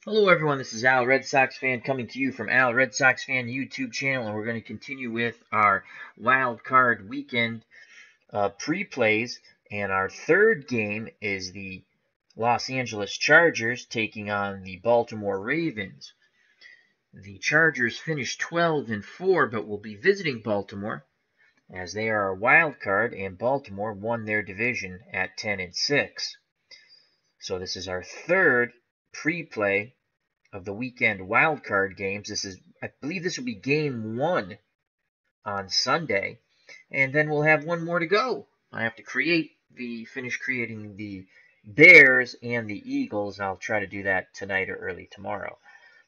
Hello everyone, this is Al Red Sox fan coming to you from Al Red Sox fan YouTube channel, and we're going to continue with our wild card weekend pre-plays, and our third game is the Los Angeles Chargers taking on the Baltimore Ravens. The Chargers finished 12-4, but will be visiting Baltimore as they are a wild card, and Baltimore won their division at 10-6. So this is our third pre-play of the weekend wildcard games. I believe this will be game 1 on Sunday, and then we'll have one more to go. I have to finish creating the Bears and the Eagles. I'll try to do that tonight or early tomorrow.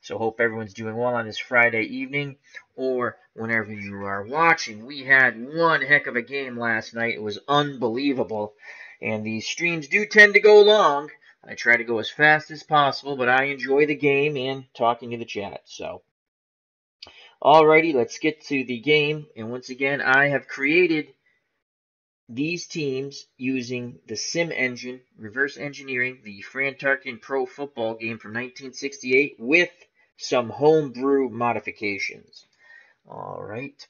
So hope everyone's doing well on this Friday evening or whenever you are watching. We had one heck of a game last night. It was unbelievable, and these streams do tend to go long. I try to go as fast as possible, but I enjoy the game and talking to the chat. So, alrighty, let's get to the game. And once again, I have created these teams using the Sim Engine, reverse engineering the Fran Tarkenton Pro Football game from 1968 with some homebrew modifications. Alright,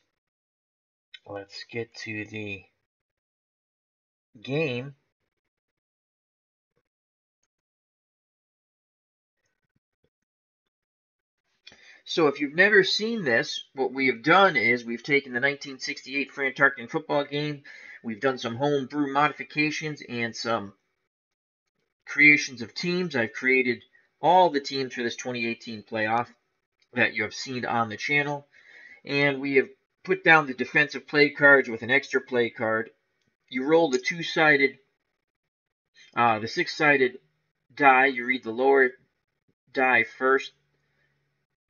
let's get to the game. So if you've never seen this, what we have done is we've taken the 1968 Fran Tarkenton football game, we've done some homebrew modifications and some creations of teams. I've created all the teams for this 2018 playoff that you have seen on the channel, and we have put down the defensive play cards with an extra play card. You roll the the six-sided die. You read the lower die first,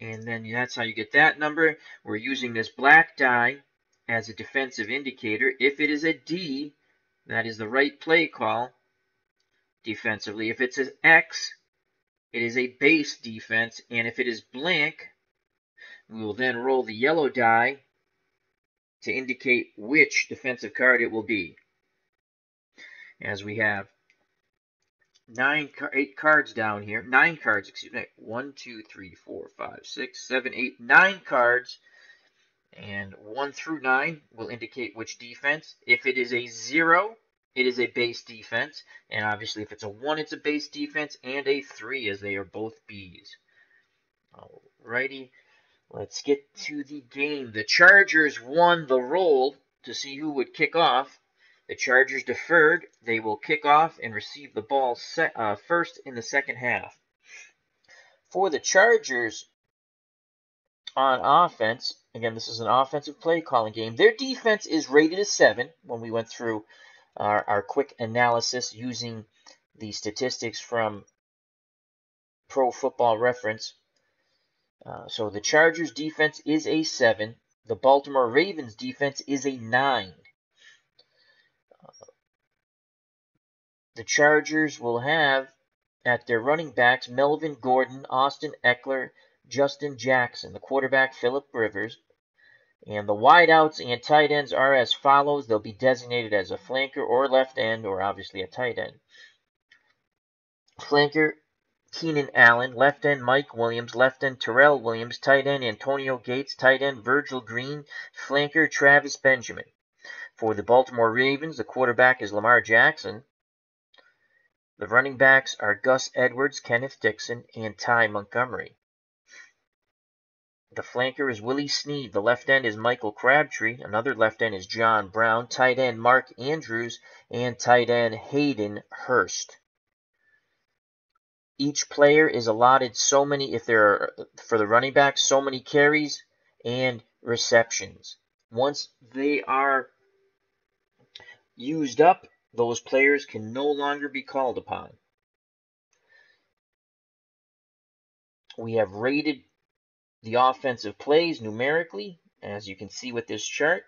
and then that's how you get that number. We're using this black die as a defensive indicator. If it is a D, that is the right play call defensively. If it's an X, it is a base defense. And if it is blank, we will then roll the yellow die to indicate which defensive card it will be. As we have 8 cards down here. 9 cards, excuse me. 1, 2, 3, 4, 5, 6, 7, 8, 9 cards. And 1 through 9 will indicate which defense. If it is a 0, it is a base defense. And obviously if it's a 1, it's a base defense. And a 3, as they are both Bs. Alrighty, let's get to the game. The Chargers won the roll to see who would kick off. The Chargers deferred. They will kick off and receive the ball first in the second half. For the Chargers on offense, again, this is an offensive play calling game. Their defense is rated a 7 when we went through our quick analysis using the statistics from Pro Football Reference. So the Chargers defense is a 7. The Baltimore Ravens defense is a 9. The Chargers will have at their running backs Melvin Gordon, Austin Eckler, Justin Jackson, the quarterback Phillip Rivers, and the wideouts and tight ends are as follows. They'll be designated as a flanker or left end or obviously a tight end. Flanker Keenan Allen, left end Mike Williams, left end Terrell Williams, tight end Antonio Gates, tight end Virgil Green, flanker Travis Benjamin. For the Baltimore Ravens, the quarterback is Lamar Jackson. The running backs are Gus Edwards, Kenneth Dixon, and Ty Montgomery. The flanker is Willie Snead. The left end is Michael Crabtree. Another left end is John Brown. Tight end Mark Andrews, and tight end Hayden Hurst. Each player is allotted so many, if there are, for the running backs, so many carries and receptions. Once they are used up, those players can no longer be called upon. We have rated the offensive plays numerically, as you can see with this chart.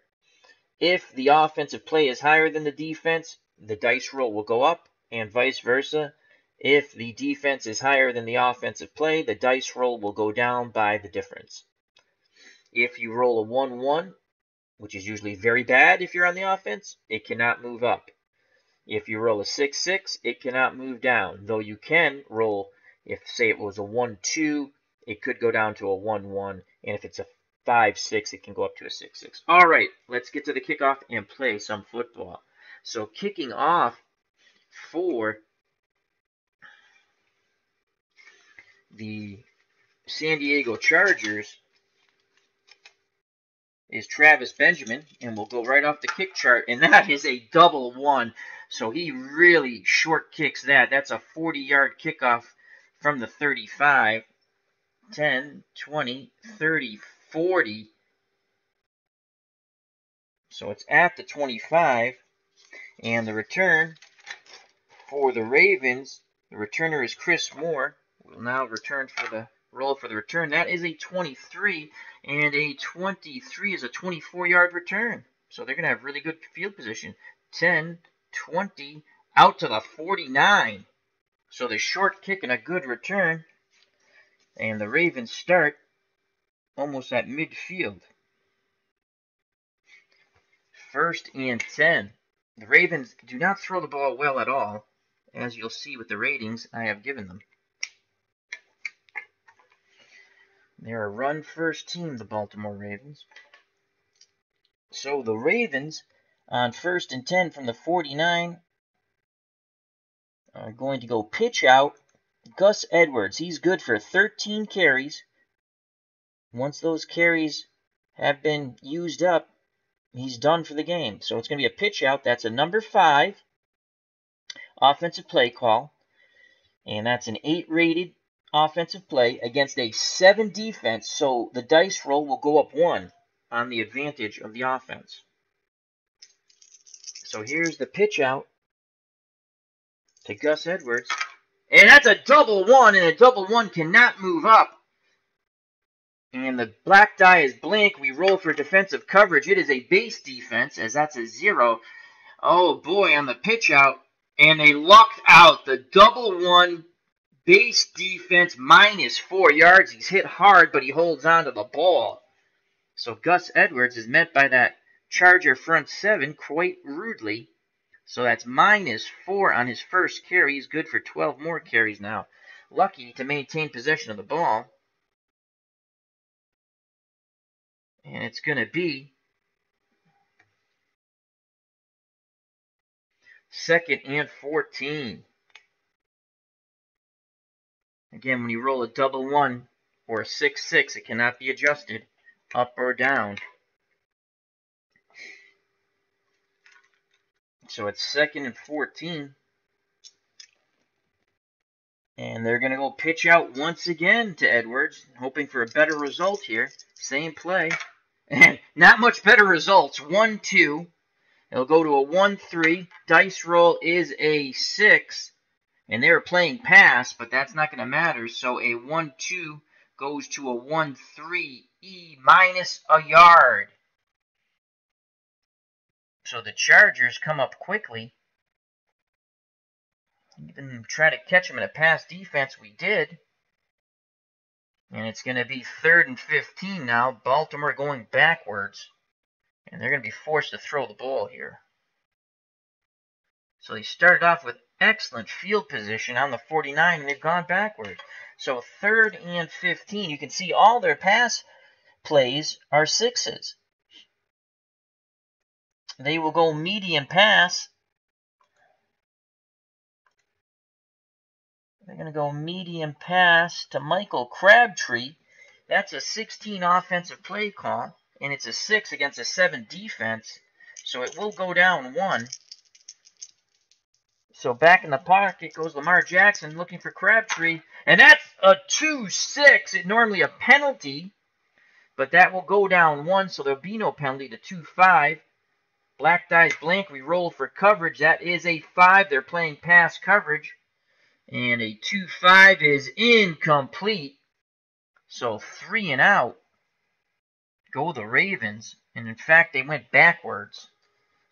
If the offensive play is higher than the defense, the dice roll will go up, and vice versa. If the defense is higher than the offensive play, the dice roll will go down by the difference. If you roll a 1-1, which is usually very bad if you're on the offense, it cannot move up. If you roll a 6-6, it cannot move down, though you can roll If, say, it was a 1-2, it could go down to a 1-1. And if it's a 5-6, it can go up to a 6-6. All right, let's get to the kickoff and play some football. So kicking off for the San Diego Chargers is Travis Benjamin, and we'll go right off the kick chart, and that is a double one. So he really short kicks that. That's a 40-yard kickoff from the 35. 10, 20, 30, 40. So it's at the 25. And the return for the Ravens, the returner is Chris Moore. Will now return for the roll for the return. That is a 23, and a 23 is a 24-yard return. So they're going to have really good field position. 10, 20, out to the 49. So the short kick and a good return. And the Ravens start almost at midfield. 1st and 10. The Ravens do not throw the ball well at all, as you'll see with the ratings I have given them. They're a run-first team, the Baltimore Ravens. So the Ravens, on 1st and 10 from the 49, are going to go pitch out Gus Edwards. He's good for 13 carries. Once those carries have been used up, he's done for the game. So it's going to be a pitch out. That's a number 5 offensive play call. And that's an 8-rated offensive play against a 7 defense. So the dice roll will go up 1 on the advantage of the offense. So here's the pitch out to Gus Edwards. And that's a double 1, and a double 1 cannot move up. And the black die is blank. We roll for defensive coverage. It is a base defense, as that's a 0. Oh, boy, on the pitch out. And they lucked out. The double 1 base defense minus 4 yards. He's hit hard, but he holds on to the ball. So Gus Edwards is met by that Charger front 7 quite rudely. So that's minus 4 on his first carry. He's good for 12 more carries now. Lucky to maintain possession of the ball. And it's going to be 2nd and 14. Again, when you roll a double 1 or a 6-6, it cannot be adjusted up or down. So it's 2nd and 14. And they're going to go pitch out once again to Edwards, hoping for a better result here. Same play. And not much better results. 1-2. It'll go to a 1-3. Dice roll is a 6. And they were playing pass, but that's not going to matter. So a 1-2 goes to a 1-3. minus a yard. So the Chargers come up quickly. Even try to catch them in a pass defense, we did. And it's going to be 3rd and 15 now. Baltimore going backwards. And they're going to be forced to throw the ball here. So they started off with excellent field position on the 49, and they've gone backwards. So 3rd and 15. You can see all their pass plays are 6s. They will go medium pass. They're going to go medium pass to Michael Crabtree. That's a 16 offensive play call, and it's a 6 against a 7 defense. So it will go down 1. So back in the pocket goes Lamar Jackson looking for Crabtree. And that's a 2-6. It's normally a penalty, but that will go down 1, so there'll be no penalty to 2-5. Black dice blank. We roll for coverage. That is a 5. They're playing pass coverage. And a 2-5 is incomplete. So 3 and out. Go the Ravens. And in fact, they went backwards.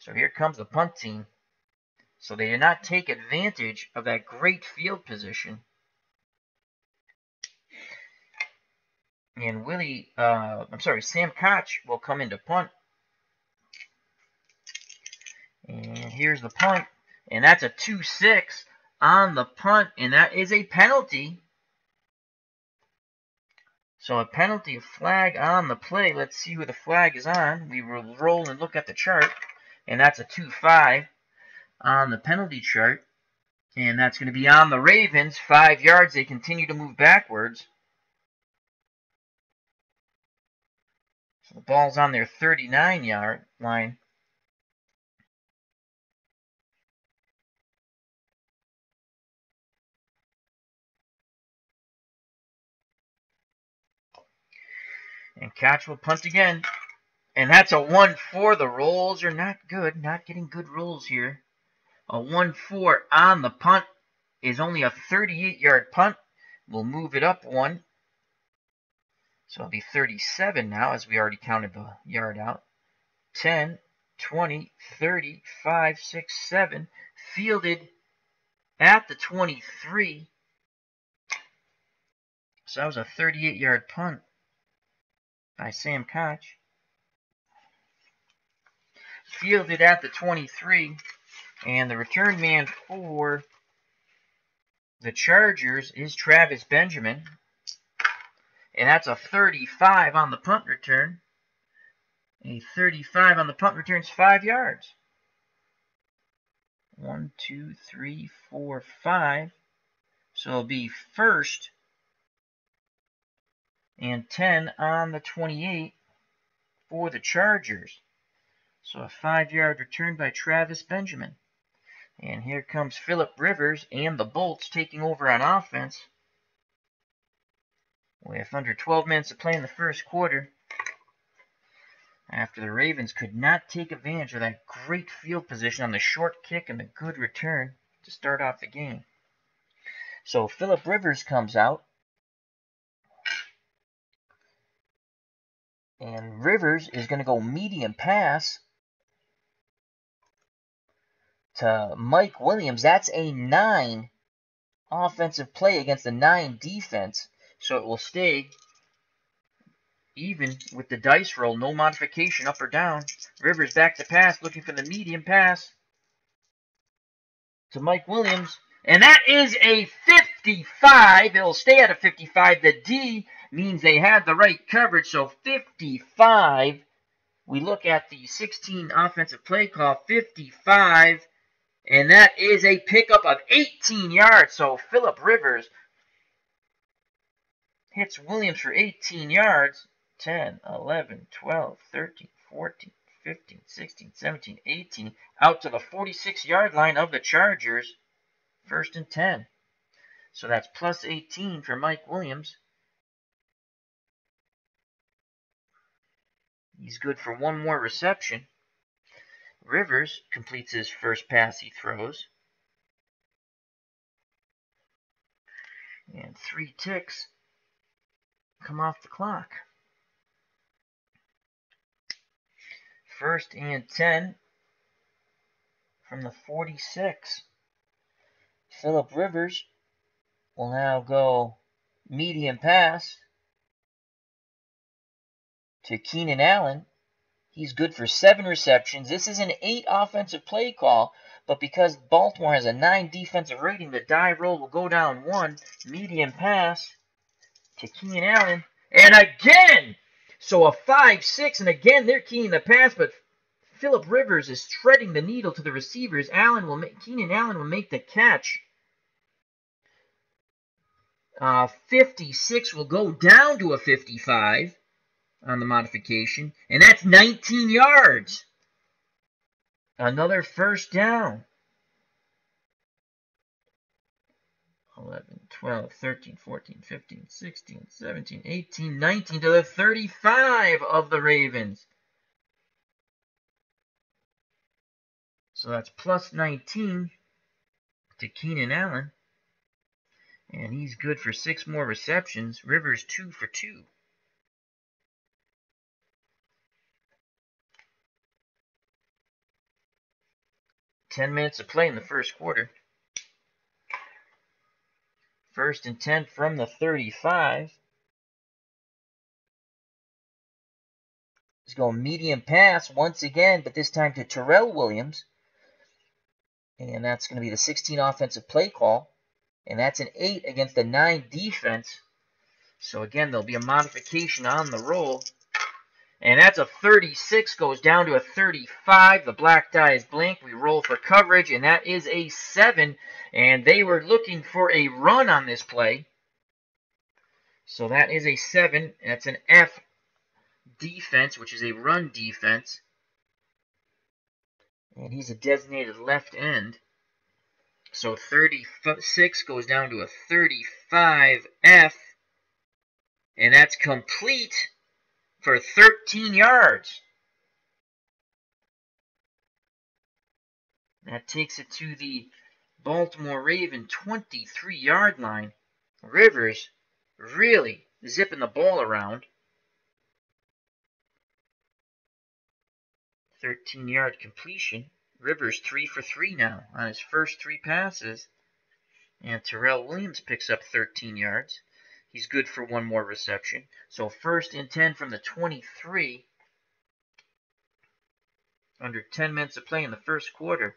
So here comes the punt team. So they did not take advantage of that great field position. And Sam Koch will come into punt. And here's the punt. And that's a 2-6 on the punt. And that is a penalty. So a penalty, a flag on the play. Let's see who the flag is on. We will roll and look at the chart, and that's a 2-5 on the penalty chart. And that's going to be on the Ravens. 5 yards. They continue to move backwards. So the ball's on their 39-yard line. And Catch will punt again. And that's a 1-4. The rolls are not good. Not getting good rolls here. A 1-4 on the punt is only a 38-yard punt. We'll move it up one. So it'll be 37 now, as we already counted the yard out. 10, 20, 30, 5, 6, 7. Fielded at the 23. So that was a 38-yard punt by Sam Koch. Fielded at the 23. And the return man for the Chargers is Travis Benjamin. And that's a 35 on the punt return. A 35 on the punt return is 5 yards. 1, 2, 3, 4, 5. So it'll be 1st and 10 on the 28 for the Chargers. So a 5-yard return by Travis Benjamin. And here comes Phillip Rivers and the Bolts taking over on offense. With under 12 minutes to play in the first quarter. After the Ravens could not take advantage of that great field position on the short kick and the good return to start off the game. So Phillip Rivers comes out. And Rivers is going to go medium pass to Mike Williams. That's a 9 offensive play against the 9 defense. So it will stay even with the dice roll. No modification up or down. Rivers back to pass, looking for the medium pass to Mike Williams. And that is a 55. It'll stay at a 55. The D means they had the right coverage. So 55. We look at the 16 offensive play call. 55. And that is a pickup of 18 yards. So Phillip Rivers hits Williams for 18 yards. 10, 11, 12, 13, 14, 15, 16, 17, 18. Out to the 46-yard line of the Chargers. 1st and 10. So that's plus 18 for Mike Williams. He's good for one more reception. Rivers completes his first pass he throws. And 3 ticks come off the clock. 1st and 10 from the 46. Phillip Rivers will now go medium pass to Keenan Allen. He's good for 7 receptions. This is an 8 offensive play call, but because Baltimore has a 9 defensive rating, the die roll will go down 1. Medium pass to Keenan Allen. And again! So a 5-6, and again they're keying the pass, but Phillip Rivers is threading the needle to the receivers. Keenan Allen will make the catch. 56 will go down to a 55 on the modification, and that's 19 yards. Another 1st down. 11, 12, 13, 14, 15, 16, 17, 18, 19 to the 35 of the Ravens. So that's plus 19 to Keenan Allen. And he's good for 6 more receptions. Rivers 2 for 2. Ten minutes to play in the first quarter. 1st and 10 from the 35. He's going medium pass once again, but this time to Terrell Williams. And that's going to be the 16 offensive play call. And that's an 8 against the 9 defense. So again, there'll be a modification on the roll. And that's a 36, goes down to a 35. The black die is blank. We roll for coverage, and that is a 7. And they were looking for a run on this play. So that is a 7. That's an F defense, which is a run defense. And he's a designated left end. So 36 goes down to a 35F. And that's complete for 13 yards. That takes it to the Baltimore Raven 23-yard line. Rivers really zipping the ball around. 13-yard completion. Rivers 3 for 3 now on his first 3 passes. And Terrell Williams picks up 13 yards. He's good for 1 more reception. So 1st and 10 from the 23. Under 10 minutes of play in the first quarter.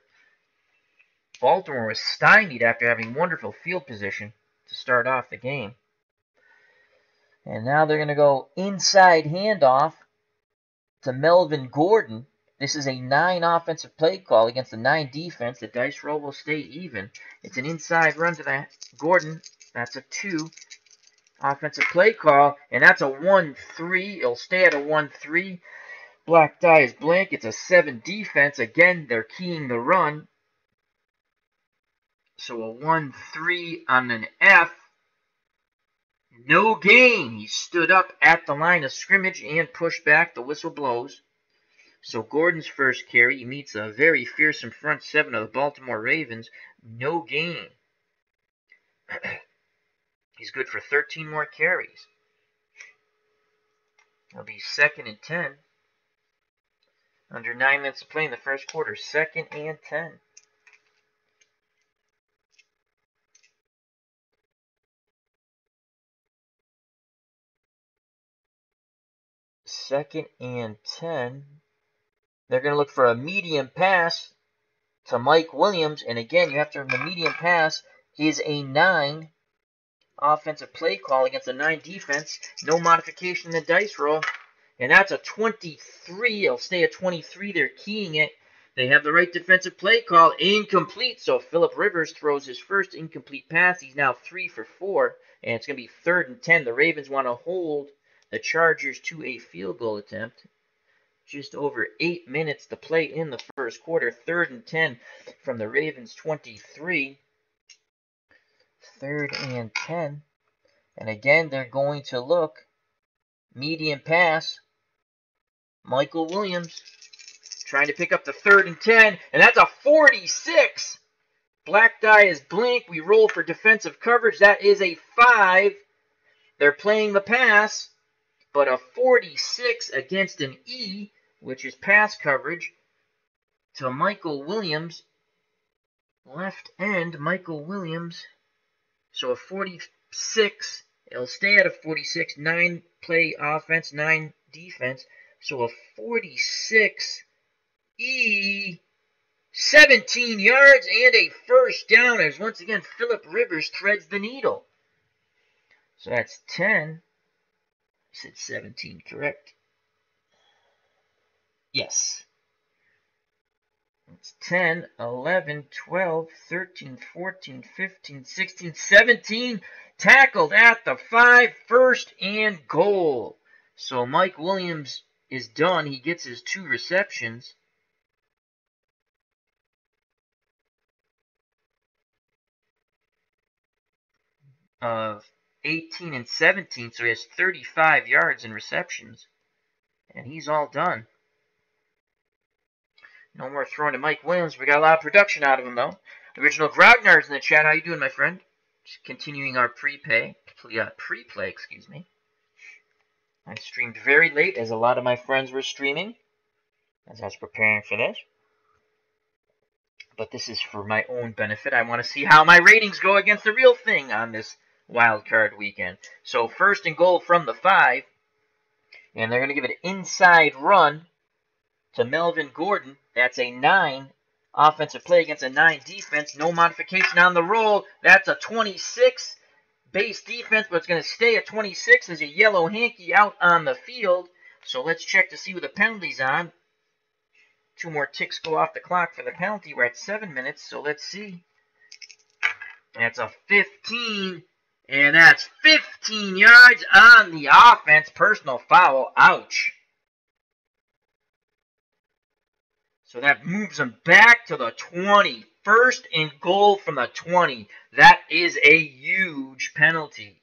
Baltimore was stymied after having wonderful field position to start off the game. And now they're going to go inside handoff to Melvin Gordon. This is a 9 offensive play call against a 9 defense. The dice roll will stay even. It's an inside run to that Gordon. That's a 2. Offensive play call, and that's a 1-3. It'll stay at a 1-3. Black die is blank. It's a 7 defense. Again, they're keying the run. So a 1-3 on an F. No gain. He stood up at the line of scrimmage and pushed back. The whistle blows. So Gordon's first carry, he meets a very fearsome front 7 of the Baltimore Ravens. No gain. He's good for 13 more carries. It'll be 2nd and 10. Under 9 minutes to play in the first quarter. 2nd and 10. Second and 10. They're going to look for a medium pass to Mike Williams. And again, you have to remember the medium pass is a 9 offensive play call against a 9 defense. No modification in the dice roll. And that's a 23. It'll stay at 23. They're keying it. They have the right defensive play call. Incomplete. So Phillip Rivers throws his first incomplete pass. He's now 3 for 4. And it's going to be 3rd and 10. The Ravens want to hold the Chargers to a field goal attempt. Just over 8 minutes to play in the first quarter. 3rd and 10 from the Ravens 23. 3rd and 10. And again, they're going to look. Medium pass. Michael Williams trying to pick up the 3rd and 10. And that's a 46. Black die is blank. We roll for defensive coverage. That is a 5. They're playing the pass. But a 46 against an E, which is pass coverage, to Michael Williams. Left end, Michael Williams. So a 46. It'll stay at a 46. 9 play offense, 9 defense. So a 46 E. 17 yards and a first down as once again Phillip Rivers threads the needle. So that's 10. I said 17, correct? Yes. It's 10, 11, 12, 13, 14, 15, 16, 17. Tackled at the 5, 1st and goal. So Mike Williams is done. He gets his 2 receptions. Of 18 and 17, so he has 35 yards in receptions. And he's all done. No more throwing to Mike Williams. We got a lot of production out of him, though. Original Grognard's in the chat. How you doing, my friend? Just continuing our pre-play, excuse me. I streamed very late, as a lot of my friends were streaming, as I was preparing for this. But this is for my own benefit. I want to see how my ratings go against the real thing on this wild card weekend. So 1st and goal from the 5. And they're going to give it an inside run to Melvin Gordon. That's a 9 offensive play against a 9 defense. No modification on the roll. That's a 26. base defense, but it's going to stay at 26. There's a yellow hanky out on the field. So let's check to see what the penalty's on. 2 more ticks go off the clock for the penalty. We're at 7 minutes, so let's see. That's a 15, and that's 15 yards on the offense. Personal foul. Ouch. So that moves them back to the 20. First and goal from the 20. That is a huge penalty.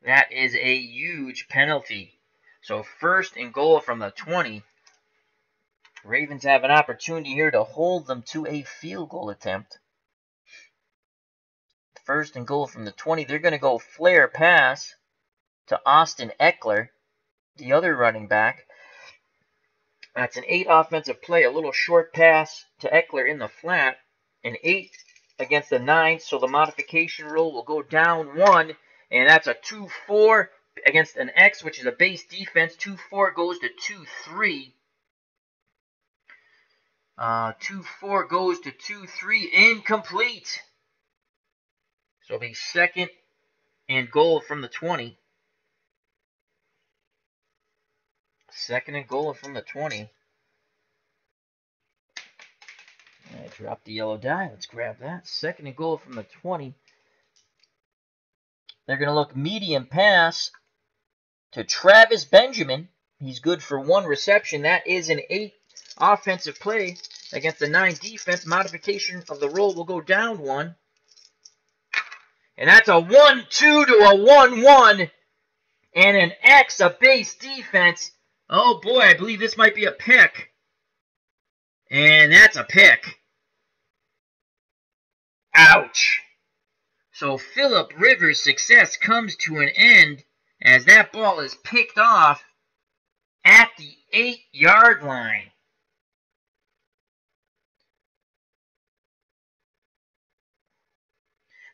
That is a huge penalty. So first and goal from the 20. Ravens have an opportunity here to hold them to a field goal attempt. First and goal from the 20. They're going to go flare pass to Austin Eckler, the other running back. That's an 8 offensive play. A little short pass to Eckler in the flat. An 8 against the 9. So the modification rule will go down 1. And that's a 2-4 against an X, which is a base defense. 2-4 goes to 2-3. 2-4 goes to 2-3. Incomplete. So it'll be second and goal from the 20. Second and goal from the 20. I dropped the yellow die. Let's grab that. Second and goal from the 20. They're going to look medium pass to Travis Benjamin. He's good for 1 reception. That is an 8 offensive play against the 9 defense. Modification of the roll will go down 1. And that's a 1-2 to a 1-1. And an X, a base defense. Oh boy, I believe this might be a pick. And that's a pick. Ouch. So Phillip Rivers' success comes to an end as that ball is picked off at the 8-yard line.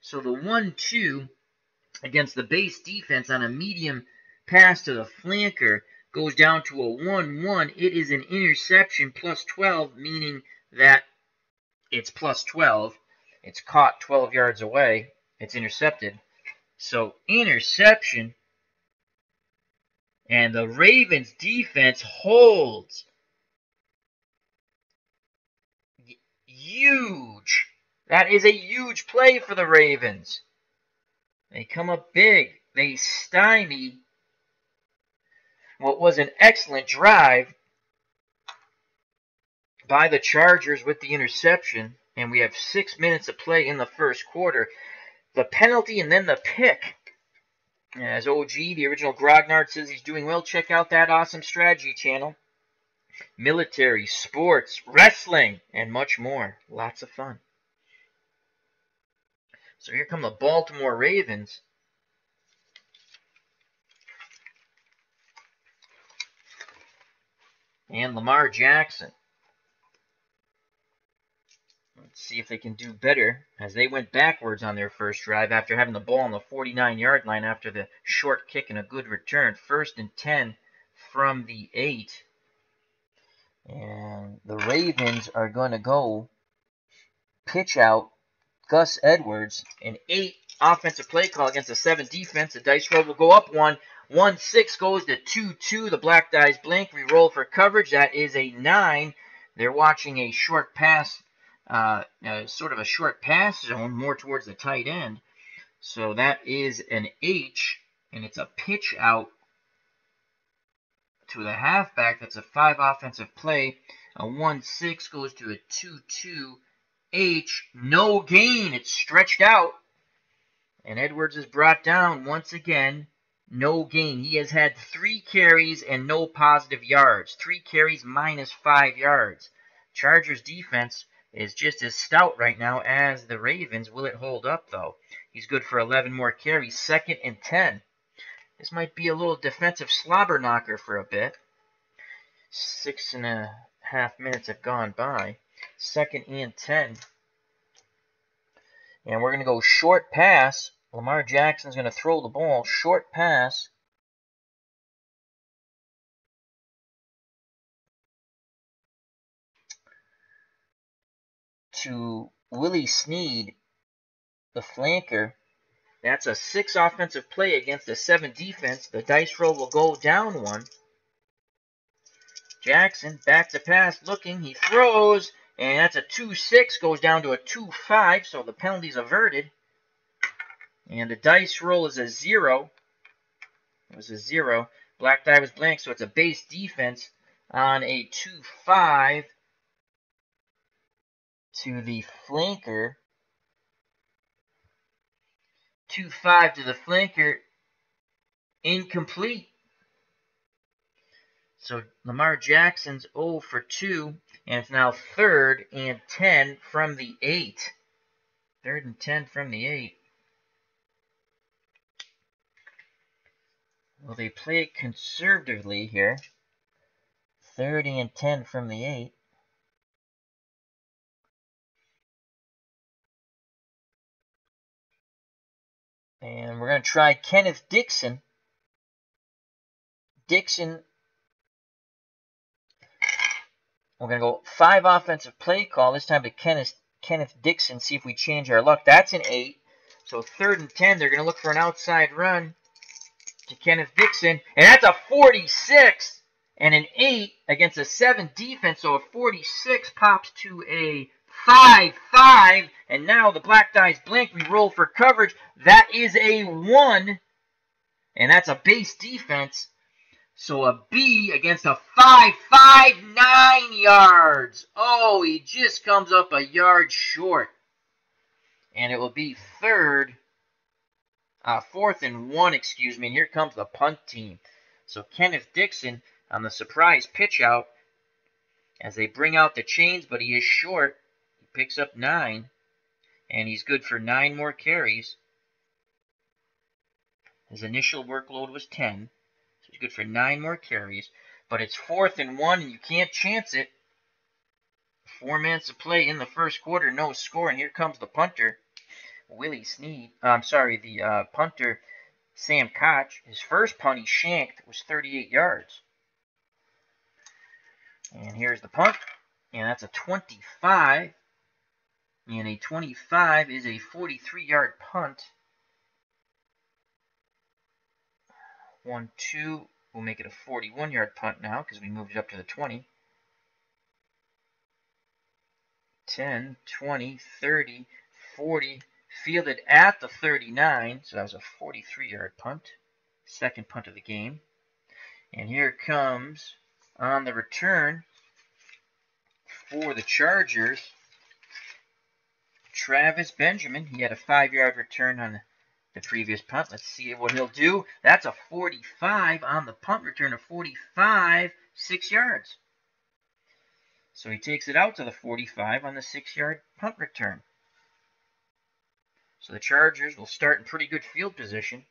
So the 1-2 against the base defense on a medium pass to the flanker goes down to a 1-1. It is an interception plus 12, meaning that it's plus 12. It's caught 12 yards away. It's intercepted. So interception. And the Ravens defense holds. Huge. That is a huge play for the Ravens. They come up big. They stymie what was an excellent drive by the Chargers with the interception. And we have 6 minutes of play in the first quarter. The penalty and then the pick. As OG, the original Grognard, says he's doing well, check out that awesome strategy channel. Military, sports, wrestling, and much more. Lots of fun. So here come the Baltimore Ravens. And Lamar Jackson. Let's see if they can do better, as they went backwards on their first drive after having the ball on the 49-yard line after the short kick and a good return. 1st and 10 from the 8. And the Ravens are going to go pitch out Gus Edwards, an 8 offensive play call against a 7 defense. The dice roll will go up 1. 1-6 goes to 2-2. The black dice blank. We roll for coverage. That is a 9. They're watching a short pass, sort of a short pass zone, more towards the tight end. So that is an H, and it's a pitch out to the halfback. That's a 5 offensive play. A 1-6 goes to a 2-2. H, no gain. It's stretched out. And Edwards is brought down once again. No gain. He has had 3 carries and no positive yards. 3 carries minus 5 yards. Chargers defense is just as stout right now as the Ravens. Will it hold up, though? He's good for 11 more carries. 2nd and 10. This might be a little defensive slobber knocker for a bit. 6.5 minutes have gone by. 2nd and 10. And we're going to go short pass. Lamar Jackson's going to throw the ball. Short pass. to Willie Snead, the flanker. That's a 6 offensive play against a 7 defense. The dice roll will go down 1. Jackson, back to pass, looking, he throws, and that's a 2-6, goes down to a 2-5, so the penalty's averted. And the dice roll is a 0. It was a 0. Black die was blank, so it's a base defense on a 2-5 to the flanker. 2-5 to the flanker. Incomplete. So Lamar Jackson's 0 for 2, and it's now 3rd and 10 from the 8. 3rd and 10 from the 8. Well, they play it conservatively here. 3rd and 10 from the 8. And we're going to try Kenneth Dixon. We're going to go 5 offensive play call. This time to Kenneth Dixon, see if we change our luck. That's an 8. So 3rd and 10, they're going to look for an outside run to Kenneth Dixon. And that's a 46 and an 8 against a 7 defense. So a 46 pops to a 5-5. And now the black die's blank. We roll for coverage. That is a 1. And that's a base defense. So a B against a 5-5, 9 yards. Oh, he just comes up a yard short. And it will be 4th and 1, excuse me. And here comes the punt team. So Kenneth Dixon on the surprise pitch out as they bring out the chains, but he is short. He picks up 9, and he's good for 9 more carries. His initial workload was 10. So he's good for 9 more carries. But it's 4th and 1, and you can't chance it. 4 minutes to play in the first quarter, no score. And here comes the punter, Willie Snead. The punter, Sam Koch. His first punt he shanked was 38 yards. And here's the punt. And that's a 25. And a 25 is a 43-yard punt. 1-2. We'll make it a 41-yard punt now because we moved it up to the 20. 10, 20, 30, 40. Fielded at the 39. So that was a 43-yard punt. Second punt of the game. And here comes on the return for the Chargers, Travis Benjamin. He had a 5-yard return on the previous punt. Let's see what he'll do. That's a 45 on the punt return, a 45, 6 yards. So he takes it out to the 45 on the 6-yard punt return. So the Chargers will start in pretty good field position.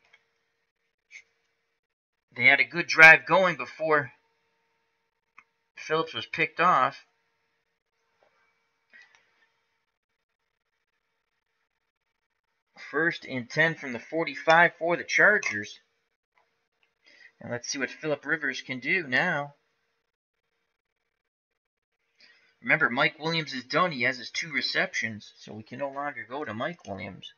They had a good drive going before Phillips was picked off. First and 10 from the 45 for the Chargers. And let's see what Phillip Rivers can do now. Remember, Mike Williams is done. He has his 2 receptions, so we can no longer go to Mike Williams.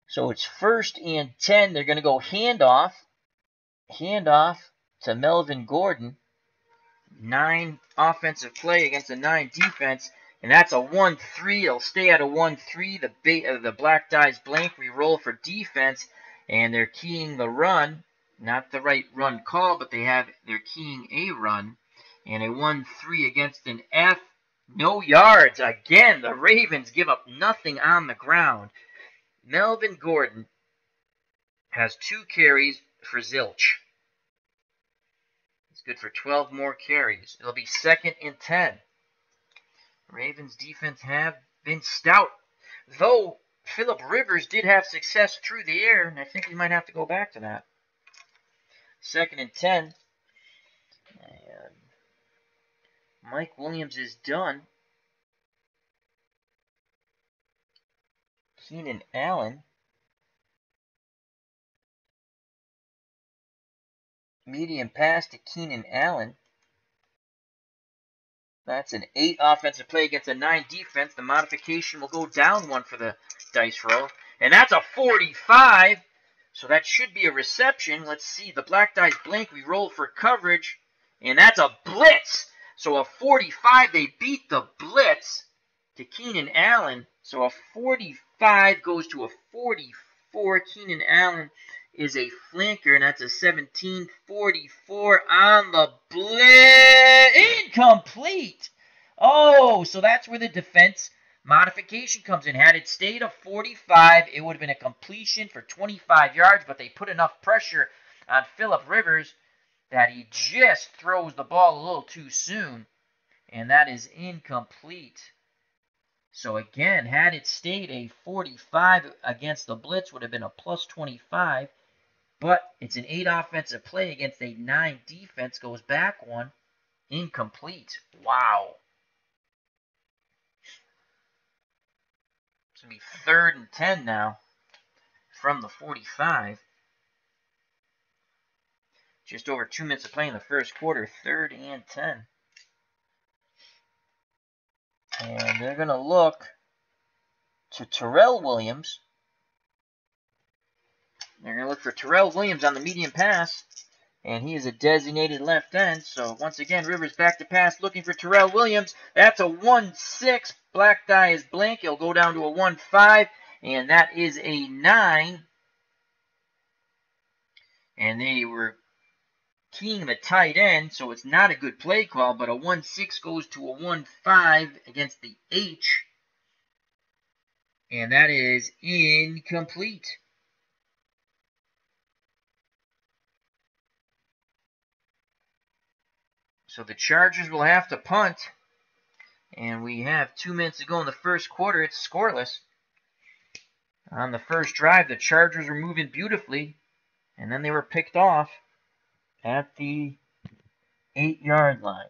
So it's 1st and 10. They're going to go handoff. Handoff to Melvin Gordon. 9 offensive play against a 9 defense. And that's a 1-3. It'll stay at a 1-3. The black die's blank. We roll for defense. And they're keying the run. Not the right run call, but they're keying a run. And a 1-3 against an F. No yards. Again, the Ravens give up nothing on the ground. Melvin Gordon has 2 carries for zilch. He's good for 12 more carries. It'll be 2nd and 10. Ravens defense have been stout. Though Phillip Rivers did have success through the air, and I think we might have to go back to that. 2nd and 10. And Mike Williams is done. Keenan Allen. Medium pass to Keenan Allen. That's an 8 offensive play against a 9 defense. The modification will go down 1 for the dice roll. And that's a 45. So that should be a reception. Let's see. The black dice blank. We roll for coverage. And that's a blitz. So a 45. They beat the blitz to Keenan Allen. So a 45 goes to a 44. Keenan Allen is a flanker, and that's a 17-44 on the blitz. Incomplete. Oh, so that's where the defense modification comes in. Had it stayed a 45, it would have been a completion for 25 yards, but they put enough pressure on Phillip Rivers that he just throws the ball a little too soon, and that is incomplete. So again, had it stayed a 45 against the blitz, would have been a plus 25. But it's an 8 offensive play against a 9 defense. Goes back 1. Incomplete. Wow. It's going to be 3rd and 10 now from the 45. Just over 2 minutes of play in the first quarter. 3rd and 10. And they're going to look to Terrell Williams. They're going to look for Terrell Williams on the medium pass, and he is a designated left end. So once again, Rivers back to pass, looking for Terrell Williams. That's a 1-6. Black die is blank. It'll go down to a 1-5, and that is a 9. And they were keying the tight end, so it's not a good play call, but a 1-6 goes to a 1-5 against the H, and that is incomplete. So the Chargers will have to punt, and we have 2 minutes to go in the first quarter. It's scoreless. On the first drive, the Chargers were moving beautifully, and then they were picked off at the 8-yard line.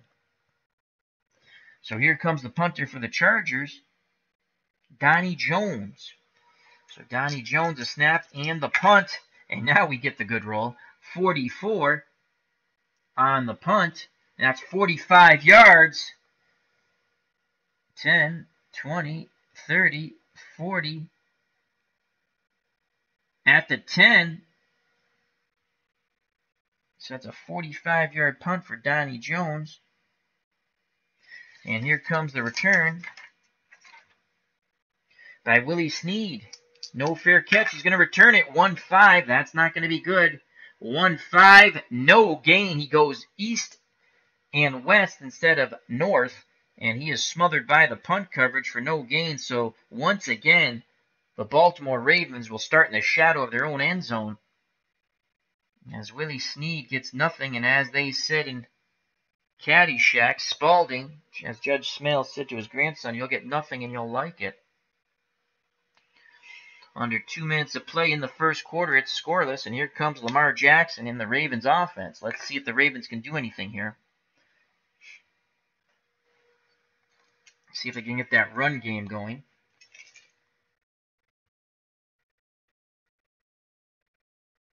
So here comes the punter for the Chargers, Donnie Jones. So Donnie Jones, a snap and the punt, and now we get the good roll. 44 on the punt. That's 45 yards. 10, 20, 30, 40. At the 10. So that's a 45-yard punt for Donnie Jones. And here comes the return by Willie Snead. No fair catch. He's going to return it. 1-5. That's not going to be good. 1-5. No gain. He goes east and west instead of north. And he is smothered by the punt coverage for no gain. So once again, the Baltimore Ravens will start in the shadow of their own end zone. As Willie Snead gets nothing, and as they said in Caddyshack, Spalding, as Judge Smale said to his grandson, you'll get nothing and you'll like it. Under 2 minutes of play in the first quarter, it's scoreless, and here comes Lamar Jackson in the Ravens offense. Let's see if the Ravens can do anything here. See if they can get that run game going.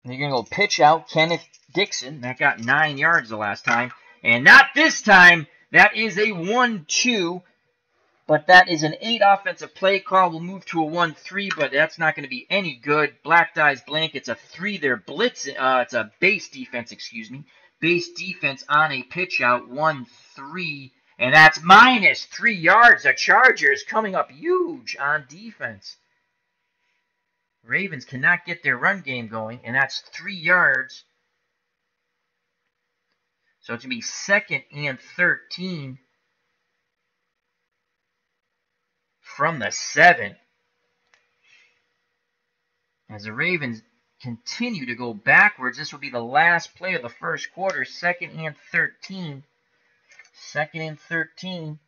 They're going to go pitch out Kenneth Dixon. That got 9 yards the last time. And not this time. That is a 1-2. But that is an 8 offensive play call. We'll move to a 1-3, but that's not going to be any good. Black dies blank. It's a 3. They're blitzing. It's a base defense, excuse me. Base defense on a pitch out. 1-3. And that's minus 3 yards. The Chargers coming up huge on defense. Ravens cannot get their run game going, and that's 3 yards. So it's going to be 2nd and 13 from the 7. As the Ravens continue to go backwards, this will be the last play of the first quarter. 2nd and 13. 2nd and 13.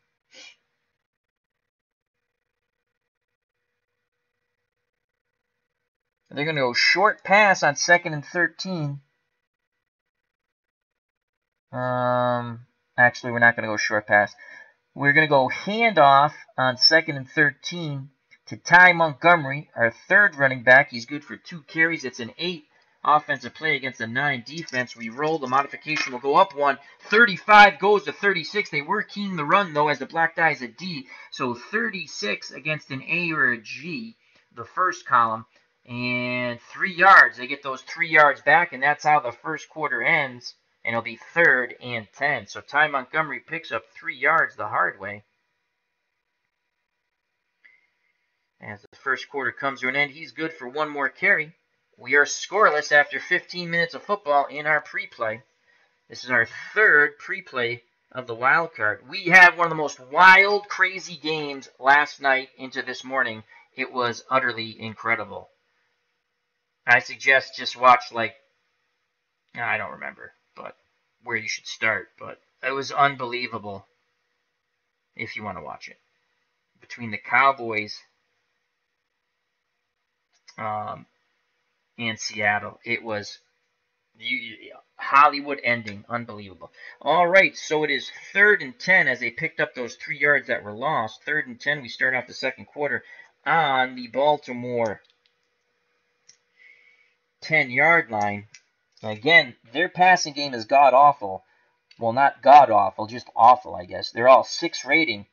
They're going to go short pass on 2nd and 13. Actually, we're not going to go short pass. We're going to go handoff on 2nd and 13 to Ty Montgomery, our 3rd running back. He's good for 2 carries. It's an 8 offensive play against a 9 defense. We roll. The modification will go up 1. 35 goes to 36. They were keying the run, though, as the black die is a D. So 36 against an A or a G, the first column. And 3 yards. They get those 3 yards back, and that's how the first quarter ends. And it'll be 3rd and 10. So Ty Montgomery picks up 3 yards the hard way. As the first quarter comes to an end, he's good for 1 more carry. We are scoreless after 15 minutes of football in our pre-play. This is our 3rd pre-play of the wild card. We had one of the most wild, crazy games last night into this morning. It was utterly incredible. I suggest just watch, I don't remember, but where you should start. But it was unbelievable if you want to watch it. Between the Cowboys and Seattle, it was Hollywood ending, unbelievable. All right, so it is 3rd and 10 as they picked up those 3 yards that were lost. 3rd and 10, we start off the second quarter on the Baltimore 10-yard line. Again, their passing game is god-awful. Well, not god-awful, just awful, I guess. They're all 6 rating,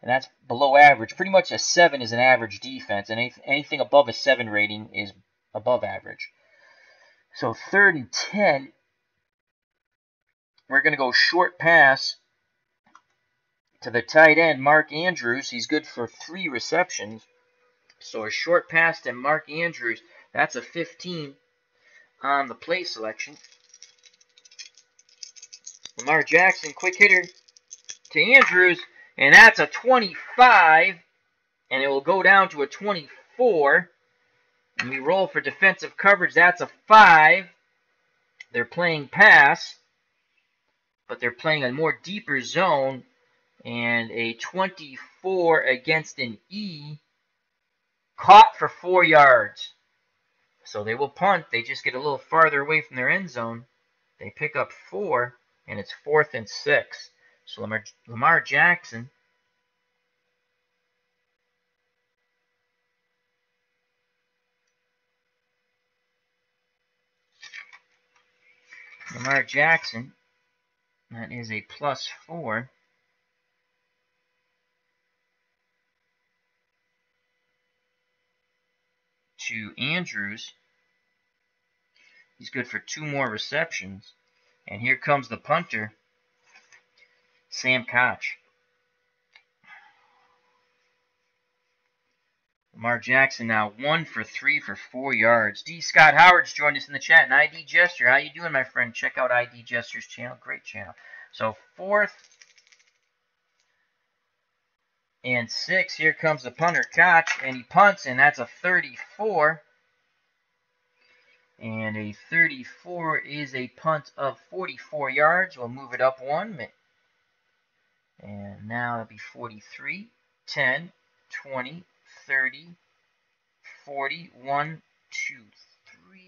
and that's below average. Pretty much a 7 is an average defense, and anything above a 7 rating is above average. So 3rd and 10, we're going to go short pass to the tight end, Mark Andrews. He's good for 3 receptions. So a short pass to Mark Andrews, that's a 15 on the play selection. Lamar Jackson, quick hitter to Andrews, and that's a 25, and it will go down to a 24. And we roll for defensive coverage. That's a 5. They're playing pass, but they're playing a more deeper zone, and a 24 against an E, caught for 4 yards. So they will punt. They just get a little farther away from their end zone. They pick up 4, and it's 4th and 6. So Lamar Jackson that is a +4. To Andrews. He's good for 2 more receptions. And here comes the punter, Sam Koch. Lamar Jackson now 1 for 3 for 4 yards. D. Scott Howard's joined us in the chat. And ID Gesture, how you doing, my friend? Check out ID Gesture's channel. Great channel. So 4th and 6. Here comes the punter, Koch, and he punts, and that's a 34. And a 34 is a punt of 44 yards. We'll move it up 1. And now it'll be 43, 10, 20, 30, 40, 1, 2, 3,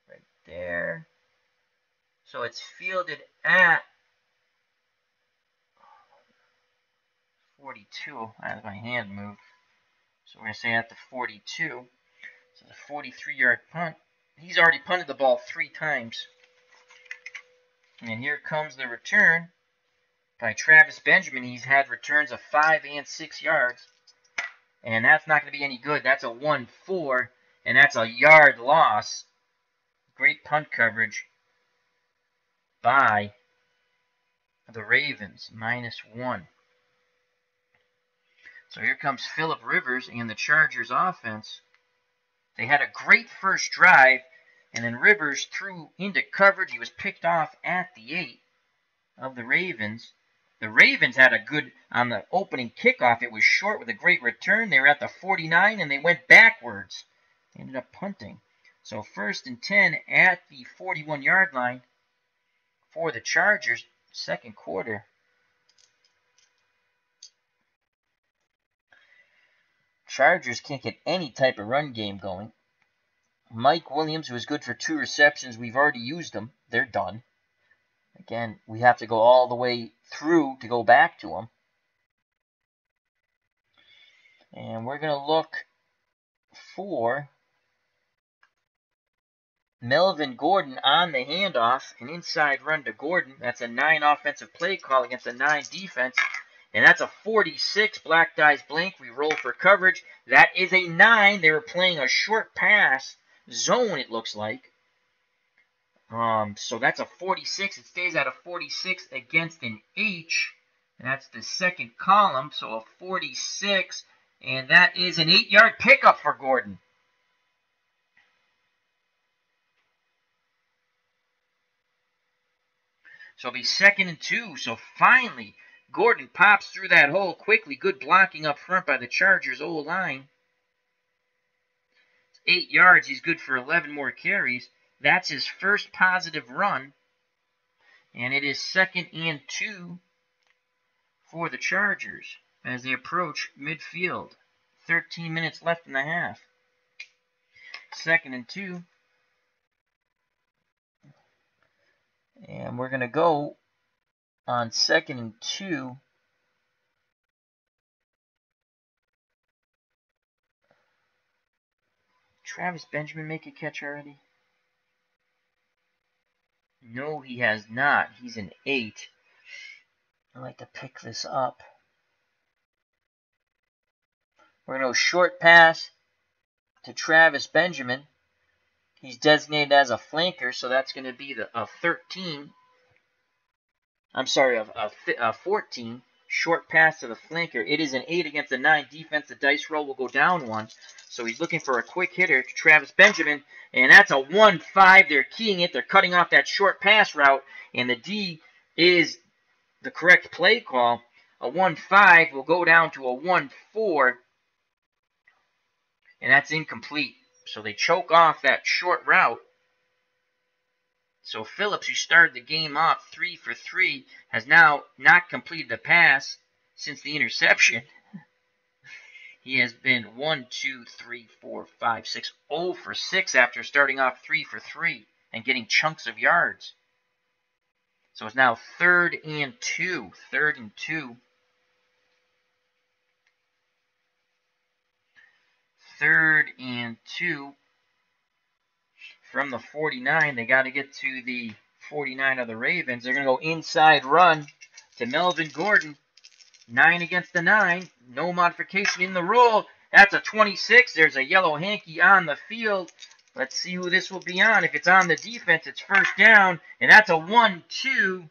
right there. So it's fielded at 42. As my hand moved. So we're going to say at the 42. So the 43-yard punt. He's already punted the ball 3 times. And here comes the return by Travis Benjamin. He's had returns of 5 and 6 yards. And that's not going to be any good. That's a 1-4, and that's a yard loss. Great punt coverage by the Ravens, -1. So here comes Phillip Rivers and the Chargers offense. They had a great first drive, and then Rivers threw into coverage. He was picked off at the 8 of the Ravens. The Ravens had a good, on the opening kickoff, it was short with a great return. They were at the 49, and they went backwards. They ended up punting. So 1st and 10 at the 41-yard line for the Chargers, second quarter. Chargers can't get any type of run game going. Mike Williams, who was good for 2 receptions, we've already used them. They're done. Again, we have to go all the way through to go back to them. And we're going to look for Melvin Gordon on the handoff, an inside run to Gordon. That's a 9 offensive play call against a 9 defense. And that's a 46. Black dice blank. We roll for coverage. That is a 9. They were playing a short pass zone, it looks like. So that's a 46. It stays at a 46 against an H. And that's the second column. So a 46. And that is an 8-yard pickup for Gordon. So it'll be 2nd and 2. So finally, Gordon pops through that hole quickly. Good blocking up front by the Chargers O-line. 8 yards. He's good for 11 more carries. That's his first positive run. And it is 2nd and 2 for the Chargers as they approach midfield. 13 minutes left in the half. 2nd and 2. And we're going to go on 2nd and 2. Travis Benjamin make a catch already? No, he has not. He's an 8. I'd like to pick this up. We're going to go short pass to Travis Benjamin. He's designated as a flanker, so that's going to be a 13. I'm sorry, a 14. Short pass to the flanker. It is an 8 against a 9 defense. The dice roll will go down 1. So he's looking for a quick hitter to Travis Benjamin. And that's a 1-5. They're keying it. They're cutting off that short pass route. And the D is the correct play call. A 1-5 will go down to a 1-4. And that's incomplete. So they choke off that short route. So Phillips, who started the game off 3 for 3, has now not completed the pass since the interception. He has been 1, 2, 3, 4, 5, 6, 0 for 6 after starting off 3 for 3 and getting chunks of yards. So it's now 3rd and 2. 3rd and 2. 3rd and 2 from the 49. They got to get to the 49 of the Ravens. They're going to go inside run to Melvin Gordon. 9 against the 9. No modification in the roll. That's a 26. There's a yellow hanky on the field. Let's see who this will be on. If it's on the defense, it's first down. And that's a 1-2.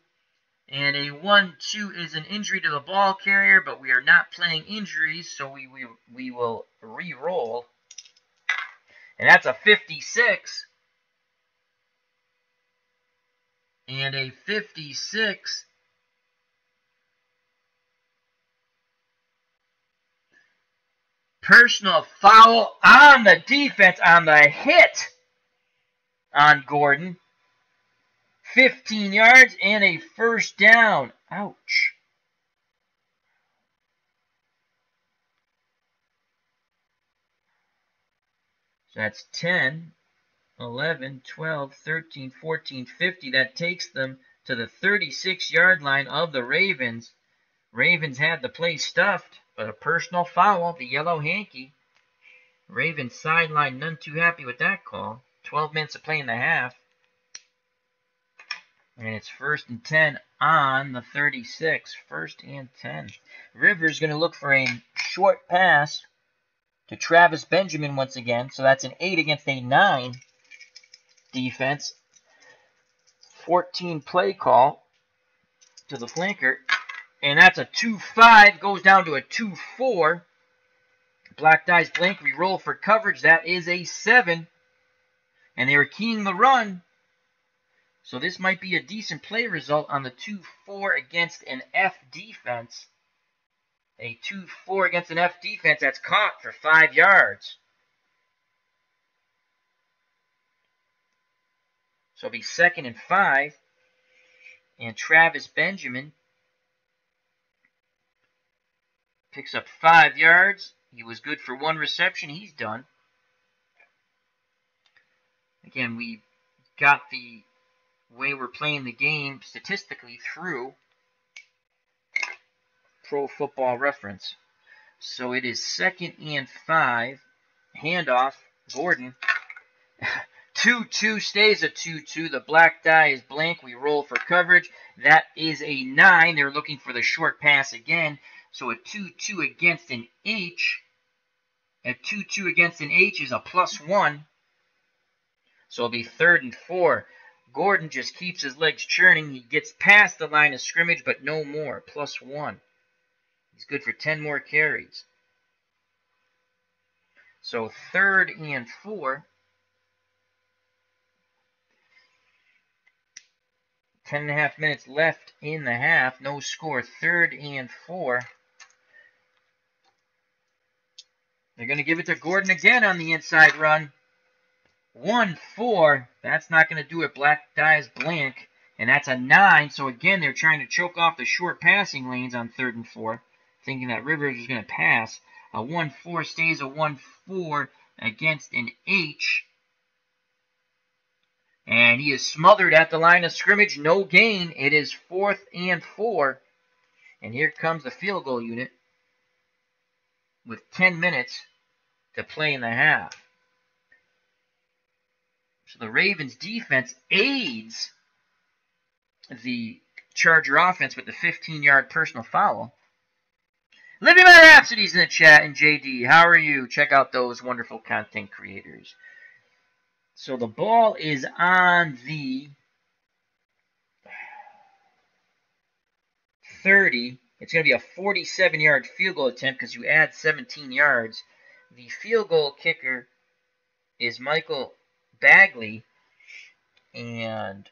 And a 1-2 is an injury to the ball carrier, but we are not playing injuries, so we will re-roll. And that's a 56. And a 56. Personal foul on the defense on the hit on Gordon. 15 yards and a first down. Ouch. So that's 10, 11, 12, 13, 14, 50. That takes them to the 36-yard line of the Ravens. Ravens had the play stuffed, but a personal foul, the yellow hanky. Ravens sideline, none too happy with that call. 12 minutes to play in the half. And it's 1st and 10 on the 36. 1st and 10. Rivers going to look for a short pass to Travis Benjamin once again. So that's an 8 against a 9 defense. 14 play call to the flanker. And that's a 2-5. Goes down to a 2-4. Black dice blank. We roll for coverage. That is a 7. And they were keying the run. So this might be a decent play result on the 2-4 against an F defense. A 2-4 against an F defense that's caught for 5 yards. So it'll be 2nd and 5. And Travis Benjamin picks up 5 yards. He was good for 1 reception. He's done. Again, we got the way we're playing the game statistically through Pro Football Reference. So it is 2nd and 5. Handoff. Gordon 2-2 stays a 2-2. The black die is blank. We roll for coverage. That is a 9. They're looking for the short pass again. So a 2-2 against an H. A 2-2 against an H is a +1. So it'll be 3rd and 4. Gordon just keeps his legs churning. He gets past the line of scrimmage, but no more. +1. He's good for 10 more carries. So 3rd and 4. 10.5 minutes left in the half. No score. 3rd and 4. They're going to give it to Gordon again on the inside run. 1-4. That's not going to do it. Black dies blank. And that's a 9. So again, they're trying to choke off the short passing lanes on 3rd and 4. Thinking that Rivers is going to pass. A 1-4 stays a 1-4 against an H. And he is smothered at the line of scrimmage. No gain. It is 4th and 4. And here comes the field goal unit with 10 minutes to play in the half. So the Ravens defense aids the Charger offense with the 15-yard personal foul. Living My Rhapsody's in the chat, and JD, how are you? Check out those wonderful content creators. So the ball is on the 30. It's going to be a 47-yard field goal attempt because you add 17 yards. The field goal kicker is Michael Bagley, and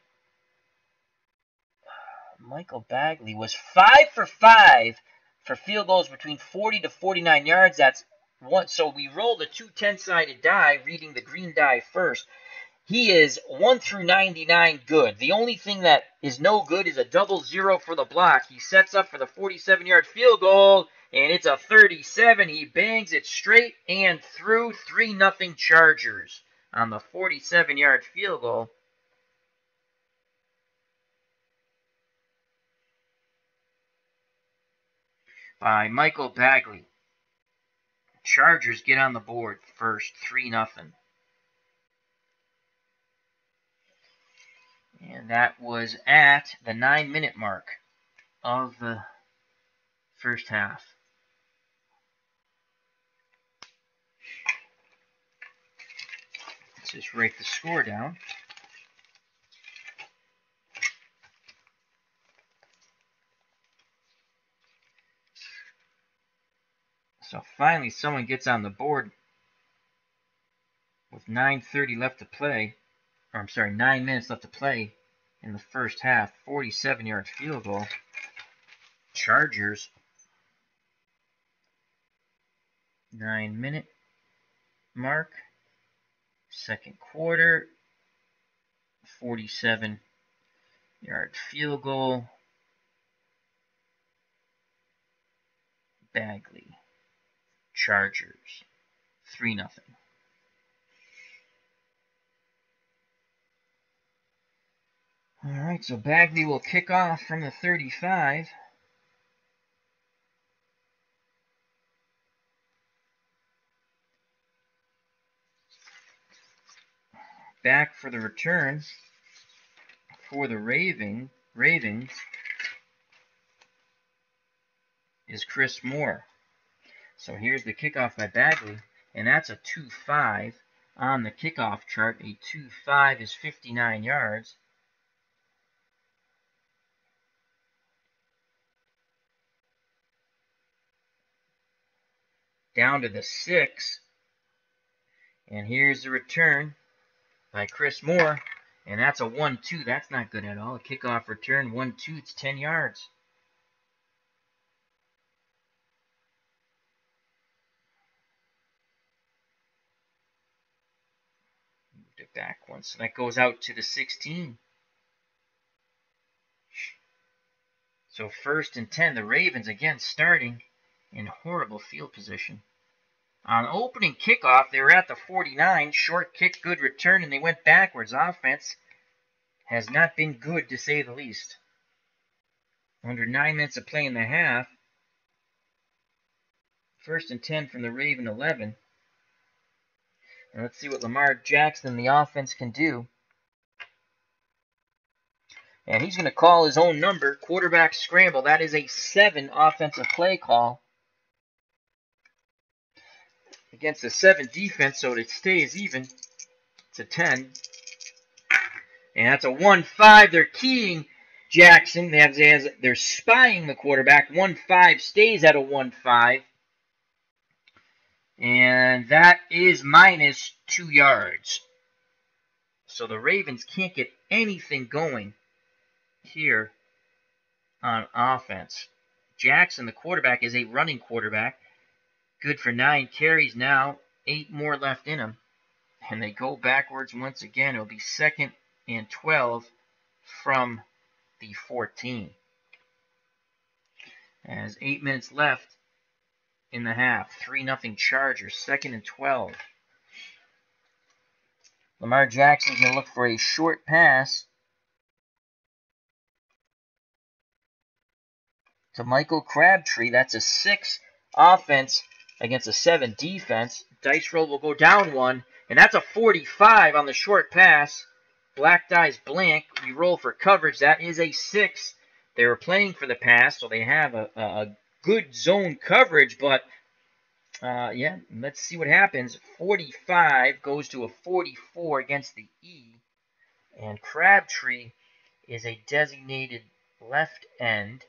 Michael Bagley was 5 for 5 for field goals between 40 to 49 yards. That's one. So we rolled a 210-sided die, reading the green die first. He is 1 through 99 good. The only thing that is no good is a 0 for the block. He sets up for the 47-yard field goal, and it's a 37. He bangs it straight and through. 3-0 Chargers on the 47-yard field goal. By Michael Bagley. Chargers get on the board first, 3-0. And that was at the 9-minute mark of the first half. Let's just write the score down. So finally someone gets on the board with 9:30 left to play. Or I'm sorry, 9 minutes left to play in the first half. 47-yard field goal. Chargers. 9-minute mark. Second quarter. 47-yard field goal. Bagley. Chargers. 3-0. All right, so Bagley will kick off from the 35. Back for the return for the Ravens is Chris Moore. So here's the kickoff by Bagley, and that's a 2-5 on the kickoff chart. A 2-5 is 59 yards. Down to the 6. And here's the return by Chris Moore. And that's a 1-2. That's not good at all. A kickoff return, 1-2. It's 10 yards. Moved it back once. So that goes out to the 16. So 1st and 10. The Ravens again starting in horrible field position. On opening kickoff, they were at the 49. Short kick, good return, and they went backwards. Offense has not been good, to say the least. Under 9 minutes of play in the half. 1st and 10 from the Raven 11. And let's see what Lamar Jackson and the offense can do. And he's going to call his own number, quarterback scramble. That is a 7 offensive play call against a 7 defense, so it stays even. It's a 10. And that's a 1-5. They're keying Jackson. They're spying the quarterback. 1-5 stays at a 1-5. And that is minus 2 yards. So the Ravens can't get anything going here on offense. Jackson, the quarterback, is a running quarterback. Good for 9 carries now. 8 more left in him. And they go backwards once again. It'll be 2nd and 12 from the 14. As 8 minutes left in the half. 3-0 Chargers. 2nd and 12. Lamar Jackson's going to look for a short pass to Michael Crabtree. That's a 6 offense against a 7 defense. Dice roll will go down 1. And that's a 45 on the short pass. Black dice blank. We roll for coverage. That is a 6. They were playing for the pass, so they have a good zone coverage. But, yeah, let's see what happens. 45 goes to a 44 against the E. And Crabtree is a designated left end.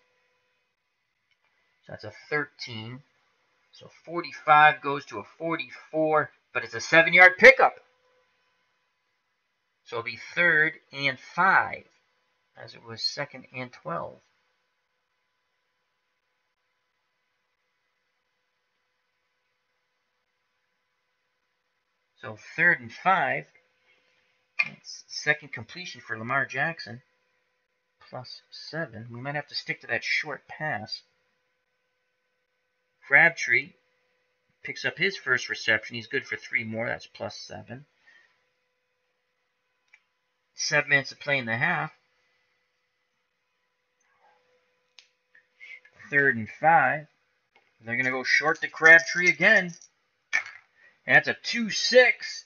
So that's a 13. So 45 goes to a 44, but it's a 7-yard pickup. So it'll be 3rd and 5, as it was 2nd and 12. So 3rd and 5. That's 2nd completion for Lamar Jackson. Plus 7. We might have to stick to that short pass. Crabtree picks up his first reception. He's good for 3 more. That's plus 7. 7 minutes to play in the half. 3rd and 5. They're going to go short to Crabtree again. And that's a 2-6.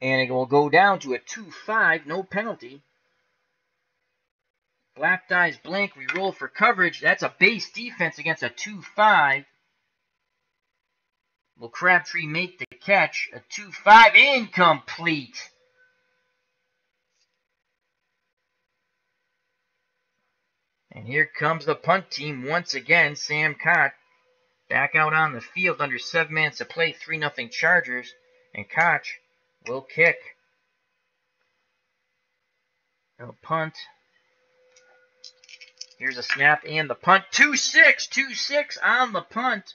And it will go down to a 2-5. No penalty. Black dice blank. We roll for coverage. That's a base defense against a 2-5. Will Crabtree make the catch? A 2-5 incomplete. And here comes the punt team once again. Sam Koch back out on the field under 7 minutes to play. 3-0 Chargers. And Koch will kick. They'll punt. Here's a snap and the punt. 2-6. 2-6 on the punt.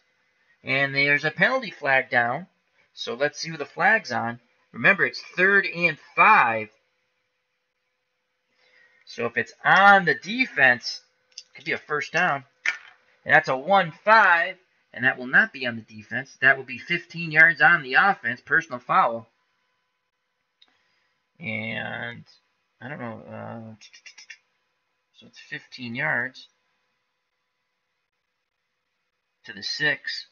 And there's a penalty flag down. So let's see who the flag's on. Remember, it's 3rd and 5. So if it's on the defense, it could be a first down. And that's a 1-5. And that will not be on the defense. That will be 15 yards on the offense. Personal foul. And I don't know. So it's 15 yards to the 6.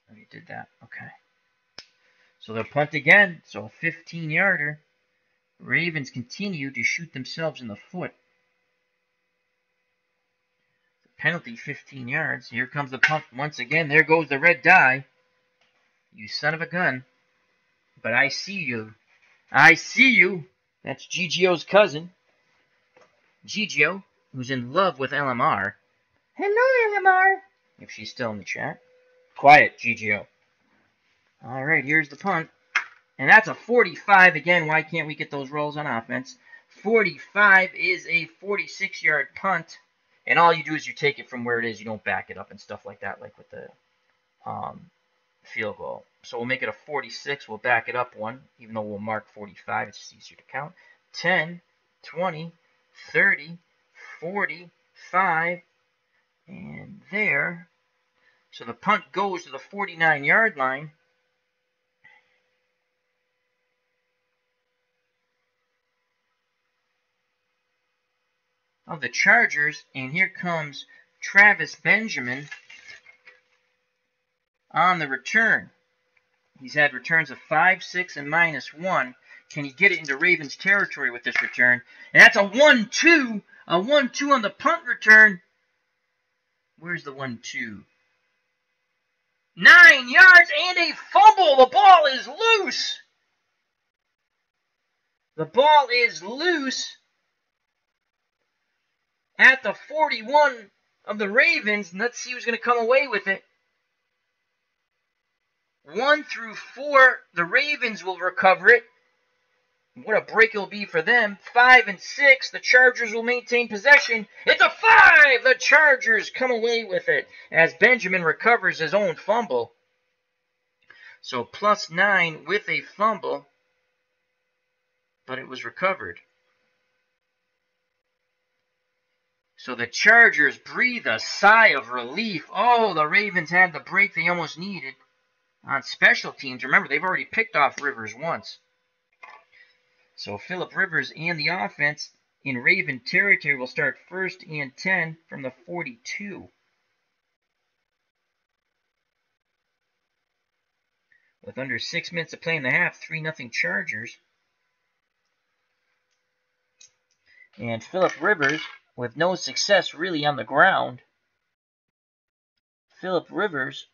Oh, you did that. Okay. So they'll punt again. So a 15-yarder. Ravens continue to shoot themselves in the foot. Penalty, 15 yards. Here comes the punt once again. There goes the red die. You son of a gun. But I see you. I see you. That's Gigio's cousin. Gigio, who's in love with LMR. Hello, LMR. If she's still in the chat. Quiet, Gigio. All right, here's the punt. And that's a 45 again. Why can't we get those rolls on offense? 45 is a 46-yard punt. And all you do is you take it from where it is. You don't back it up and stuff like that, like with the field goal. So we'll make it a 46. We'll back it up 1, even though we'll mark 45. It's just easier to count. 10, 20, 30, 45, and there. So the punt goes to the 49-yard line. of the Chargers, and here comes Travis Benjamin on the return. He's had returns of 5, 6, and -1. Can he get it into Ravens territory with this return? And that's a 1-2. A 1-2 on the punt return. Where's the 1-2? 9 yards and a fumble. The ball is loose. The ball is loose at the 41 of the Ravens. And let's see who's going to come away with it. 1 through 4, the Ravens will recover it. What a break it'll be for them. 5 and 6, the Chargers will maintain possession. It's a 5! The Chargers come away with it as Benjamin recovers his own fumble. So +9 with a fumble, but it was recovered. So the Chargers breathe a sigh of relief. Oh, the Ravens had the break they almost needed on special teams. Remember, they've already picked off Rivers once. So Phillip Rivers and the offense in Raven territory will start 1st and 10 from the 42. With under 6 minutes to play in the half, 3-0 Chargers. And Phillip Rivers, with no success really on the ground, Phillip Rivers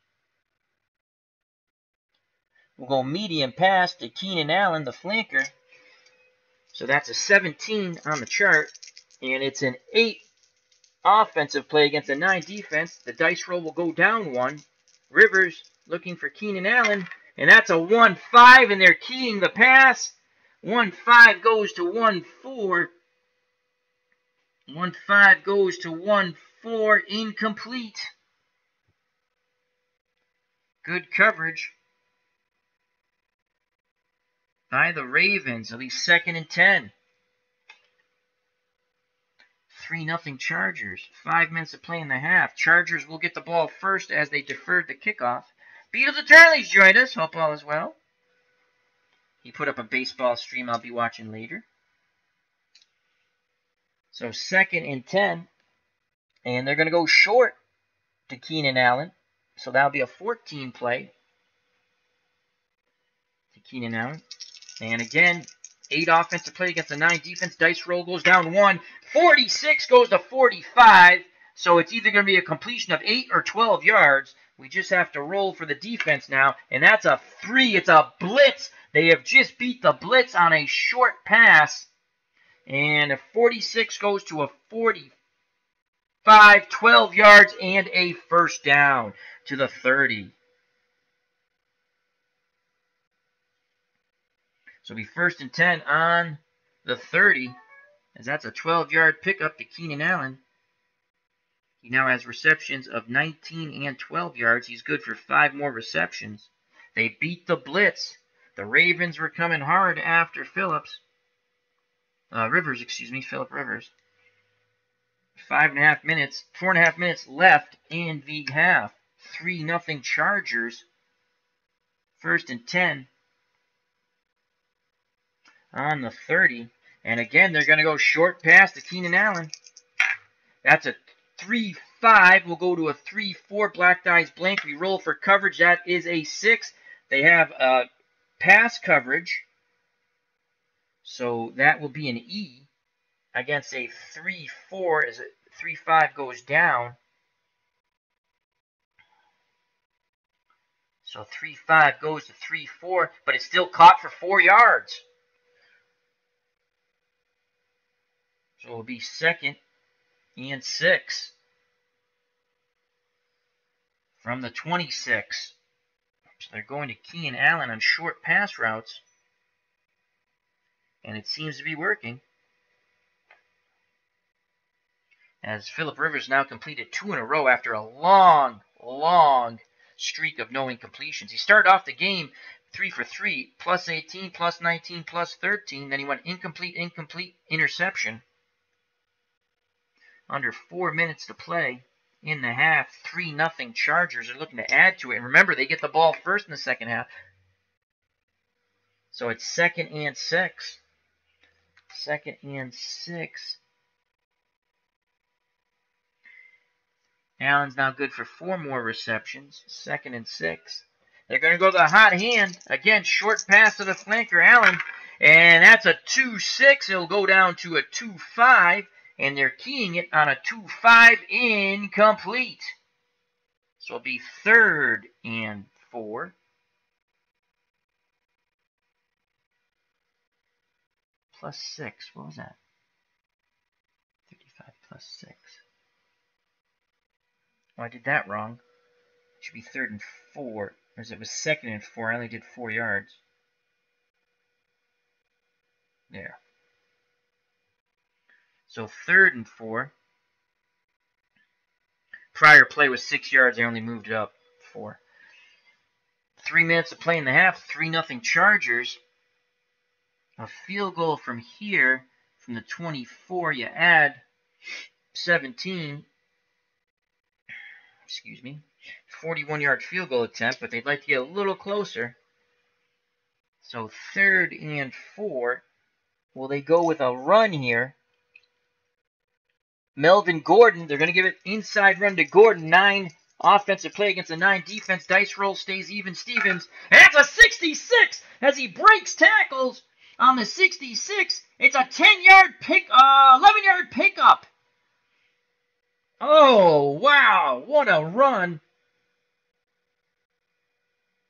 will go medium pass to Keenan Allen, the flanker. So that's a 17 on the chart, and it's an 8 offensive play against a 9 defense. The dice roll will go down 1. Rivers looking for Keenan Allen, and that's a 1-5, and they're keying the pass. 1-5 goes to 1-4. 1-5 goes to 1-4, incomplete. Good coverage by the Ravens, at least 2nd and 10. 3-0 Chargers. 5 minutes to play in the half. Chargers will get the ball first as they deferred the kickoff. Beatles and Charlie's joined us. Hope all is well. He put up a baseball stream I'll be watching later. So 2nd and 10. And they're going to go short to Keenan Allen. So that'll be a 14 play to Keenan Allen. And again, 8 offensive play against the 9 defense. Dice roll goes down 1. 46 goes to 45. So it's either going to be a completion of 8 or 12 yards. We just have to roll for the defense now. And that's a 3. It's a blitz. They have just beat the blitz on a short pass. And a 46 goes to a 45. 12 yards and a first down to the 30. So it'll be 1st and 10 on the 30, as that's a 12-yard pickup to Keenan Allen. He now has receptions of 19 and 12 yards. He's good for 5 more receptions. They beat the blitz. The Ravens were coming hard after Phillip Rivers. 4.5 minutes left in the half. 3-0 Chargers. 1st and 10. On the 30. And again, they're going to go short pass to Keenan Allen. That's a 3-5. We'll go to a 3-4. Black dice blank. We roll for coverage. That is a 6. They have pass coverage. So that will be an E against a 3-4 as a 3-5 goes down. So 3-5 goes to 3-4, but it's still caught for 4 yards. So it'll be 2nd and 6 from the 26. So they're going to Keenan Allen on short pass routes. And it seems to be working, as Phillip Rivers now completed 2 in a row after a long streak of no incompletions. He started off the game 3 for 3, +18, +19, +13. Then he went incomplete, interception. Under 4 minutes to play in the half. 3-0 Chargers are looking to add to it. And remember, they get the ball first in the second half. So it's 2nd and 6. 2nd and 6 Allen's now good for 4 more receptions. 2nd and 6. They're going to go to the hot hand. Again, short pass to the flanker, Allen. And that's a 2-6. It'll go down to a 2-5. And they're keying it on a 2-5 incomplete. So it'll be 3rd and 4. Plus 6. What was that? 35 plus 6. Oh, I did that wrong. It should be 3rd and 4. Because it was 2nd and 4. I only did 4 yards. There. So 3rd and 4. Prior play was 6 yards. They only moved it up 4. 3 minutes to play in the half. 3-0 Chargers. A field goal from here, from the 24, you add 17. Excuse me. 41-yard field goal attempt, but they'd like to get a little closer. So 3rd and 4. Will they go with a run here? Melvin Gordon, they're going to give it inside run to Gordon. 9 offensive play against a 9 defense. Dice roll stays even. Stevens, and that's a 66 as he breaks tackles on the 66. It's a 10-yard pick, 11-yard pickup. Oh, wow, what a run.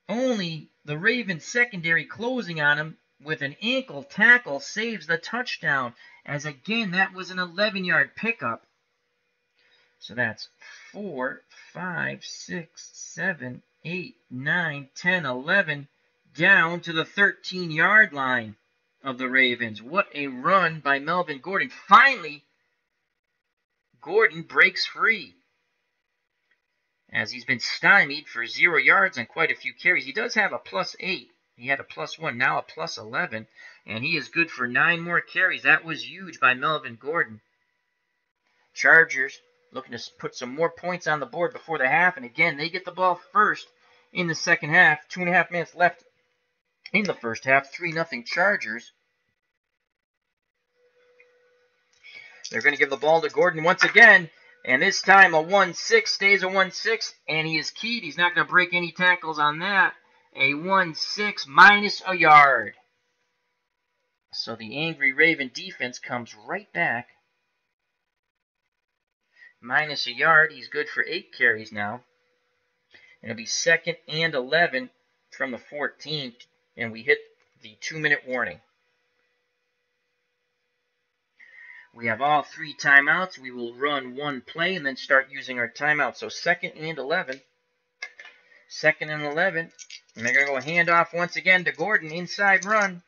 Only the Ravens secondary closing on him with an ankle tackle saves the touchdown, as again, that was an 11-yard pickup. So that's 4, 5, 6, 7, 8, 9, 10, 11, down to the 13-yard line of the Ravens. What a run by Melvin Gordon. Finally, Gordon breaks free, as he's been stymied for 0 yards and quite a few carries. He does have a +8. He had a +1, now a +11, and he is good for 9 more carries. That was huge by Melvin Gordon. Chargers looking to put some more points on the board before the half, and again, they get the ball first in the second half. 2.5 minutes left in the first half. 3-0 Chargers. They're going to give the ball to Gordon once again, and this time a 1-6 stays a 1-6, and he is keyed. He's not going to break any tackles on that. A 1-6 minus a yard. So the angry Raven defense comes right back. Minus a yard. He's good for 8 carries now. And it'll be 2nd and 11 from the 14, and we hit the 2-minute warning. We have all 3 timeouts. We will run 1 play and then start using our timeout. So 2nd and 11. 2nd and 11. And they're going to go handoff once again to Gordon. Inside run.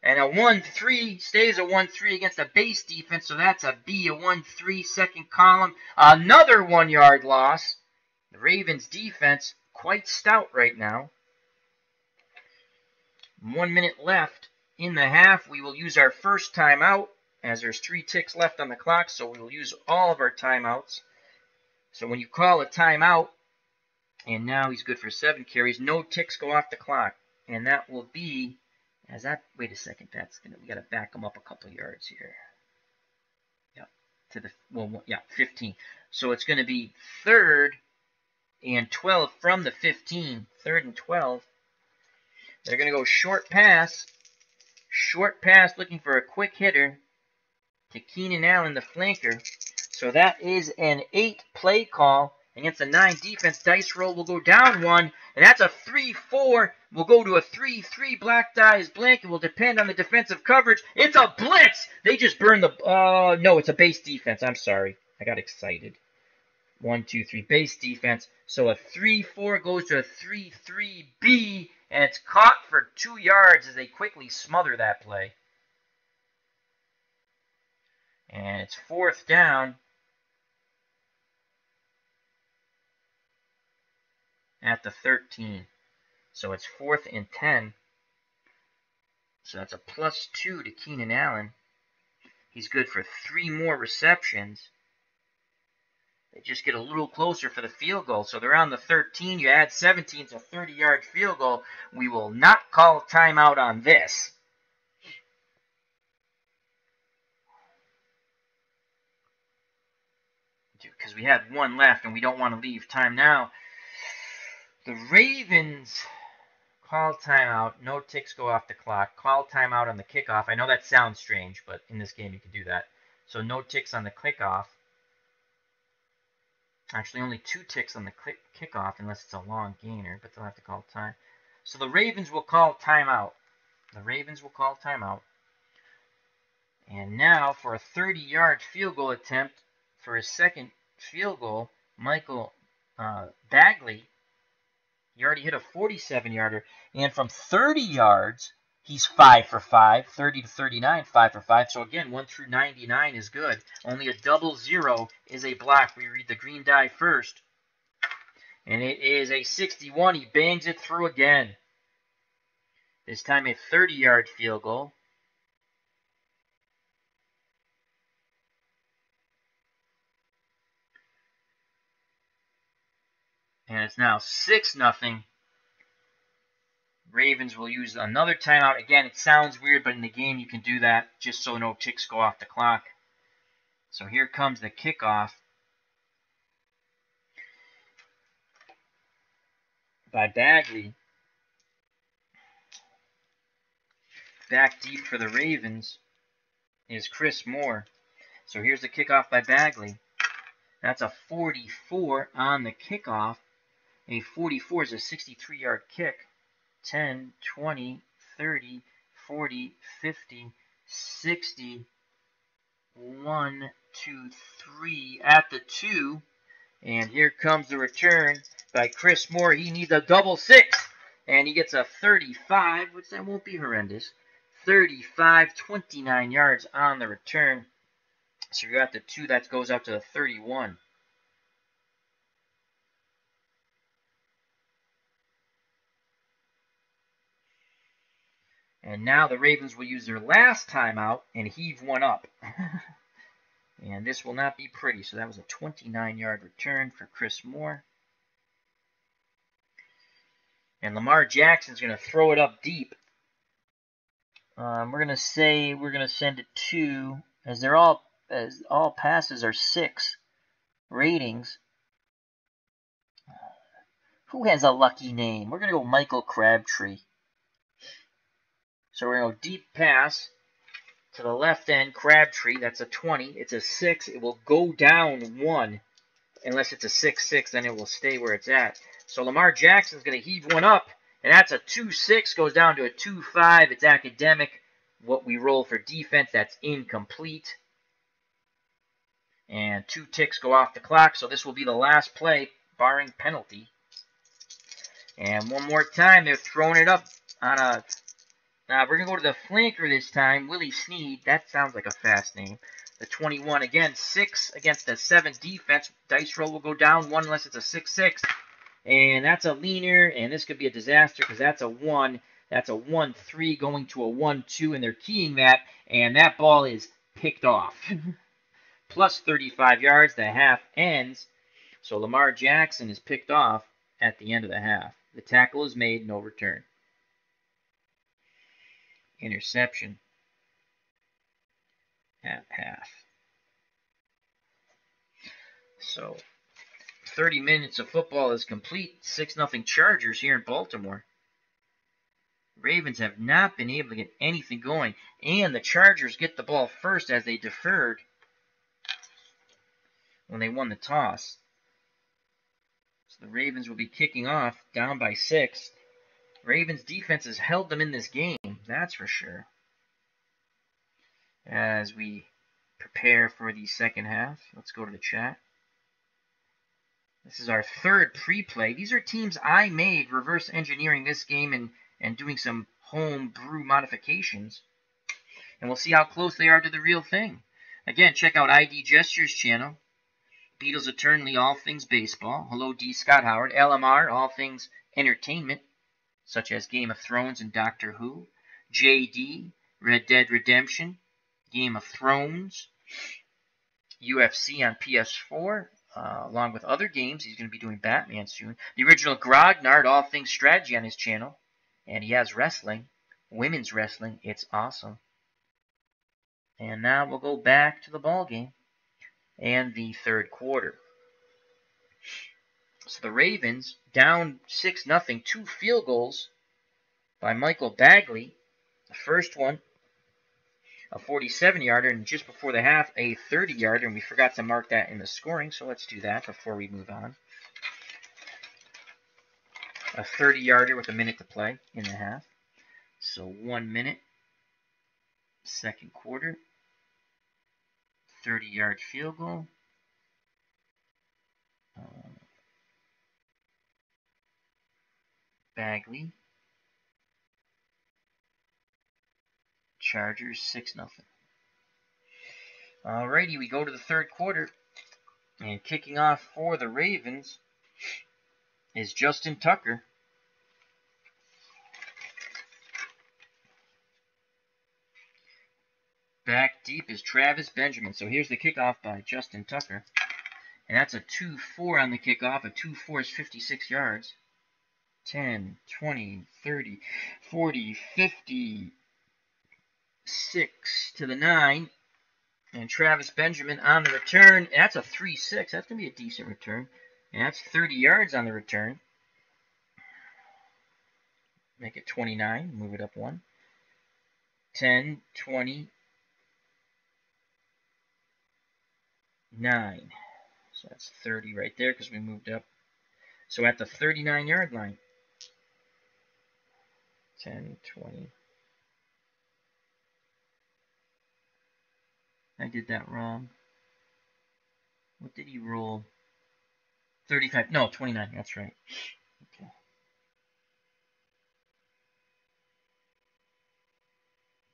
And a 1-3 stays a 1-3 against a base defense. So that's a B, a 1-3, second column. Another 1-yard loss. The Ravens defense quite stout right now. 1 minute left in the half. We will use our first timeout, as there's 3 ticks left on the clock, so we will use all of our timeouts. So when you call a timeout, and now he's good for 7 carries, no ticks go off the clock. And that will be, as that, wait a second, we got to back him up a couple yards here. Yep, to the, 15. So it's going to be 3rd and 12 from the 15, 3rd and 12. They're going to go short pass looking for a quick hitter to Keenan Allen, the flanker. So that is an 8-play call against a 9 defense. Dice roll will go down 1, and that's a 3-4. We'll go to a 3-3. Black dice blank. It will depend on the defensive coverage. It's a blitz. They just burned the, no, it's a base defense. I'm sorry. I got excited. 1, 2, 3, base defense. So a 3-4 goes to a 3-3B, and it's caught for 2 yards as they quickly smother that play. And it's 4th down at the 13. So it's 4th and 10. So that's a +2 to Keenan Allen. He's good for 3 more receptions. They just get a little closer for the field goal. So they're on the 13. You add 17, it's a 30-yard field goal. We will not call a timeout on this. because we had one left and we don't want to leave time now. The Ravens call timeout. No ticks go off the clock. Call timeout on the kickoff. I know that sounds strange, but in this game you can do that. So no ticks on the kickoff. Actually, only 2 ticks on the kickoff unless it's a long gainer, but they'll have to call time. So the Ravens will call timeout. The Ravens will call timeout. And now for a 30-yard field goal attempt for his second field goal, Michael Bagley. He already hit a 47-yarder. And from 30 yards, he's 5 for 5. 30 to 39, 5 for 5. So again, 1 through 99 is good. Only a 00 is a block. We read the green die first. And it is a 61. He bangs it through again. This time a 30-yard field goal. And it's now 6-0. Ravens will use another timeout. Again, it sounds weird, but in the game you can do that just so no ticks go off the clock. So here comes the kickoff by Bagley. Back deep for the Ravens is Chris Moore. So here's the kickoff by Bagley. That's a 44 on the kickoff. A 44 is a 63-yard kick. 10, 20, 30, 40, 50, 60, 1, 2, 3 at the 2. And here comes the return by Chris Moore. He needs a double 6. And he gets a 35, which that won't be horrendous. 35, 29 yards on the return. So you're at the 2. That goes out to the 31. And now the Ravens will use their last timeout and heave one up. And this will not be pretty. So that was a 29-yard return for Chris Moore. And Lamar Jackson's going to throw it up deep. We're going to say we're going to send it to, as all passes are 6 ratings. Who has a lucky name? We're going to go Michael Crabtree. So we're going to go deep pass to the left end, Crabtree. That's a 20. It's a 6. It will go down 1. Unless it's a 6-6, then it will stay where it's at. So Lamar Jackson's going to heave one up. And that's a 2-6. Goes down to a 2-5. It's academic. What we roll for defense, that's incomplete. And 2 ticks go off the clock. So this will be the last play, barring penalty. And one more time, they're throwing it up on a... we're going to go to the flanker this time, Willie Snead. That sounds like a fast name. The 21, again, 6 against the 7 defense. Dice roll will go down 1 unless it's a 6-6. And that's a leaner, and this could be a disaster because that's a 1. That's a 1-3 going to a 1-2, and they're keying that, and that ball is picked off. Plus 35 yards, the half ends. So Lamar Jackson is picked off at the end of the half. The tackle is made, no return. Interception at half. So 30 minutes of football is complete. 6-0 Chargers here in Baltimore. Ravens have not been able to get anything going. And the Chargers get the ball first as they deferred when they won the toss. So the Ravens will be kicking off down by 6. Ravens defense has held them in this game, that's for sure. As we prepare for the second half, let's go to the chat. This is our third pre-play. These are teams I made reverse engineering this game and doing some home brew modifications. And we'll see how close they are to the real thing. Again, check out ID Gestures channel. Beatles Eternally, all things baseball. Hello, D. Scott Howard. LMR, all things entertainment, such as Game of Thrones and Doctor Who. JD, Red Dead Redemption, Game of Thrones, UFC on PS4, along with other games. He's going to be doing Batman soon. The original Grognard, all things strategy on his channel. And he has wrestling, women's wrestling. It's awesome. And now we'll go back to the ball game. and the third quarter. So the Ravens down 6-0, 2 field goals by Michael Bagley. The first one, a 47-yarder, and just before the half, a 30-yarder, and we forgot to mark that in the scoring, so let's do that before we move on. A 30-yarder with a minute to play in the half. So 1 minute, second quarter, 30-yard field goal. Bagley. Chargers 6-0. Alrighty, we go to the third quarter. And kicking off for the Ravens is Justin Tucker. Back deep is Travis Benjamin. So here's the kickoff by Justin Tucker. And that's a 2-4 on the kickoff. A 2-4 is 56 yards. 10, 20, 30, 40, 50, 6 to the 9. And Travis Benjamin on the return. That's a 3-6. That's going to be a decent return. And that's 30 yards on the return. Make it 29. Move it up 1. 10, 20, 9. So that's 30 right there because we moved up. So at the 39-yard line. 10, 20. I did that wrong. What did he roll? 35. No, 29. That's right. Okay.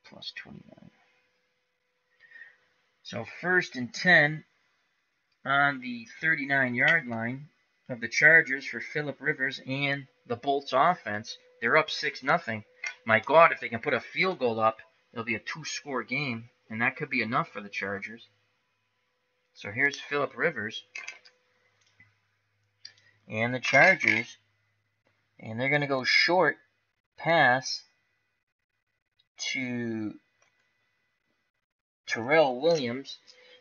Plus 29. So 1st and 10 on the 39-yard line of the Chargers for Phillip Rivers and the Bolts offense. They're up 6-0. My God, if they can put a field goal up, it'll be a 2-score game, and that could be enough for the Chargers. So here's Phillip Rivers and the Chargers, and they're going to go short pass to Terrell Williams.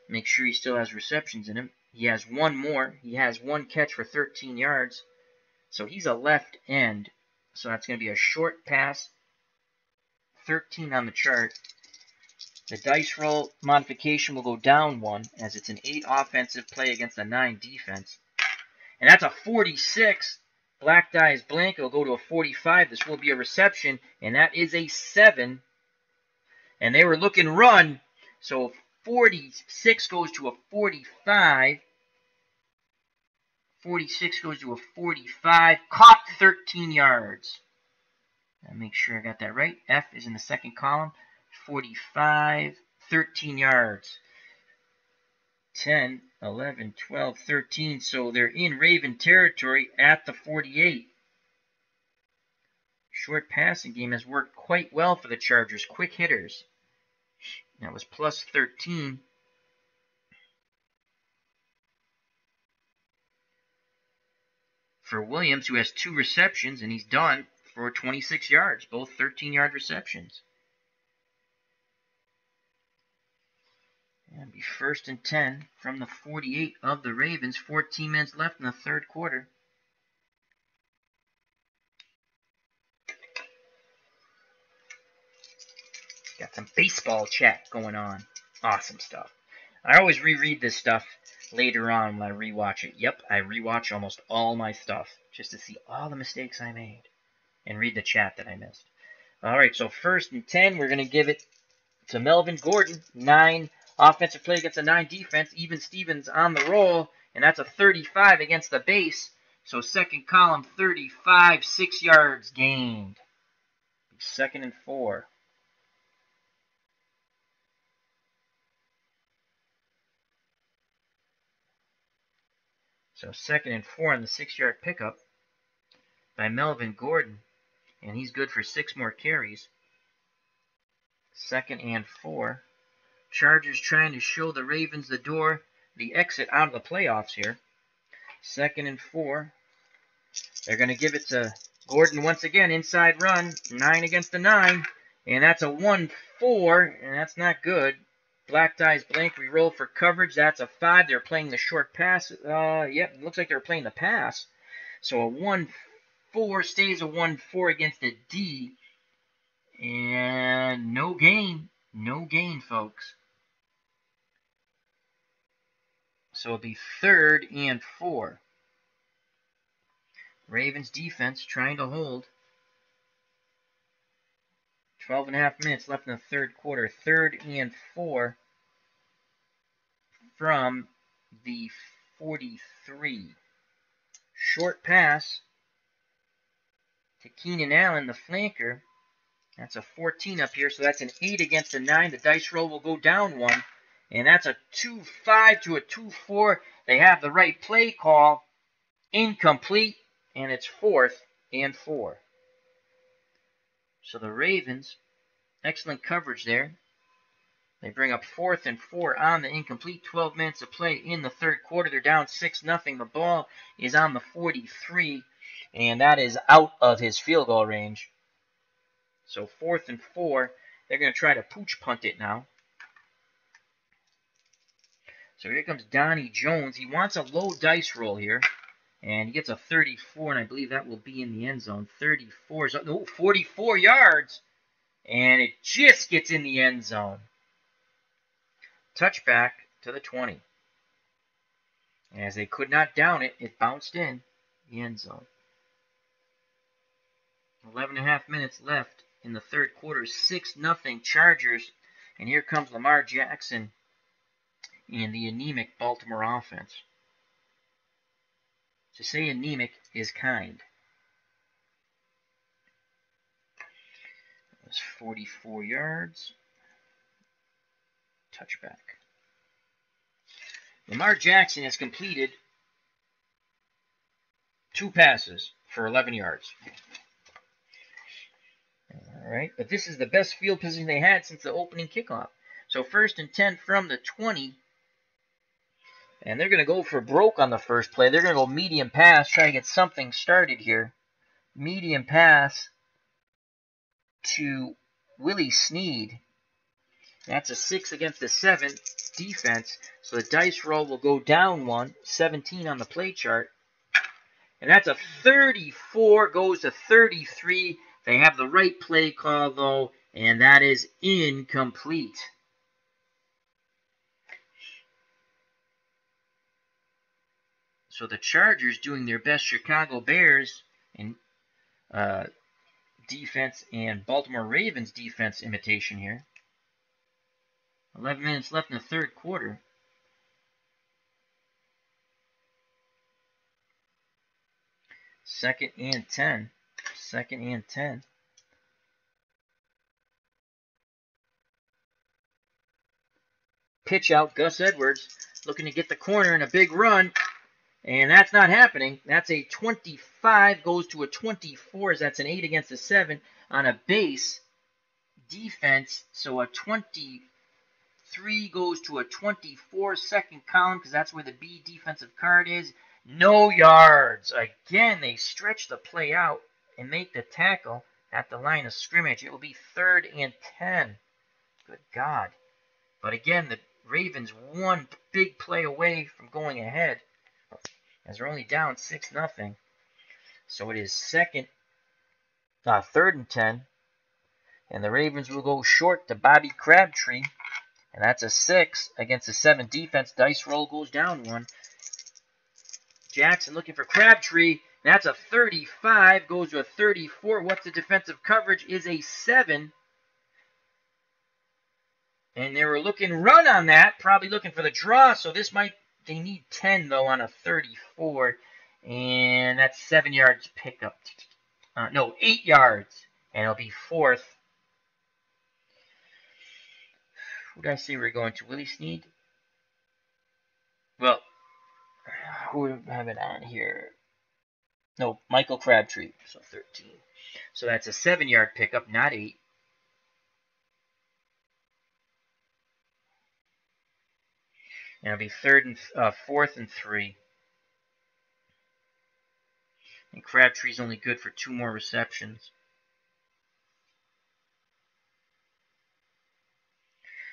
Make sure he still has receptions in him. He has one more. He has one catch for 13 yards. So he's a left end. So that's going to be a short pass. 13 on the chart. The dice roll modification will go down 1 as it's an 8 offensive play against a 9 defense. And that's a 46. Black die is blank. It'll go to a 45. This will be a reception. And that is a 7. And they were looking run. So 46 goes to a 45. 46 goes to a 45. Caught 13 yards. I'll make sure I got that right. F is in the second column. 45. 13 yards. 10, 11, 12, 13. So they're in Raven territory at the 48. Short passing game has worked quite well for the Chargers. Quick hitters. That was plus 13. For Williams, who has 2 receptions, and he's done for 26 yards. Both 13-yard receptions. And be 1st and 10 from the 48 of the Ravens. 14 minutes left in the third quarter. Got some baseball chat going on. Awesome stuff. I always reread this stuff later on when I rewatch it. Yep, I rewatch almost all my stuff just to see all the mistakes I made and read the chat that I missed. Alright, so 1st and 10, we're going to give it to Melvin Gordon. 9 offensive play against a 9 defense. Even Stevens on the roll, and that's a 35 against the base. So second column, 35, 6 yards gained. 2nd and 4. So 2nd and 4 on the 6-yard pickup by Melvin Gordon. And he's good for 6 more carries. 2nd and 4. Chargers trying to show the Ravens the door, the exit out of the playoffs here. 2nd and 4. They're going to give it to Gordon once again. Inside run. 9 against the 9. And that's a 1-4. And that's not good. Black dice blank. We roll for coverage. That's a 5. They're playing the short pass. Yep, it looks like they're playing the pass. So a 1-4 stays a 1-4 against a D. And no gain. No gain, folks. So it'll be 3rd and 4. Ravens defense trying to hold. 12.5 minutes left in the third quarter. 3rd and 4 from the 43. Short pass to Keenan Allen, the flanker. That's a 14 up here, so that's an 8 against a 9. The dice roll will go down 1. And that's a 2-5 to a 2-4. They have the right play call. Incomplete, and it's 4th and 4. So the Ravens, excellent coverage there. They bring up 4th and 4 on the incomplete. 12 minutes of play in the third quarter. They're down 6-0. The ball is on the 43, and that is out of his field goal range. So 4th and 4. They're going to try to pooch punt it now. So here comes Donnie Jones. He wants a low dice roll here. And he gets a 34, and I believe that will be in the end zone. 34, no, 44 yards. And it just gets in the end zone. Touchback to the 20. And as they could not down it, it bounced in the end zone. 11.5 minutes left in the third quarter. 6-0 Chargers. And here comes Lamar Jackson and the anemic Baltimore offense. To say anemic is kind. That's 44 yards. Touchback. Lamar Jackson has completed 2 passes for 11 yards. All right, but this is the best field position they had since the opening kickoff. So 1st and 10 from the 20. And they're going to go for broke on the first play. They're going to go medium pass, try to get something started here. Medium pass to Willie Snead. That's a 6 against a 7 defense. So the dice roll will go down 1. 17 on the play chart. And that's a 34, goes to 33. They have the right play call, though, and that is incomplete. So the Chargers doing their best Chicago Bears in defense and Baltimore Ravens defense imitation here. 11 minutes left in the third quarter. Second and 10. 2nd and 10. Pitch out, Gus Edwards looking to get the corner in a big run. And that's not happening. That's a 25, goes to a 24, as that's an 8 against a 7 on a base defense. So a 23 goes to a 24, second column, because that's where the B defensive card is. No yards. Again, they stretch the play out and make the tackle at the line of scrimmage. It will be 3rd and 10. Good God. But again, the Ravens one big play away from going ahead, as they're only down 6-0. So it is 3rd and 10. And the Ravens will go short to Bobby Crabtree. And that's a 6 against a 7 defense. Dice roll goes down 1. Jackson looking for Crabtree. That's a 35, goes to a 34. What's the defensive coverage? Is a 7. And they were looking run on that, probably looking for the draw. So this might, they need 10 though on a 34. And that's 7 yards pickup. No, 8 yards. And it'll be 4th. Who did I say we were going to? Willie Snead? Well, who do I have it on here? No, Michael Crabtree. So 13. So that's a 7-yard pickup, not 8. And it'll be 4th and 3. And Crabtree's only good for 2 more receptions.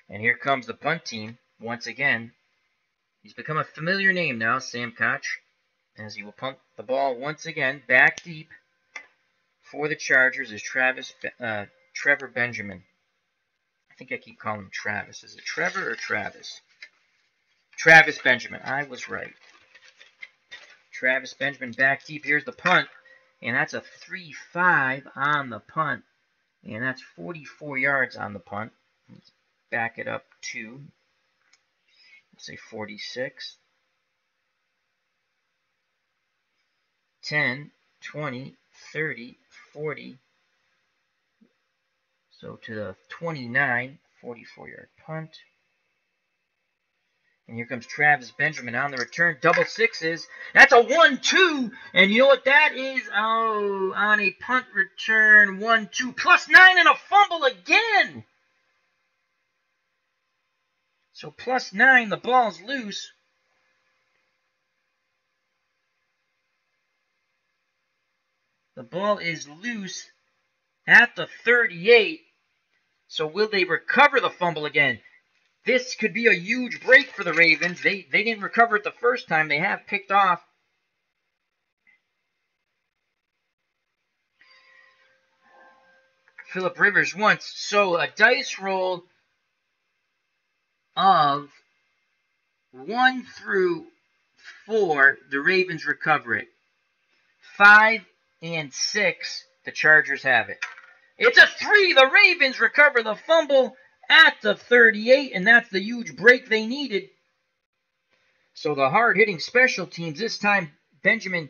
And here comes the punt team once again. He's become a familiar name now, Sam Koch, as he will punt the ball once again back deep for the Chargers is Trevor Benjamin. I think I keep calling him Travis. Is it Trevor or Travis? Travis Benjamin. I was right. Travis Benjamin back deep. Here's the punt. And that's a 3-5 on the punt. And that's 44 yards on the punt. Let's back it up to, let's say 46. 10, 20, 30, 40. So to the 29, 44-yard punt. And here comes Travis Benjamin on the return. Double sixes. That's a 1-2. And you know what that is? Oh, on a punt return, 1-2. +9 and a fumble again. So +9, the ball's loose. The ball is loose at the 38. So will they recover the fumble again? This could be a huge break for the Ravens. They didn't recover it the first time. They have picked off. Phillip Rivers once. So a dice roll of 1 through 4, the Ravens recover it. 5 and 6, the Chargers have it. It's a 3. The Ravens recover the fumble at the 38, and that's the huge break they needed. So the hard-hitting special teams, this time Benjamin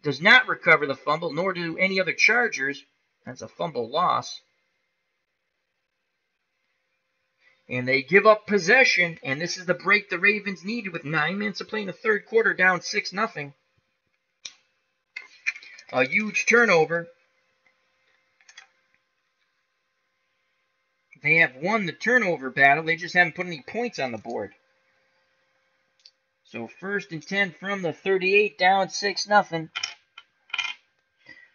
does not recover the fumble, nor do any other Chargers. That's a fumble loss. And they give up possession, and this is the break the Ravens needed with 9 minutes to play in the third quarter, down 6-0. A huge turnover. They have won the turnover battle. They just haven't put any points on the board. So 1st and 10 from the 38, down 6-0.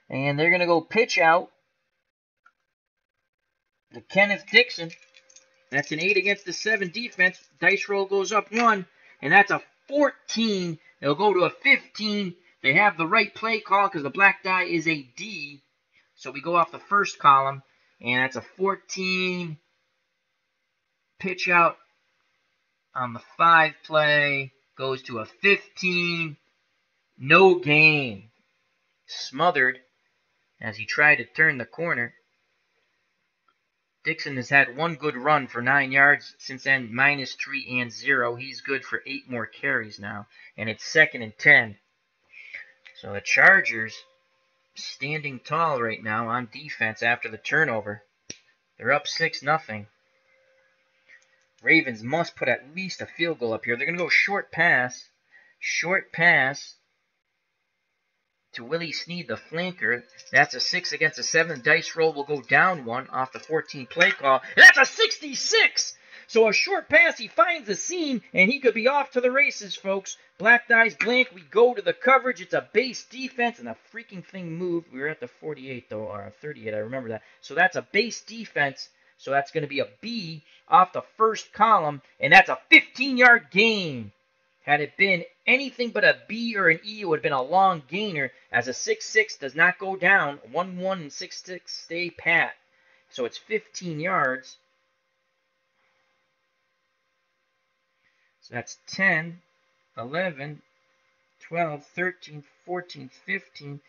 And they're going to go pitch out to Kenneth Dixon. That's an 8 against the 7 defense. Dice roll goes up 1, and that's a 14. They'll go to a 15. They have the right play call because the black die is a D. So we go off the first column, and that's a 14. Pitch out on the 5 play. Goes to a 15. No gain. Smothered as he tried to turn the corner. Dixon has had 1 good run for 9 yards. Since then, -3 and 0. He's good for 8 more carries now. And it's 2nd and 10. So the Chargers standing tall right now on defense after the turnover. They're up 6-0. Ravens must put at least a field goal up here. They're going to go short pass. Short pass to Willie Snead, the flanker. That's a 6 against a 7. Dice roll will go down 1 off the 14 play call. And that's a 66! So a short pass, he finds the seam, and he could be off to the races, folks. Black dice blank, we go to the coverage. It's a base defense, and the freaking thing moved. We were at the 48, though, or 38, I remember that. So that's a base defense, so that's going to be a B off the first column, and that's a 15-yard gain. Had it been anything but a B or an E, it would have been a long gainer, as a 6-6 does not go down. 1-1 and 6-6 stay pat. So it's 15 yards. So that's 10, 11, 12, 13, 14, 15.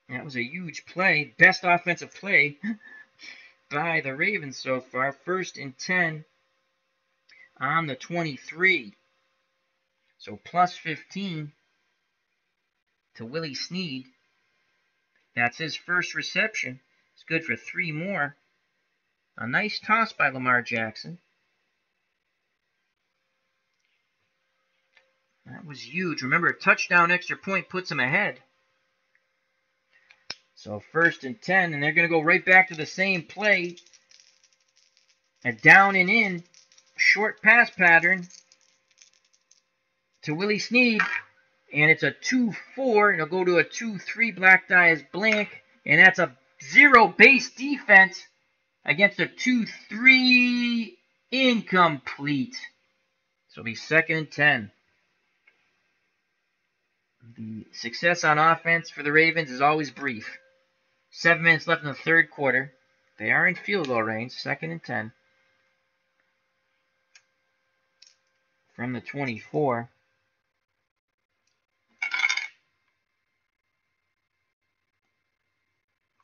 That was a huge play. Best offensive play by the Ravens so far. 1st and 10 on the 23. So +15 to Willie Snead. That's his first reception. It's good for 3 more. A nice toss by Lamar Jackson. That was huge. Remember, a touchdown extra point puts him ahead. So 1st and 10, and they're going to go right back to the same play. A down and in, short pass pattern to Willie Snead. And it's a 2-4, and it'll go to a 2-3. Black die is blank. And that's a 0 base defense against a 2-3 Incomplete. So it'll be 2nd and 10. The success on offense for the Ravens is always brief. 7 minutes left in the third quarter. They are in field goal range, 2nd and 10. From the 24.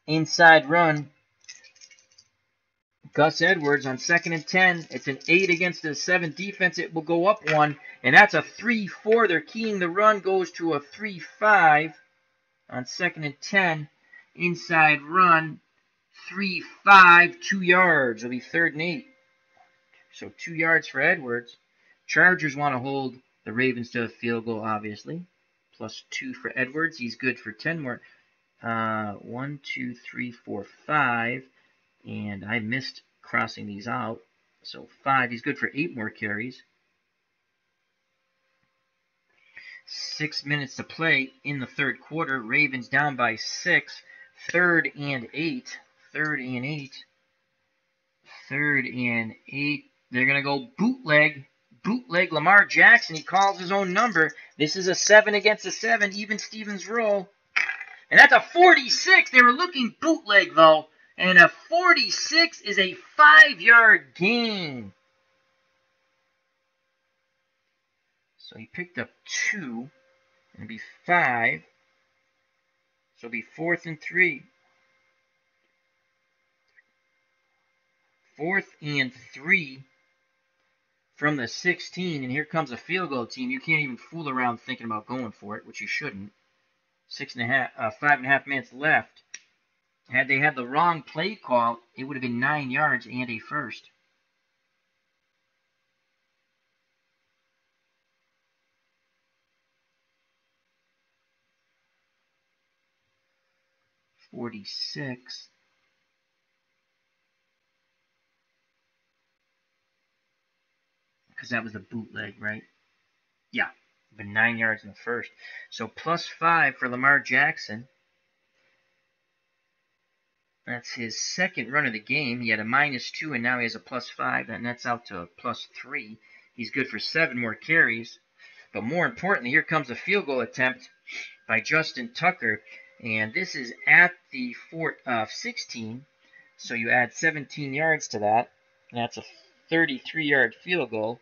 Inside run. Gus Edwards on 2nd and 10. It's an 8 against a 7 defense. It will go up 1. And that's a 3-4. They're keying the run. Goes to a 3-5 on 2nd and 10. Inside run. 3-5. 2 yards. It'll be 3rd and 8. So 2 yards for Edwards. Chargers want to hold the Ravens to a field goal, obviously. Plus 2 for Edwards. He's good for 10 more. 1, 2, 3, 4, 5. And I missed crossing these out. So 5. He's good for 8 more carries. 6 minutes to play in the third quarter. Ravens down by 6. 3rd and 8. 3rd and 8. 3rd and 8. They're going to go bootleg. Bootleg Lamar Jackson. He calls his own number. This is a 7 against a 7. Even Stevens roll. And that's a 46. They were looking bootleg, though. And a 46 is a 5-yard gain. So he picked up 2. And it'll be 5. So it'll be 4th and 3. 4th and 3 from the 16. And here comes a field goal team. You can't even fool around thinking about going for it, which you shouldn't. 5.5 minutes left. Had they had the wrong play call, it would have been 9 yards and a first. .46. Because that was the bootleg, right? Yeah, been 9 yards in the first. So plus 5 for Lamar Jackson. That's his 2nd run of the game. He had a -2, and now he has a plus 5. That nets out to a plus 3. He's good for 7 more carries. But more importantly, here comes a field goal attempt by Justin Tucker. And this is at the 16. So you add 17 yards to that. And that's a 33-yard field goal.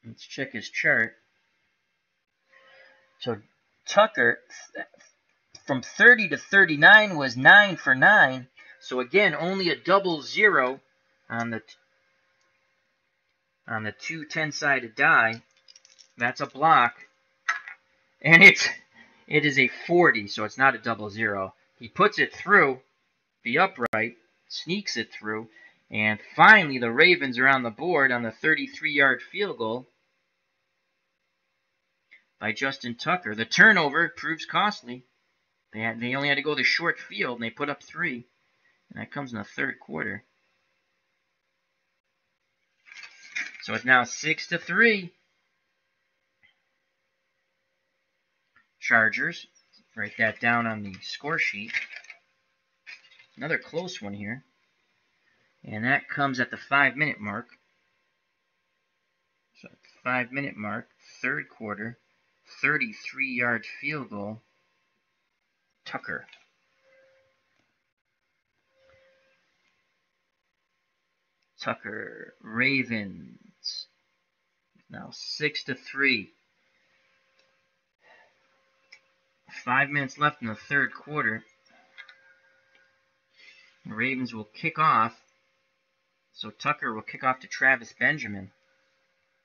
Let's check his chart. So Tucker, from 30 to 39, was 9 for 9. So again, only a 0-0 on the 2 10-sided die. That's a block, and it is a 40. So it's not a 0-0. He puts it through the upright, sneaks it through, and finally the Ravens are on the board on the 33-yard field goal by Justin Tucker. The turnover proves costly. They only had to go the short field, and they put up 3. And that comes in the third quarter. So it's now 6-3. Chargers. Write that down on the score sheet. Another close one here. And that comes at the 5-minute mark. So at the 5-minute mark, third quarter, 33-yard field goal. Tucker. Tucker, Ravens. Now 6-3. 5 minutes left in the third quarter. The Ravens will kick off. So Tucker will kick off to Travis Benjamin.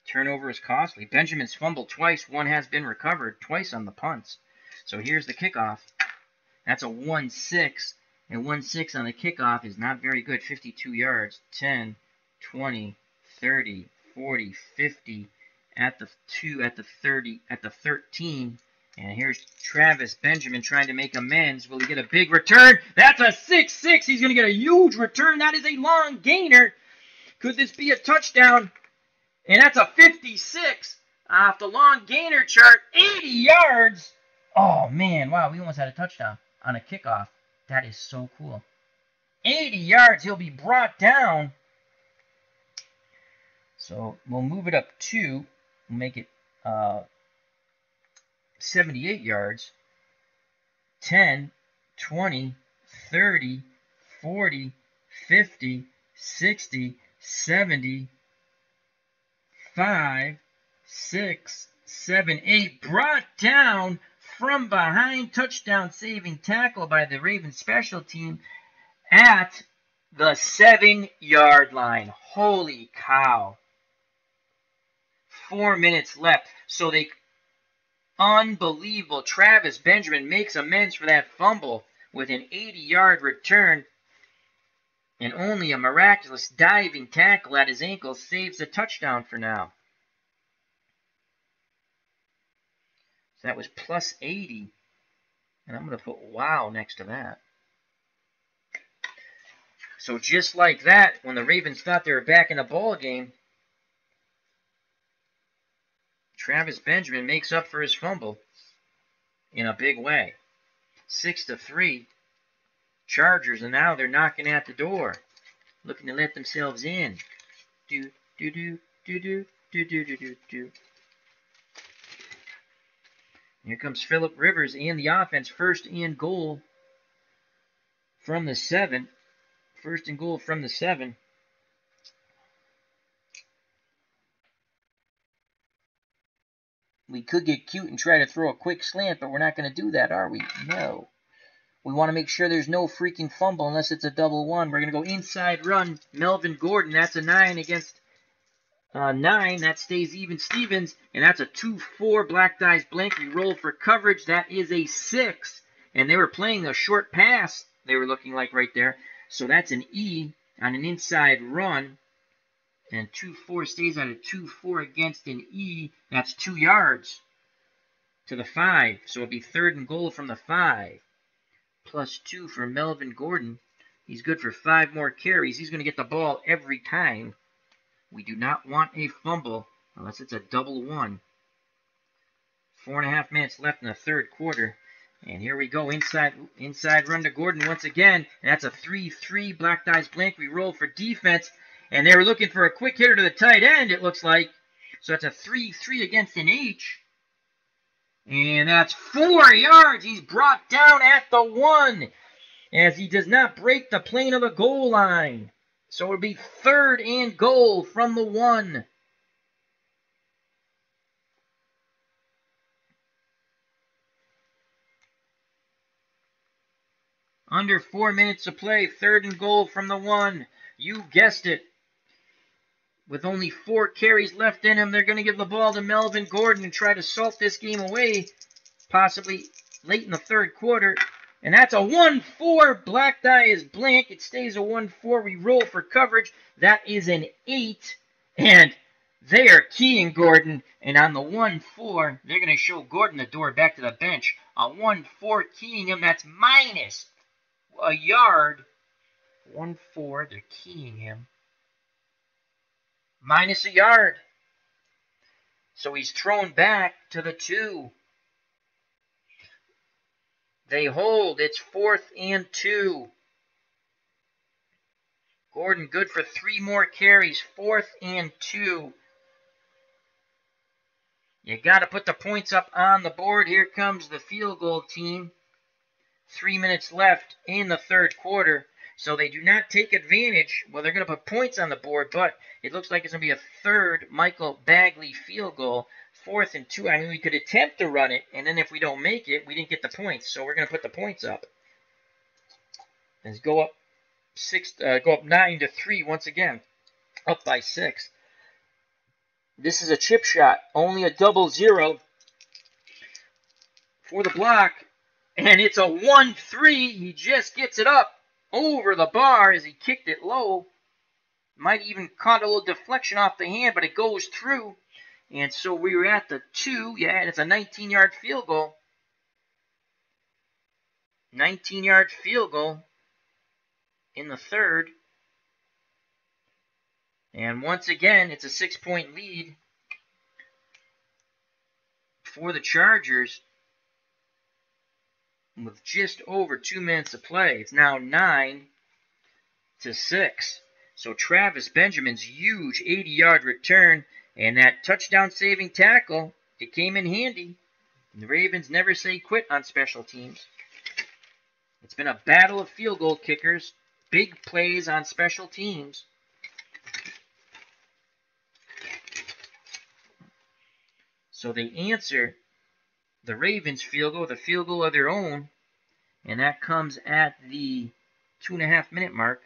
Turnover is costly. Benjamin's fumbled twice. One has been recovered twice on the punts. So here's the kickoff. That's a 1-6. And 1-6 on the kickoff is not very good. 52 yards. 10, 20, 30, 40, 50. At the 2, at the 30, at the 13. And here's Travis Benjamin trying to make amends. Will he get a big return? That's a 6-6. He's going to get a huge return. That is a long gainer. Could this be a touchdown? And that's a 56 off the long gainer chart. 80 yards. Oh, man. Wow, we almost had a touchdown on a kickoff. That is so cool. 80 yards. He'll be brought down. So we'll move it up 2. We'll make it 78 yards. 10, 20, 30, 40, 50, 60, 70, 5, 6, 7, 8. Brought down from behind. Touchdown saving tackle by the Ravens special team at the 7-yard line. Holy cow. 4 minutes left. So they... Unbelievable. Travis Benjamin makes amends for that fumble with an 80-yard return. And only a miraculous diving tackle at his ankle saves the touchdown for now. So that was plus 80. And I'm going to put wow next to that. So just like that, when the Ravens thought they were back in the ball game, Travis Benjamin makes up for his fumble in a big way. 6-3. Chargers, and now they're knocking at the door, looking to let themselves in. Do do do do do do do do do do. Here comes Phillip Rivers and the offense. First and goal from the 7. First and goal from the 7. We could get cute and try to throw a quick slant, but we're not going to do that, are we? No. We want to make sure there's no freaking fumble unless it's a double one. We're going to go inside run. Melvin Gordon, that's a 9 against 9. That stays even Stevens, and that's a 2-4 black dice blank. We roll for coverage. That is a 6. And they were playing a short pass, they were looking like right there. So that's an E on an inside run. And 2-4 stays at a 2-4 against an E. That's 2 yards to the 5. So it'll be third and goal from the 5. Plus 2 for Melvin Gordon. He's good for 5 more carries. He's going to get the ball every time. We do not want a fumble unless it's a double one. 4.5 minutes left in the third quarter. And here we go, inside run to Gordon once again. And that's a 3-3 black dice blank. We roll for defense. And they were looking for a quick hitter to the tight end, it looks like. So that's a 3-3 against an H. And that's 4 yards. He's brought down at the 1 as he does not break the plane of the goal line. So it'll be third and goal from the 1. Under 4 minutes to play, third and goal from the 1. You guessed it. With only 4 carries left in him, they're going to give the ball to Melvin Gordon and try to salt this game away, possibly late in the third quarter. And that's a 1-4. Black die is blank. It stays a 1-4. We roll for coverage. That is an 8. And they are keying Gordon. And on the 1-4, they're going to show Gordon the door back to the bench. A 1-4 keying him. That's minus a yard. 1-4. They're keying him. Minus a yard. So he's thrown back to the 2. They hold. It's 4th and 2. Gordon good for 3 more carries. 4th and 2. You got to put the points up on the board. Here comes the field goal team. 3 minutes left in the third quarter. So they do not take advantage. Well, they're going to put points on the board, but it looks like it's going to be a third Michael Bagley field goal. 4th and 2. I mean, we could attempt to run it, and then if we don't make it, we didn't get the points. So we're going to put the points up. Let's go up 9-3 once again. Up by 6. This is a chip shot. Only a 0-0 for the block. And it's a 1-3. He just gets it up over the bar as he kicked it low. Might even caught a little deflection off the hand, but it goes through. And so we were at the 2. Yeah, and it's a 19-yard field goal. 19-yard field goal in the third. And once again, it's a 6-point lead for the Chargers. with just over 2 minutes to play. It's now 9-6. So Travis Benjamin's huge 80-yard return and that touchdown-saving tackle, it came in handy. The Ravens never say quit on special teams. It's been a battle of field goal kickers, big plays on special teams. So they answer the Ravens field goal, the field goal of their own, and that comes at the 2.5-minute mark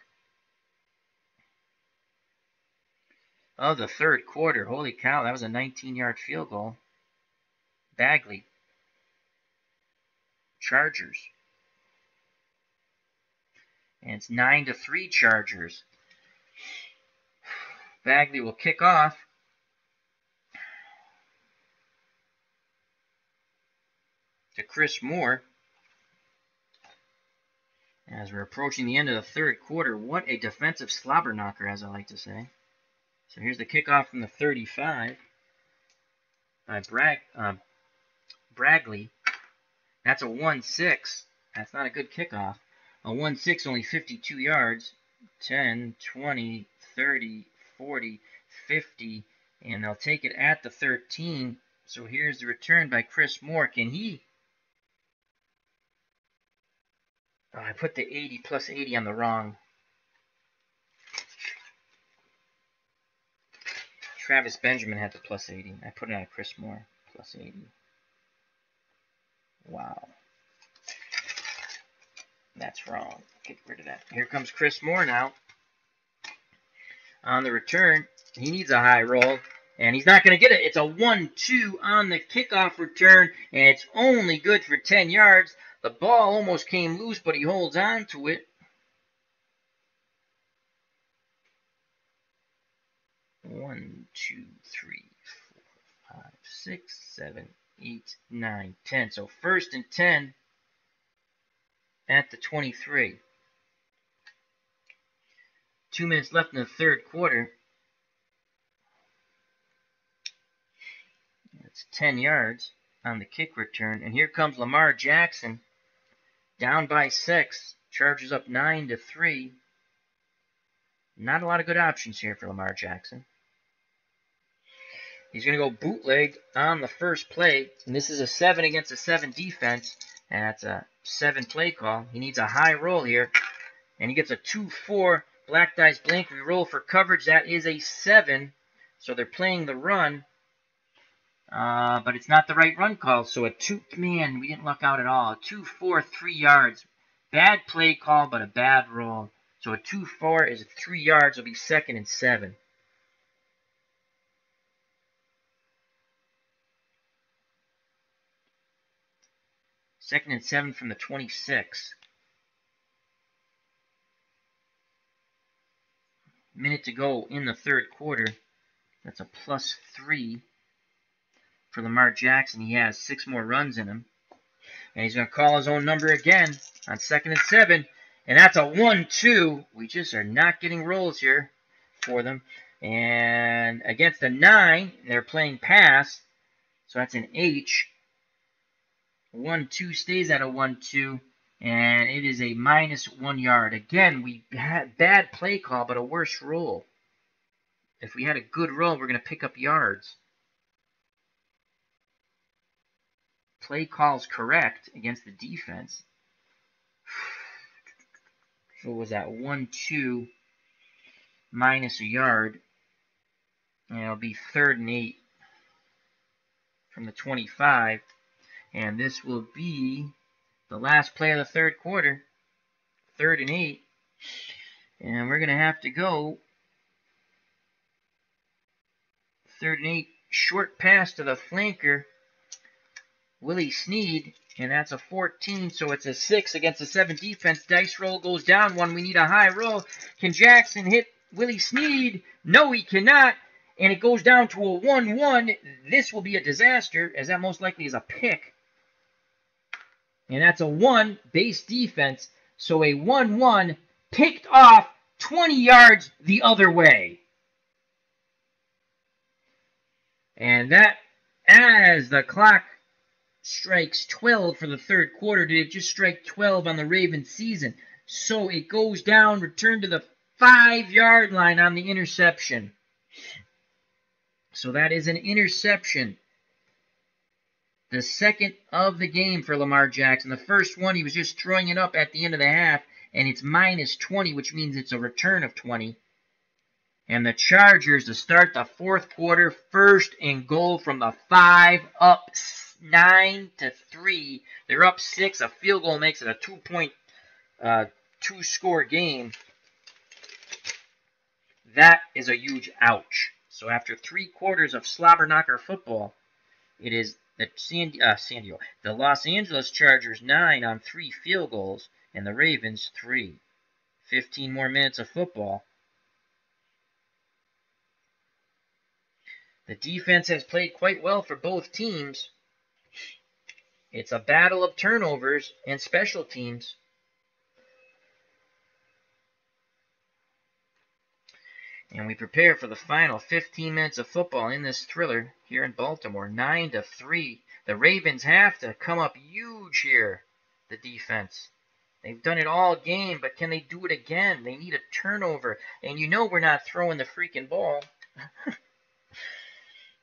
of the third quarter. Holy cow, that was a 19-yard field goal. Bagley. Chargers. And it's 9-3 Chargers. Bagley will kick off. To Chris Moore. As we're approaching the end of the third quarter, what a defensive slobber knocker, as I like to say. So here's the kickoff from the 35 by Bagley. That's a 1-6. That's not a good kickoff. A 1-6, only 52 yards. 10, 20, 30, 40, 50. And they'll take it at the 13. So here's the return by Chris Moore. Can he? Oh, I put the 80 plus 80 on the wrong. Travis Benjamin had the plus 80. I put it on Chris Moore. Plus 80. Wow. That's wrong. Get rid of that. Here comes Chris Moore now. On the return. He needs a high roll. And he's not going to get it. It's a 1-2 on the kickoff return. And it's only good for 10 yards. The ball almost came loose, but he holds on to it. 1, 2, 3, 4, 5, 6, 7, 8, 9, 10. So 1st and 10 at the 23. 2 minutes left in the third quarter. It's 10 yards on the kick return. And here comes Lamar Jackson. Down by 6. Chargers up 9-3. Not a lot of good options here for Lamar Jackson. He's going to go bootleg on the first play. And this is a 7 against a 7 defense. And that's a 7 play call. He needs a high roll here. And he gets a 2-4 black dice blanket roll for coverage. That is a 7. So they're playing the run. But it's not the right run call. So a 2, man, we didn't luck out at all. A 2-4, 3 yards. Bad play call, but a bad roll. So a 2-4 is 3 yards. It'll be 2nd and 7. Second and 7 from the 26. Minute to go in the third quarter. That's a +3 for Lamar Jackson. He has 6 more runs in him. And he's going to call his own number again on 2nd and 7. And that's a 1-2. We just are not getting rolls here for them. And against the 9, they're playing pass. So that's an H. 1-2 stays at a 1-2. And it is a -1 yard. Again, we had bad play call, but a worse roll. If we had a good roll, we're going to pick up yards. Play calls correct against the defense. So it was that 1-2 minus a yard. And it'll be 3rd and 8 from the 25. And this will be the last play of the third quarter. 3rd and 8. And we're going to have to go 3rd and 8. Short pass to the flanker, Willie Snead. And that's a 14, so it's a 6 against a 7 defense. Dice roll goes down 1. We need a high roll. Can Jackson hit Willie Snead? No, he cannot. And it goes down to a 1-1. This will be a disaster, as that most likely is a pick. And that's a 1 base defense. So a 1-1 picked off 20 yards the other way. And that, as the clock strikes 12 for the third quarter. Did it just strike 12 on the Ravens season? So it goes down, return to the 5-yard line on the interception. So that is an interception. The second of the game for Lamar Jackson. The first one, he was just throwing it up at the end of the half, and it's minus 20, which means it's a return of 20. And the Chargers, to start the fourth quarter, first and goal from the 5, up 9-3. They're up 6. A field goal makes it a 2-score game. That is a huge ouch. So after 3 quarters of slobber-knocker football, it is the Los Angeles Chargers 9 on 3 field goals, and the Ravens 3. 15 more minutes of football. The defense has played quite well for both teams. It's a battle of turnovers and special teams. And we prepare for the final 15 minutes of football in this thriller here in Baltimore. 9-3. The Ravens have to come up huge here, the defense. They've done it all game, but can they do it again? They need a turnover. And you know we're not throwing the freaking ball.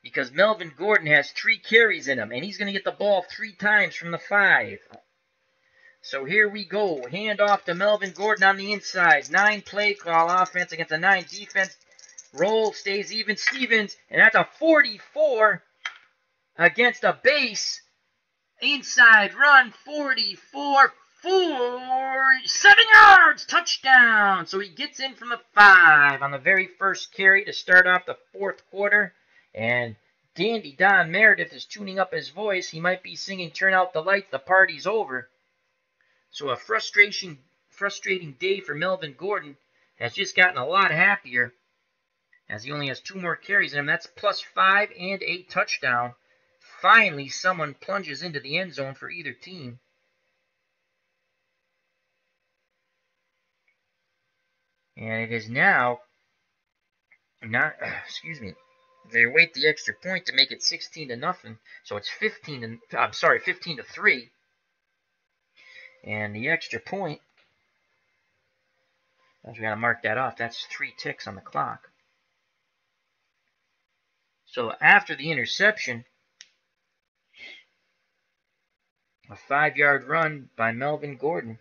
Because Melvin Gordon has 3 carries in him, and he's going to get the ball 3 times from the 5. So here we go. Hand off to Melvin Gordon on the inside. 9 play call offense against a 9 defense. Roll stays even. Stevens, and that's a 44 against a base. Inside run, 44, 7 yards, touchdown. So he gets in from the 5 on the very first carry to start off the fourth quarter. And Dandy Don Meredith is tuning up his voice. He might be singing "Turn Out the Lights, the Party's Over." So a frustrating day for Melvin Gordon has just gotten a lot happier as he only has 2 more carries in him. That's +5 and a touchdown. Finally, someone plunges into the end zone for either team. And it is now they await the extra point to make it 16-0. So it's 15-3. And the extra point, we got to mark that off. That's 3 ticks on the clock. So after the interception, a 5-yard run by Melvin Gordon.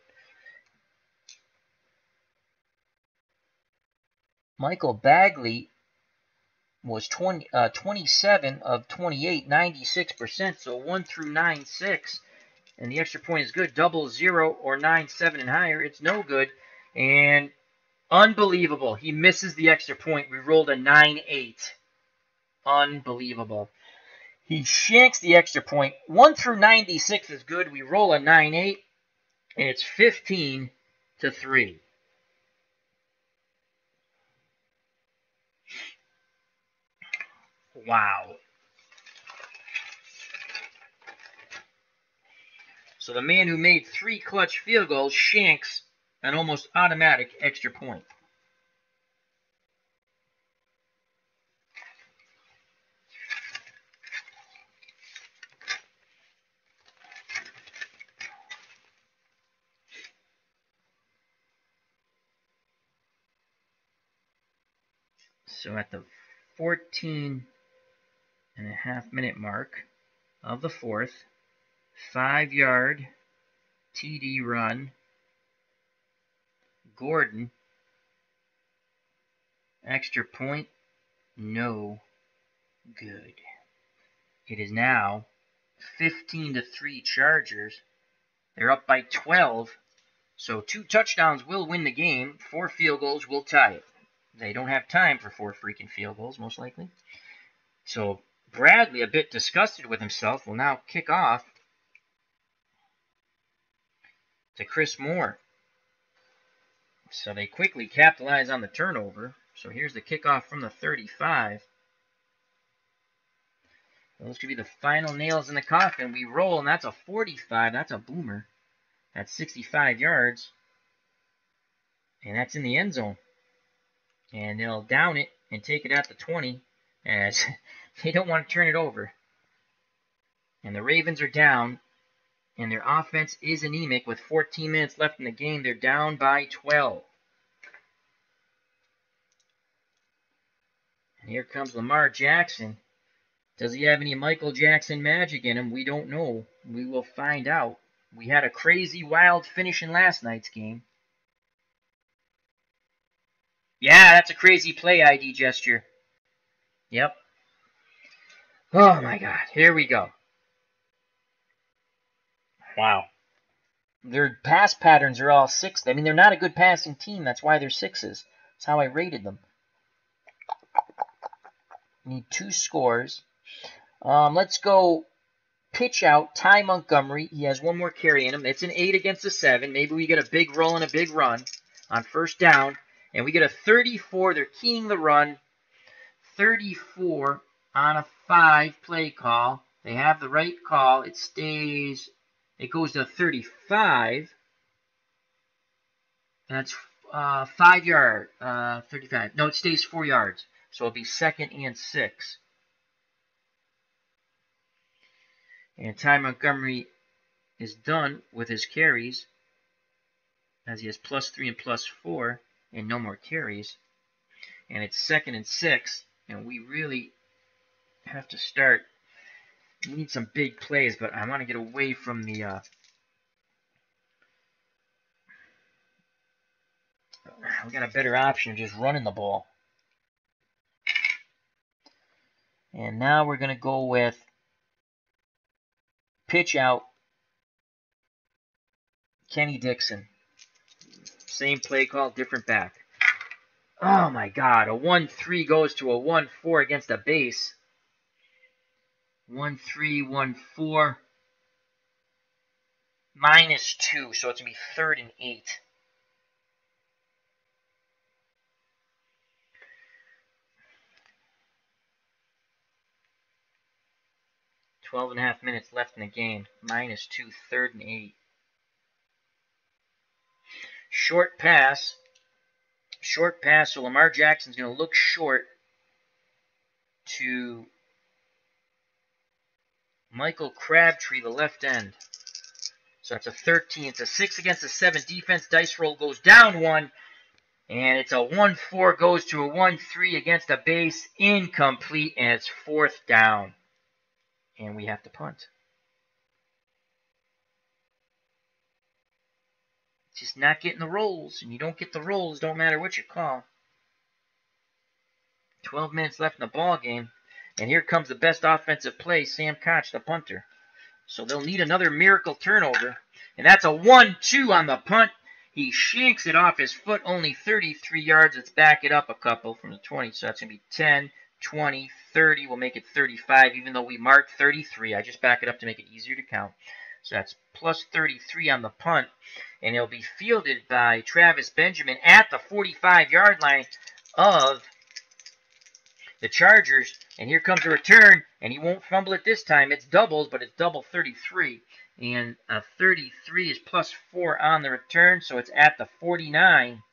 Michael Bagley was 27 of 28, 96%, so 1 through 9-6. And the extra point is good. 00 or 9-7 and higher, it's no good. And unbelievable, he misses the extra point. We rolled a 9-8. Unbelievable. He shanks the extra point. 1 through 96 is good. We roll a 9-8, and it's 15-3. Wow. So the man who made 3 clutch field goals shanks an almost automatic extra point. So at the 14.5-minute mark of the fourth, 5-yard TD run. Gordon, extra point, no good. It is now 15-3 Chargers. They're up by 12, so 2 touchdowns will win the game. 4 field goals will tie it. They don't have time for 4 freaking field goals, most likely. So Bradley, a bit disgusted with himself, will now kick off to Chris Moore. So they quickly capitalize on the turnover. So here's the kickoff from the 35. Those could be the final nails in the coffin. We roll, and that's a 45. That's a boomer. That's 65 yards. And that's in the end zone. And they'll down it and take it at the 20, as they don't want to turn it over. And the Ravens are down, and their offense is anemic. With 14 minutes left in the game, they're down by 12. And here comes Lamar Jackson. Does he have any Michael Jackson magic in him? We don't know. We will find out. We had a crazy, wild finish in last night's game. Yeah, that's a crazy play ID gesture. Yep. Oh, my God. Here we go. Wow. Their pass patterns are all 6. I mean, they're not a good passing team. That's why they're 6s. That's how I rated them. Need 2 scores. Let's go pitch out Ty Montgomery. He has 1 more carry in him. It's an 8 against a 7. Maybe we get a big roll and a big run on first down. And we get a 34. They're keying the run. 34 on a 5 play call. They have the right call. It stays. It goes to 35. That's 5 yard. 35. No, it stays 4 yards. So it'll be 2nd and 6. And Ty Montgomery is done with his carries, as he has +3 and +4 and no more carries. And it's 2nd and 6, and we really have to start. We need some big plays, but I want to get away from the we got a better option of just running the ball. And now we're going to go with pitch out Kenny Dixon. Same play call, different back. Oh my God, a 1-3 goes to a 1-4 against a base. 1-3, 1-4. -2, so it's going to be 3rd and 8. .5 minutes left in the game. -2, 3rd and 8. Short pass. Short pass, so Lamar Jackson's going to look short to Michael Crabtree, the left end. So that's a 13. It's a 6 against a 7 defense. Dice roll goes down 1. And it's a 1-4 goes to a 1-3 against a base. Incomplete, and it's 4th down. And we have to punt. Just not getting the rolls. And you don't get the rolls, don't matter what you call. 12 minutes left in the ball game. And here comes the best offensive play, Sam Koch, the punter. So they'll need another miracle turnover. And that's a 1-2 on the punt. He shanks it off his foot, only 33 yards. Let's back it up a couple from the 20. So that's going to be 10, 20, 30. We'll make it 35, even though we marked 33. I just back it up to make it easier to count. So that's +33 on the punt. And it'll be fielded by Travis Benjamin at the 45-yard line of the Chargers. And here comes a return, and he won't fumble it this time. It's doubles, but it's double 33. And a 33 is +4 on the return, so it's at the 49.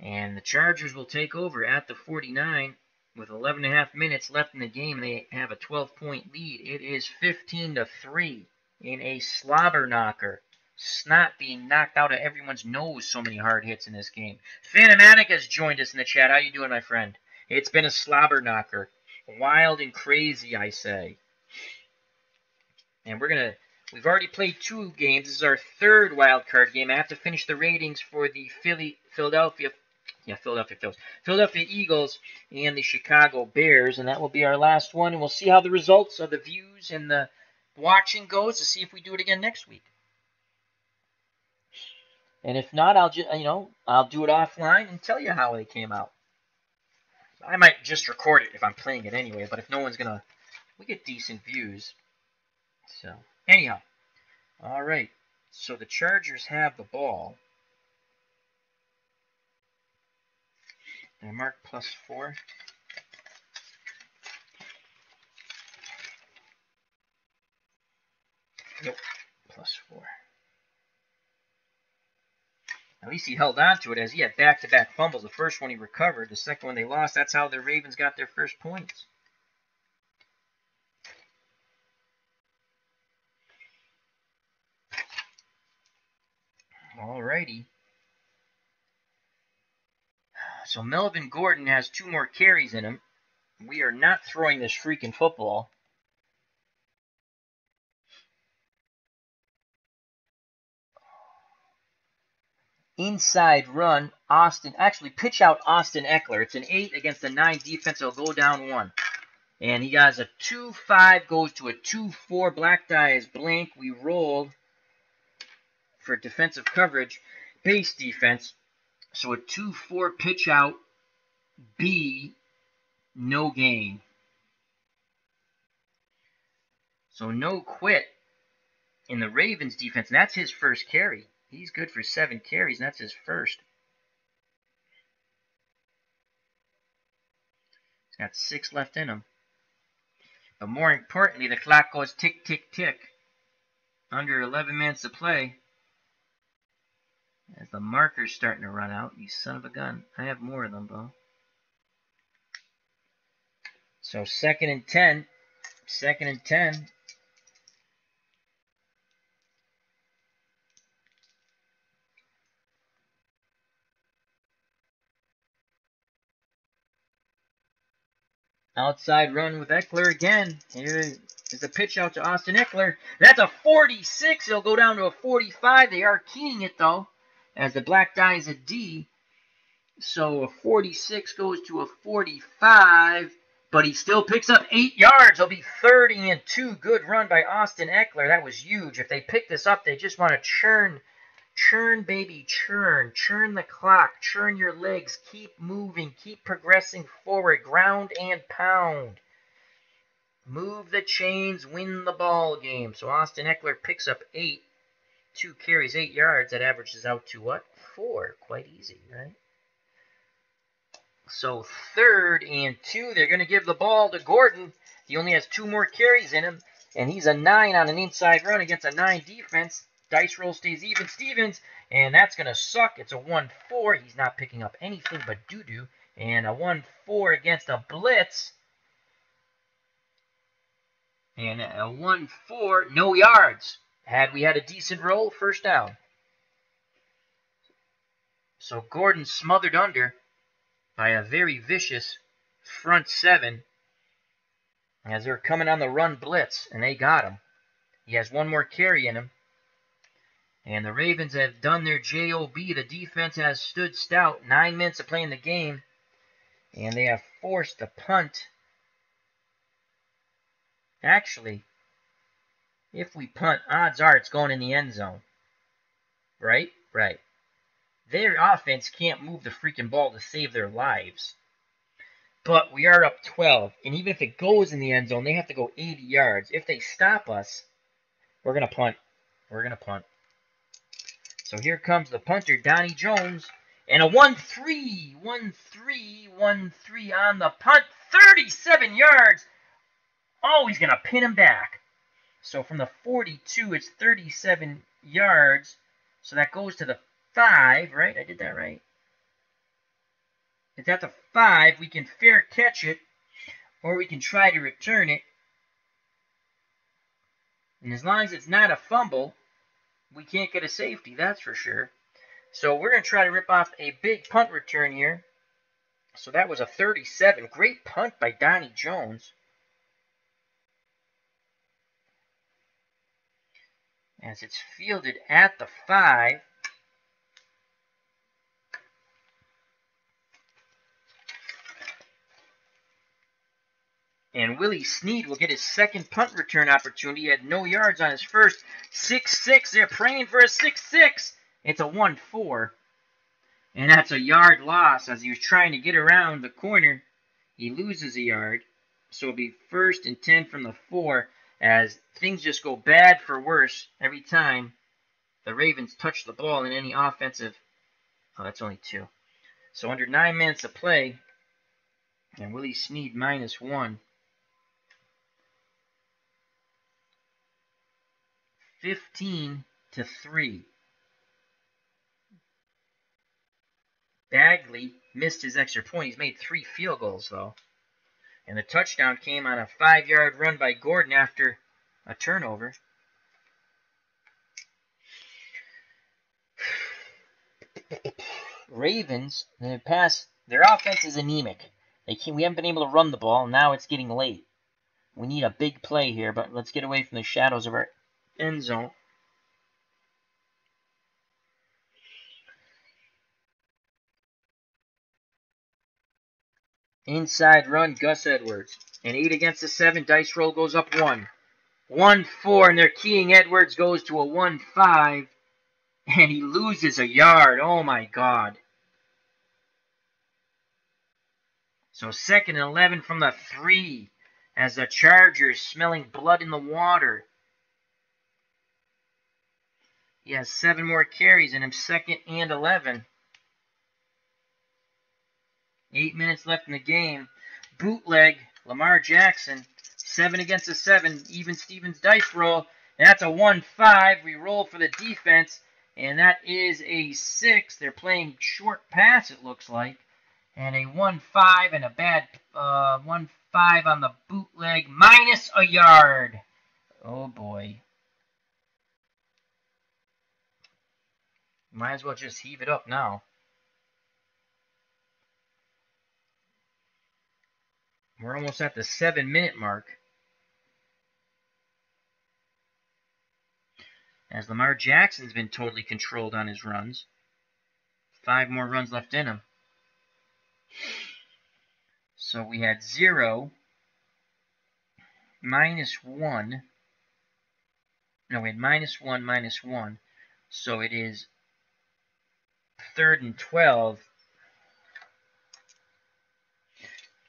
And the Chargers will take over at the 49 with 11.5 minutes left in the game. They have a 12-point lead. It is 15-3 in a slobber knocker. Snot being knocked out of everyone's nose. So many hard hits in this game. Phantomatic has joined us in the chat. How you doing, my friend? It's been a slobber knocker. Wild and crazy, I say. And we've already played 2 games. This is our 3rd wild card game. I have to finish the ratings for the Philadelphia Eagles and the Chicago Bears, and that will be our last one. And we'll see how the results of the views and the watching goes to see if we do it again next week. And if not, I'll do it offline and tell you how they came out. I might just record it if I'm playing it anyway, but if no one's gonna, we get decent views. So anyhow, all right. So the Chargers have the ball. They're marked +4. Nope, +4. At least he held on to it, as he had back-to-back fumbles. The first one he recovered. The second one they lost. That's how the Ravens got their first points. Alrighty. So Melvin Gordon has 2 more carries in him. We are not throwing this freaking football. Inside run, Austin. Actually, pitch out Austin Eckler. It's an 8 against a 9 defense. He'll go down 1. And he has a 2-5, goes to a 2-4. Black die is blank. We rolled for defensive coverage, base defense. So a 2-4 pitch out, B, no gain. So no quit in the Ravens defense. And that's his first carry. He's good for 7 carries, and that's his first. He's got 6 left in him. But more importantly, the clock goes tick, tick, tick. Under 11 minutes to play. As the marker's starting to run out. You son of a gun. I have more of them, though. So 2nd and 10. 2nd and 10. Outside run with Eckler again. Here is a pitch out to Austin Eckler. That's a 46. It'll go down to a 45. They are keying it, though, as the black die is a D. So a 46 goes to a 45, but he still picks up 8 yards. It'll be 30 and 2. Good run by Austin Eckler. That was huge. If they pick this up, they just want to churn, baby, churn the clock, churn your legs, keep moving, keep progressing forward, ground and pound. Move the chains, win the ball game. So Austin Eckler picks up 8, 2 carries, 8 yards. That averages out to what? 4. Quite easy, right? So 3rd and 2, they're going to give the ball to Gordon. He only has 2 more carries in him, and he's a 9 on an inside run against a 9 defense. Dice roll stays even, Stevens, and that's going to suck. It's a 1-4. He's not picking up anything but doo-doo. And a 1-4 against a blitz. And a 1-4, no yards. Had we had a decent roll, first down. So Gordon smothered under by a very vicious front 7 as they're coming on the run blitz, and they got him. He has 1 more carry in him. And the Ravens have done their job. The defense has stood stout. 9 minutes to play in the game. And they have forced a punt. Actually, if we punt, odds are it's going in the end zone. Right? Right. Their offense can't move the freaking ball to save their lives. But we are up 12. And even if it goes in the end zone, they have to go 80 yards. If they stop us, we're going to punt. We're going to punt. So here comes the punter, Donnie Jones. And a 1-3 on the punt. 37 yards. Oh, he's going to pin him back. So from the 42, it's 37 yards. So that goes to the 5, right? I did that right. It's at the 5. We can fair catch it, or we can try to return it. And as long as it's not a fumble, we can't get a safety, that's for sure. So we're going to try to rip off a big punt return here. So that was a 37. Great punt by Donnie Jones. As it's fielded at the 5. And Willie Snead will get his 2nd punt return opportunity. He had no yards on his first. 6-6. They're praying for a 6-6. It's a 1-4. And that's a yard loss. As he was trying to get around the corner, he loses a yard. So it'll be 1st and 10 from the 4. As things just go bad for worse every time the Ravens touch the ball in any offensive. Oh, that's only 2. So under 9 minutes of play, and Willie Snead -1. 15-3. Bagley missed his extra point. He's made 3 field goals, though. And the touchdown came on a 5-yard run by Gordon after a turnover. Ravens, their offense is anemic. We haven't been able to run the ball, and now it's getting late. We need a big play here, but let's get away from the shadows of our end zone. Inside run, Gus Edwards. An 8 against a 7. Dice roll goes up 1. 1-4, and they're keying Edwards goes to a 1-5. And he loses a yard. Oh, my God. So 2nd and 11 from the 3 as the Chargers smelling blood in the water. He has 7 more carries in him, 2nd and 11. 8 minutes left in the game. Bootleg, Lamar Jackson, 7 against a 7. Even Stevens dice roll. And that's a 1-5. We roll for the defense. And that is a 6. They're playing short pass, it looks like. And a 1-5 and a bad 1-5 on the bootleg. Minus a yard. Oh, boy. Might as well just heave it up now. We're almost at the 7-minute mark. As Lamar Jackson's been totally controlled on his runs. 5 more runs left in him. So we had 0, -1. No, we had -1, -1. So it is 3rd and 12.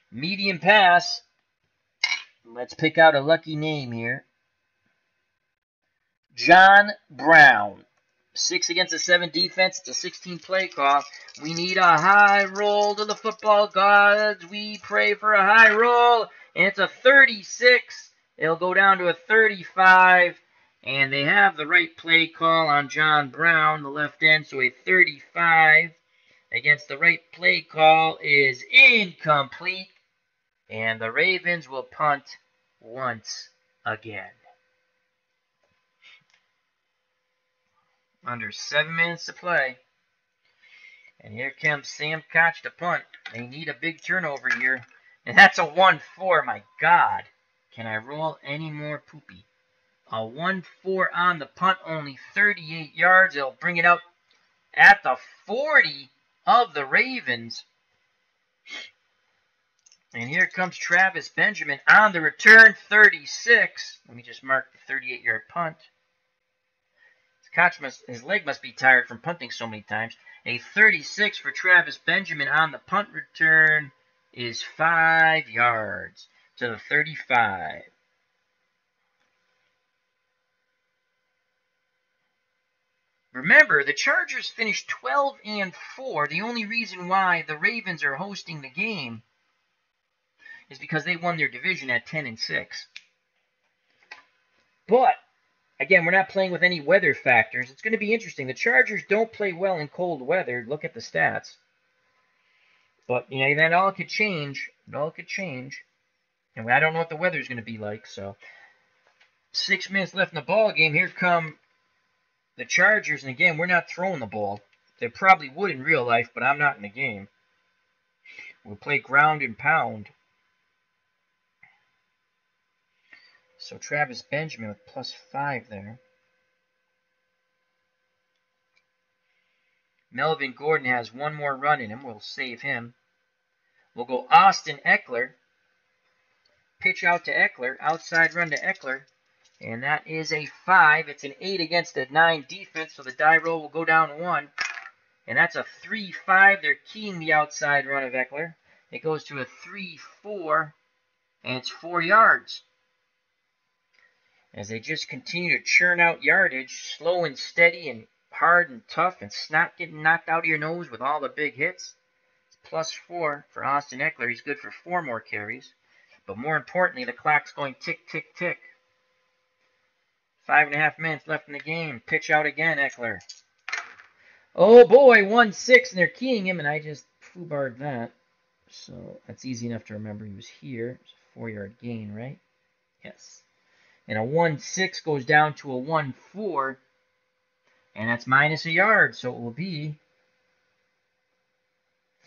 Medium pass. Let's pick out a lucky name here. John Brown. 6 against a 7 defense. It's a 16-play call. We need a high roll to the football gods. We pray for a high roll. And it's a 36. It'll go down to a 35. And they have the right play call on John Brown, the left end. So a 35 against the right play call is incomplete. And the Ravens will punt once again. Under 7 minutes to play. And here comes Sam Koch to punt. They need a big turnover here. And that's a 1-4. My God. Can I roll any more poopy? A 1-4 on the punt. Only 38 yards. They'll bring it out at the 40 of the Ravens. And here comes Travis Benjamin on the return. 36. Let me just mark the 38-yard punt. His leg must be tired from punting so many times. A 36 for Travis Benjamin on the punt return is 5 yards to the 35. Remember, the Chargers finished 12-4. The only reason why the Ravens are hosting the game is because they won their division at 10-6. But again, we're not playing with any weather factors. It's going to be interesting. The Chargers don't play well in cold weather. Look at the stats. But, you know, that all could change. It all could change. And I don't know what the weather's going to be like. So, 6 minutes left in the ball game. Here come the Chargers. And again, we're not throwing the ball. They probably would in real life, but I'm not in the game. We'll play ground and pound. So Travis Benjamin with +5 there. Melvin Gordon has 1 more run in him. We'll save him. We'll go Austin Eckler. Pitch out to Eckler. Outside run to Eckler. And that is a 5. It's an 8 against a 9 defense, so the die roll will go down 1. And that's a 3-5. They're keying the outside run of Eckler. It goes to a 3-4, and it's 4 yards. As they just continue to churn out yardage, slow and steady and hard and tough, and snot getting knocked out of your nose with all the big hits. It's +4 for Austin Eckler. He's good for 4 more carries. But more importantly, the clock's going tick, tick, tick. 5.5 minutes left in the game. Pitch out again, Eckler. Oh boy, 1-6, and they're keying him, and I just foobarred that. So that's easy enough to remember. He was here. It's a 4-yard gain, right? Yes. And a 1-6 goes down to a 1-4, and that's minus a yard, so it will be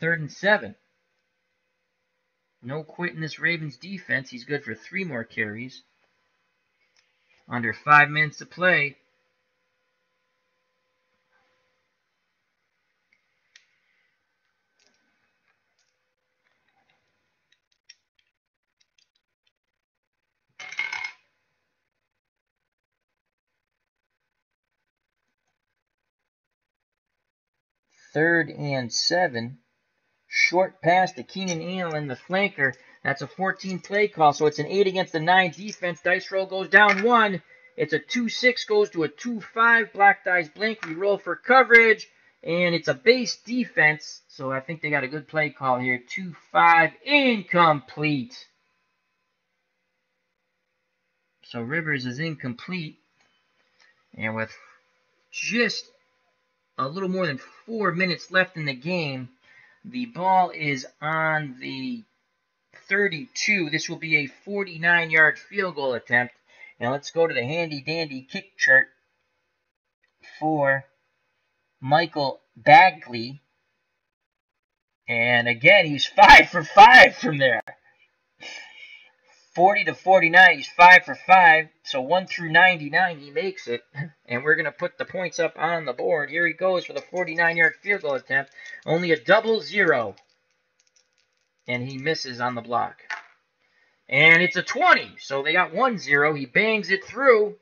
3rd and 7. No quit in this Ravens defense. He's good for 3 more carries. Under 5 minutes to play. Third and 7. Short pass to Keenan Allen, the flanker. That's a 14-play call, so it's an 8 against the 9 defense. Dice roll goes down 1. It's a 2-6, goes to a 2-5. Black dice blink. We roll for coverage, and it's a base defense, so I think they got a good play call here. 2-5, incomplete. So Rivers is incomplete, and with just a little more than 4 minutes left in the game, the ball is on the 32. This will be a 49-yard field goal attempt. Now let's go to the handy-dandy kick chart for Michael Bagley. And again, he's 5 for 5 from there. 40 to 49, he's 5 for 5. So 1 through 99, he makes it. And we're going to put the points up on the board. Here he goes for the 49-yard field goal attempt. Only a 0-0. And he misses on the block. And it's a 20. So they got 1-0. He bangs it through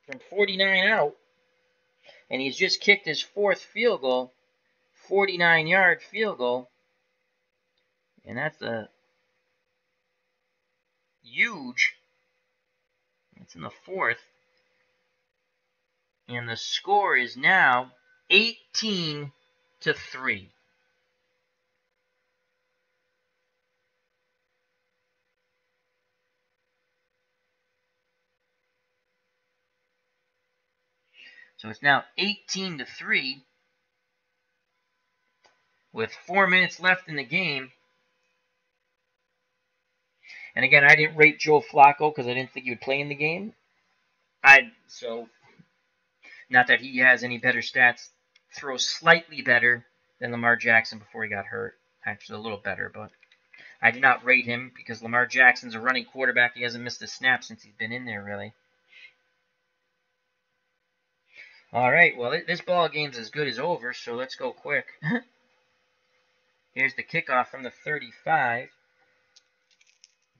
from 49 out. And he's just kicked his 4th field goal. 49-yard field goal. And that's a huge. It's in the 4th. And the score is now 18-3. So it's now 18-3 with 4 minutes left in the game. And again, I didn't rate Joe Flacco because I didn't think he would play in the game. So not that he has any better stats. Throws slightly better than Lamar Jackson before he got hurt. Actually, a little better, but I did not rate him because Lamar Jackson's a running quarterback. He hasn't missed a snap since he's been in there, really. All right, well, this ball game's as good as over, so let's go quick. Here's the kickoff from the 35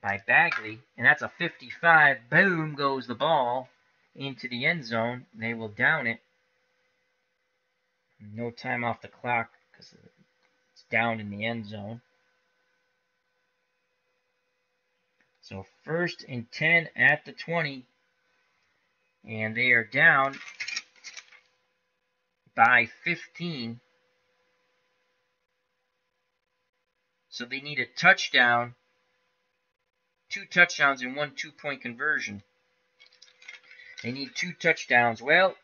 by Bagley, and that's a 55. Boom goes the ball into the end zone. They will down it. No time off the clock because it's down in the end zone. So 1st and 10 at the 20, and they are down by 15. So they need a touchdown, 2 touchdowns and 1 2-point conversion. They need 2 touchdowns. Well,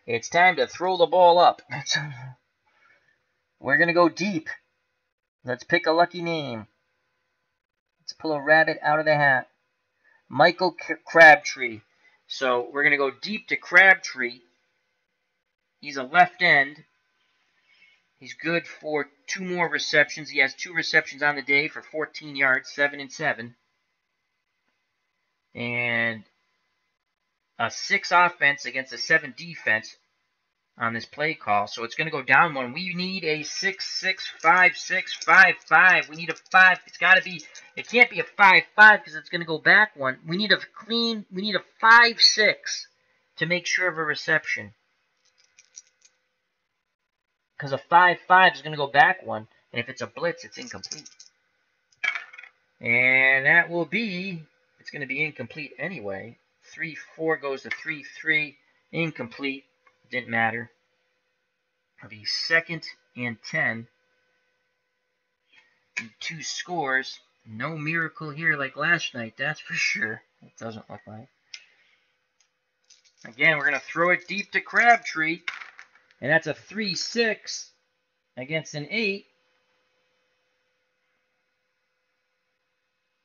it's time to throw the ball up. We're going to go deep. Let's pick a lucky name. Let's pull a rabbit out of the hat. Michael Crabtree. So we're going to go deep to Crabtree. He's a left end. He's good for 2 more receptions. He has 2 receptions on the day for 14 yards, 7 and 7. And a 6 offense against a 7 defense on this play call. So it's going to go down 1. We need a 6-6, 5-6, 5-5. We need a 5. It's got to be, it can't be a 5-5 because it's going to go back 1. We need a 5-6 to make sure of a reception. Because a 5-5 is going to go back 1. And if it's a blitz, it's incomplete. And that will be, it's going to be incomplete anyway. 3-4 goes to 3-3. Incomplete. Didn't matter. It'll be 2nd and 10. 2 scores. No miracle here like last night, that's for sure. It doesn't look like. Again, we're going to throw it deep to Crabtree. And that's a 3-6 against an 8.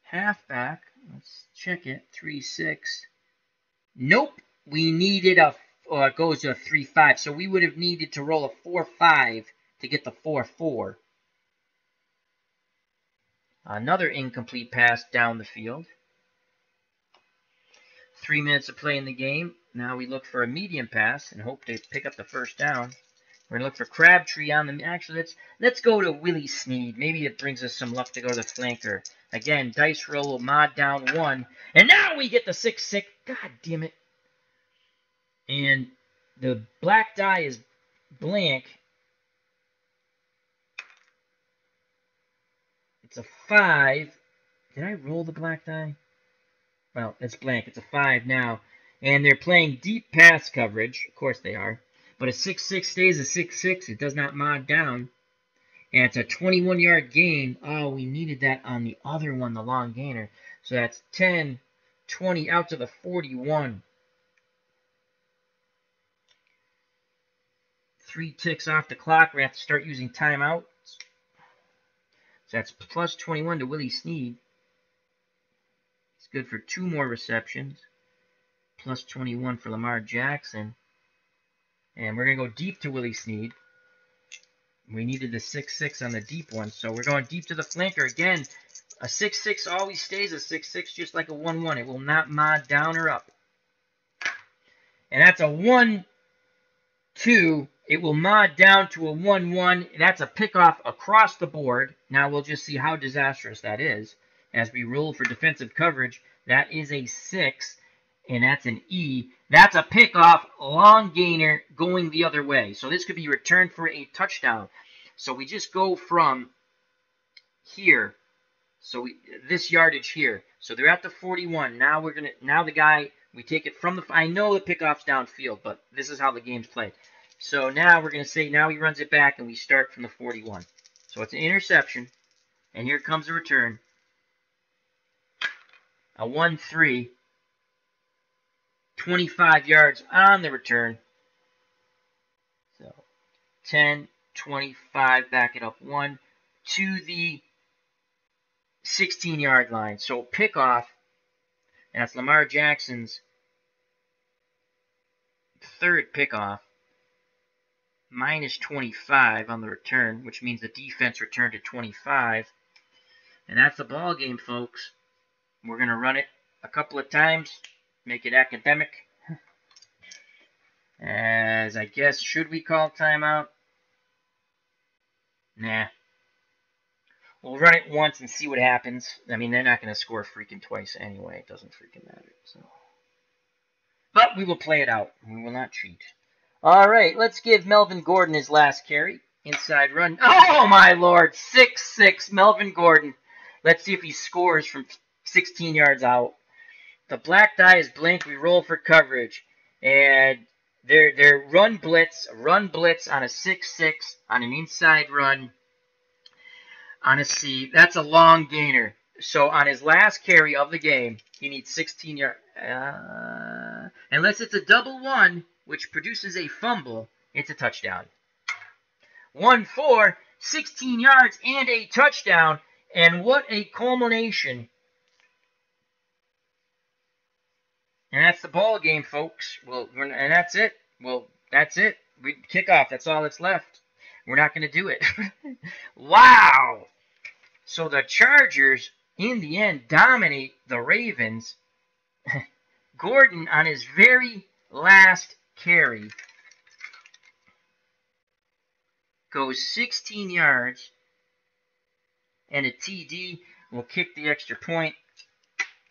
Halfback. Let's check it. 3-6. Nope. We needed a, it goes to a 3-5. So we would have needed to roll a 4-5 to get the 4-4. Another incomplete pass down the field. 3 minutes of play in the game. Now we look for a medium pass and hope to pick up the first down. We're going to look for Crabtree on the... Actually, let's go to Willie Snead. Maybe it brings us some luck to go to the flanker. Again, dice roll will mod down 1. And now we get the 6-6. God damn it. And the black die is blank. It's a 5. Did I roll the black die? Well, it's blank. It's a 5 now. And they're playing deep pass coverage. Of course they are. But a 6-6 stays a 6-6. It does not mod down. And it's a 21-yard gain. Oh, we needed that on the other one, the long gainer. So that's 10, 20, out to the 41. 3 ticks off the clock. We're going to have to start using timeouts. So that's plus 21 to Willie Snead. It's good for 2 more receptions. Plus 21 for Lamar Jackson. And we're going to go deep to Willie Snead. We needed the 6-6 on the deep one, so we're going deep to the flanker. Again, a 6-6 always stays a 6-6, just like a 1-1. It will not mod down or up. And that's a 1-2. It will mod down to a 1-1. That's a pickoff across the board. Now we'll just see how disastrous that is. As we roll for defensive coverage, that is a 6. And that's an E. That's a pickoff, long gainer, going the other way. So this could be returned for a touchdown. So we just go from here. So this yardage here. So they're at the 41. Now the guy, we take it from the... I know the pickoff's downfield, but this is how the game's played. So now we're going to say, now he runs it back, and we start from the 41. So it's an interception. And here comes the return. A 1-3. 25 yards on the return. So 10, 25, back it up 1 to the 16-yard line. So pickoff, and that's Lamar Jackson's 3rd pickoff. Minus 25 on the return, which means the defense returned to 25. And that's the ball game, folks. We're going to run it a couple of times. Make it academic. As I guess, should we call timeout? Nah. We'll run it once and see what happens. I mean, they're not going to score freaking twice anyway. It doesn't freaking matter. So, but we will play it out. We will not cheat. All right, let's give Melvin Gordon his last carry. Inside run. Oh, my Lord. 6-6, Melvin Gordon. Let's see if he scores from 16 yards out. The black die is blank. We roll for coverage. And they're run blitz on a 6-6 on an inside run on a C. That's a long gainer. So on his last carry of the game, he needs 16 yards. Unless it's a double 1, which produces a fumble, it's a touchdown. 1-4, 16 yards and a touchdown. And what a culmination. And that's the ball game, folks. Well, and that's it. Well, that's it. We kick off. That's all that's left. We're not going to do it. Wow. So the Chargers, in the end, dominate the Ravens. Gordon, on his very last carry, goes 16 yards. And a TD will kick the extra point.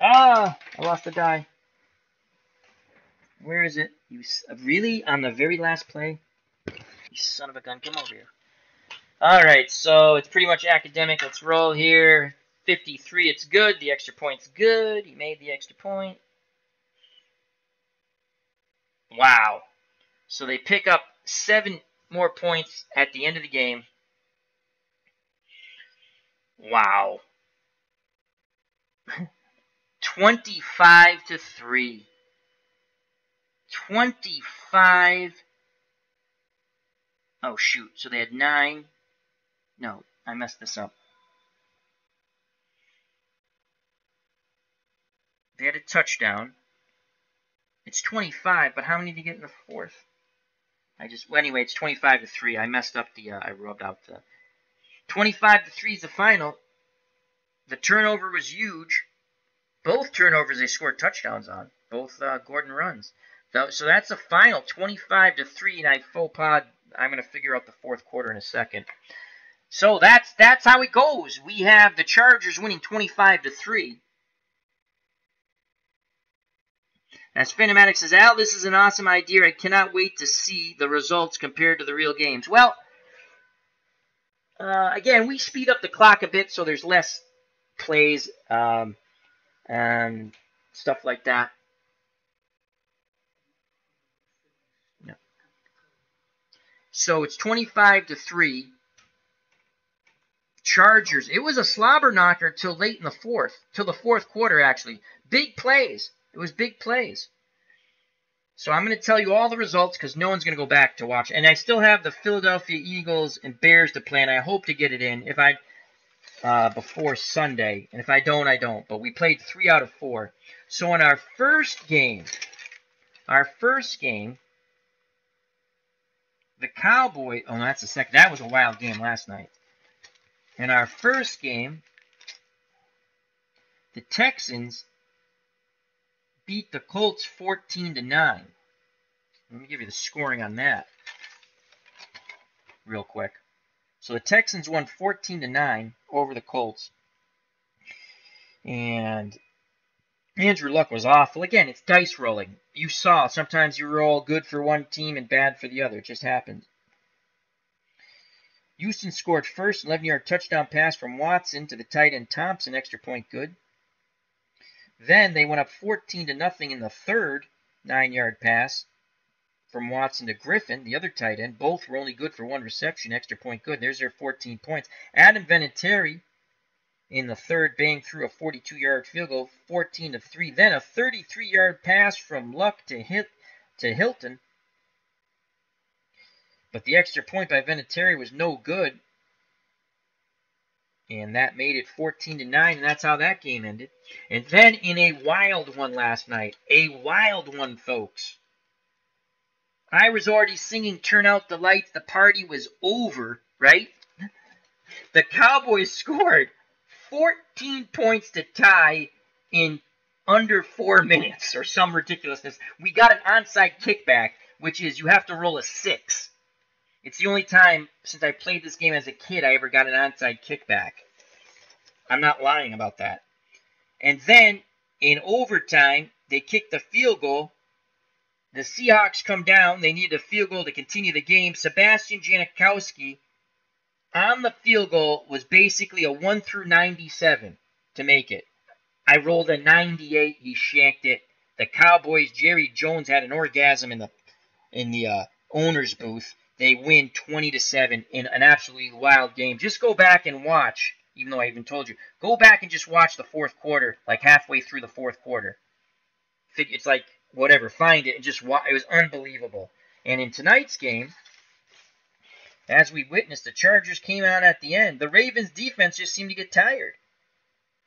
Ah, I lost the die. Where is it? You really? On the very last play? You son of a gun. Come over here. Alright, so it's pretty much academic. Let's roll here. 53, it's good. The extra point's good. He made the extra point. Wow. So they pick up 7 more points at the end of the game. Wow. 25-3. 25. Oh, shoot. So they had 9. No, I messed this up. They had a touchdown. It's 25, but how many did you get in the fourth? Well, anyway, it's 25-3. I messed up I rubbed out the 25-3 is the final. The turnover was huge. Both turnovers they scored touchdowns on. Both Gordon runs. So that's the final, 25-3. And I faux pas. I'm going to figure out the fourth quarter in a second. So that's how it goes. We have the Chargers winning 25-3. As Phantomatic says, Al, this is an awesome idea. I cannot wait to see the results compared to the real games. Well, again, we speed up the clock a bit so there's less plays and stuff like that. Yeah. So it's 25-3. Chargers. It was a slobber knocker till late in the fourth, till the fourth quarter actually. Big plays. It was big plays. So I'm going to tell you all the results because no one's going to go back to watch. And I still have the Philadelphia Eagles and Bears to play, and I hope to get it in before Sunday. And if I don't, I don't. But we played 3 out of 4. So in our first game, the Cowboys. Oh, no, that's the second. That was a wild game last night. In our first game, the Texans beat the Colts 14-9. Let me give you the scoring on that real quick. So the Texans won 14-9 over the Colts. And Andrew Luck was awful. Again, it's dice rolling. You saw sometimes you roll good for one team and bad for the other. It just happens. Houston scored first, 11-yard touchdown pass from Watson to the tight end Thompson, extra point good. Then they went up 14-0 in the third, 9-yard pass from Watson to Griffin, the other tight end. Both were only good for one reception, extra point good. There's their 14 points. Adam Vinatieri in the third banged through a 42-yard field goal, 14-3. Then a 33-yard pass from Luck to Hilton. But the extra point by Vinatieri was no good. And that made it 14-9, and that's how that game ended. And then in a wild one last night, a wild one, folks. I was already singing Turn Out the Lights. The party was over, right? The Cowboys scored 14 points to tie in under 4 minutes or some ridiculousness. We got an onside kickback, which is you have to roll a 6. It's the only time since I played this game as a kid I ever got an onside kickback. I'm not lying about that. And then, in overtime, they kicked the field goal. The Seahawks come down. They needed a field goal to continue the game. Sebastian Janikowski on the field goal was basically a 1 through 97 to make it. I rolled a 98. He shanked it. The Cowboys, Jerry Jones had an orgasm in the owner's booth. They win 20-7 in an absolutely wild game. Just go back and watch, even though I even told you. Go back and just watch the fourth quarter, like halfway through the fourth quarter. It's like, whatever, find it and just watch. It was unbelievable. And in tonight's game, as we witnessed, the Chargers came out at the end. The Ravens' defense just seemed to get tired.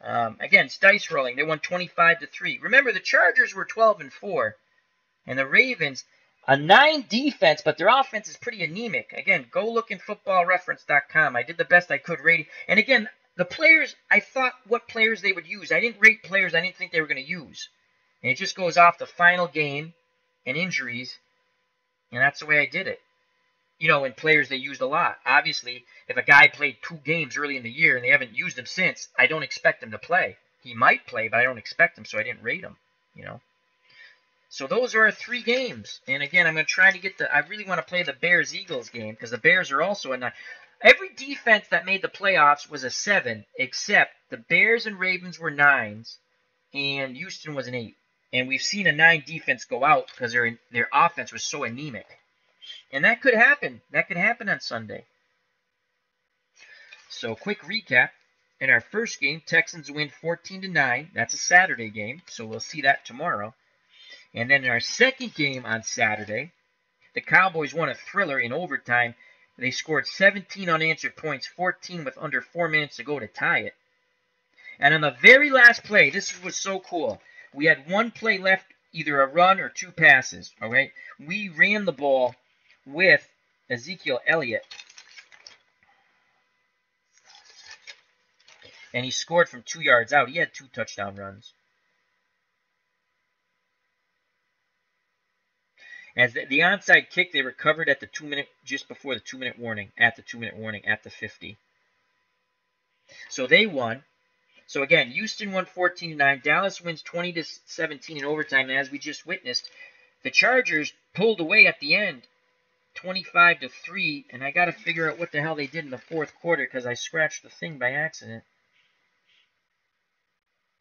Again, it's dice rolling. They won 25-3. Remember, the Chargers were 12-4, and the Ravens, a 9 defense, but their offense is pretty anemic. Again, go look in footballreference.com. I did the best I could rating. And again, the players, I thought what players they would use. I didn't rate players I didn't think they were going to use. And it just goes off the final game and injuries, and that's the way I did it. You know, and players they used a lot. Obviously, if a guy played 2 games early in the year and they haven't used him since, I don't expect him to play. He might play, but I don't expect him, so I didn't rate him, you know. So those are our 3 games. And again, I'm going to try to I really want to play the Bears-Eagles game because the Bears are also a 9. Every defense that made the playoffs was a 7, except the Bears and Ravens were 9s, and Houston was an 8. And we've seen a 9 defense go out because their offense was so anemic. And that could happen. That could happen on Sunday. So, quick recap. In our first game, Texans win 14-9. That's a Saturday game, so we'll see that tomorrow. And then in our second game on Saturday, the Cowboys won a thriller in overtime. They scored 17 unanswered points, 14 with under 4 minutes to go to tie it. And on the very last play, this was so cool. We had 1 play left, either a run or 2 passes. All right, we ran the ball with Ezekiel Elliott. And he scored from 2 yards out. He had 2 touchdown runs. As the onside kick, they recovered at the 2-minute, just before the 2-minute warning, at the 2-minute warning, at the 50. So they won. So again, Houston won 14-9. Dallas wins 20-17 in overtime. And as we just witnessed, the Chargers pulled away at the end, 25-3. And I got to figure out what the hell they did in the fourth quarter because I scratched the thing by accident.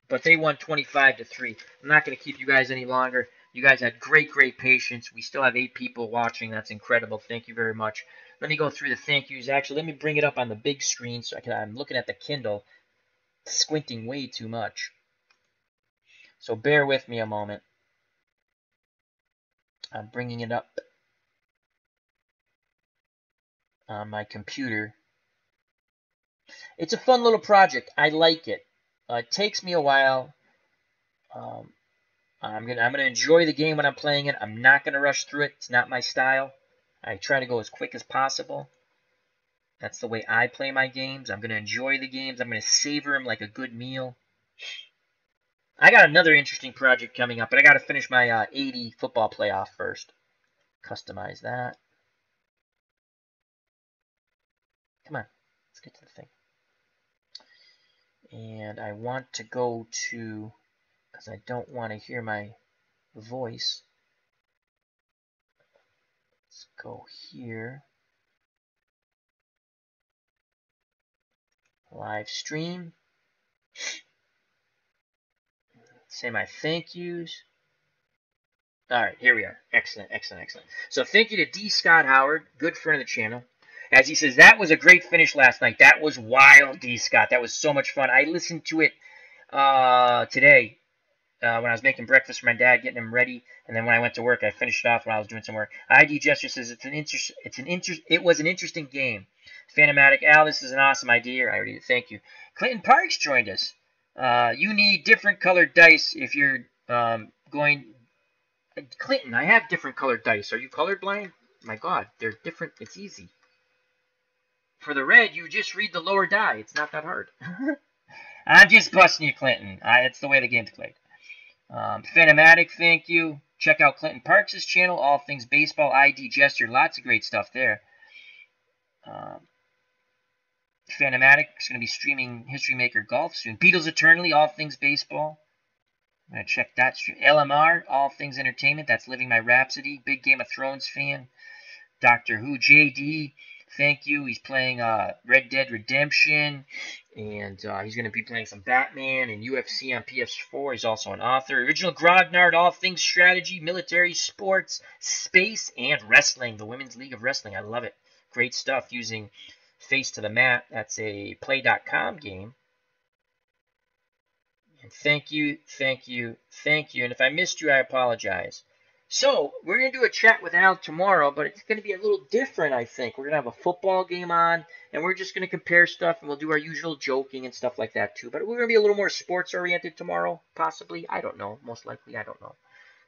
But they won 25-3. I'm not going to keep you guys any longer. You guys had great patience. We still have 8 people watching. That's incredible. Thank you very much. Let me go through the thank yous. Actually, let me bring it up on the big screen so I'm looking at the Kindle, squinting way too much. So bear with me a moment. I'm bringing it up on my computer. It's a fun little project. I like it. It takes me a while. I'm gonna enjoy the game when I'm playing it. I'm not gonna rush through it. It's not my style. I try to go as quick as possible. That's the way I play my games. I'm gonna enjoy the games. I'm gonna savor them like a good meal. I got another interesting project coming up, but I got to finish my 80 football playoff first. Customize that. Come on, let's get to the thing. And I want to go to, because I don't want to hear my voice. Let's go here. Live stream. Say my thank yous. All right, here we are. Excellent. So thank you to D. Scott Howard, good friend of the channel. As he says, that was a great finish last night. That was wild, D. Scott. That was so much fun. I listened to it today when I was making breakfast for my dad, getting him ready, and then when I went to work, I finished it off when I was doing some work. ID Gesture says it was an interesting game. Phanomatic Al, this is an awesome idea. I already did. Thank you. Clinton Parks joined us. You need different colored dice if you're going. Clinton, I have different colored dice. Are you colorblind? My God, they're different. It's easy. For the red, you just read the lower die. It's not that hard. I'm just busting you, Clinton. It's the way the game's played. Phanomatic, thank you. Check out Clinton Parks' channel, All Things Baseball, ID Gesture. Lots of great stuff there. Phanomatic is going to be streaming History Maker Golf soon. Beatles Eternally, All Things Baseball. I'm going to check that stream. LMR, All Things Entertainment. That's Living My Rhapsody. Big Game of Thrones fan. Doctor Who, JD. Thank you. He's playing Red Dead Redemption, and he's going to be playing some Batman and UFC on PS4. He's also an author. Original Grognard, All Things Strategy, Military, Sports, Space, and Wrestling. The Women's League of Wrestling. I love it. Great stuff using Face to the Mat. That's a Play.com game. And thank you. And if I missed you, I apologize. So, we're going to do a chat with Al tomorrow, but it's going to be a little different, I think. We're going to have a football game on, and we're just going to compare stuff, and we'll do our usual joking and stuff like that, too. But we're going to be a little more sports-oriented tomorrow, possibly. I don't know. Most likely, I don't know.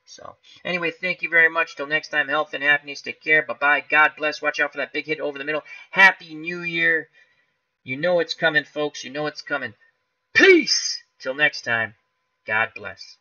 So, anyway, thank you very much. Till next time, health and happiness. Take care. Bye-bye. God bless. Watch out for that big hit over the middle. Happy New Year. You know it's coming, folks. You know it's coming. Peace! Till next time, God bless.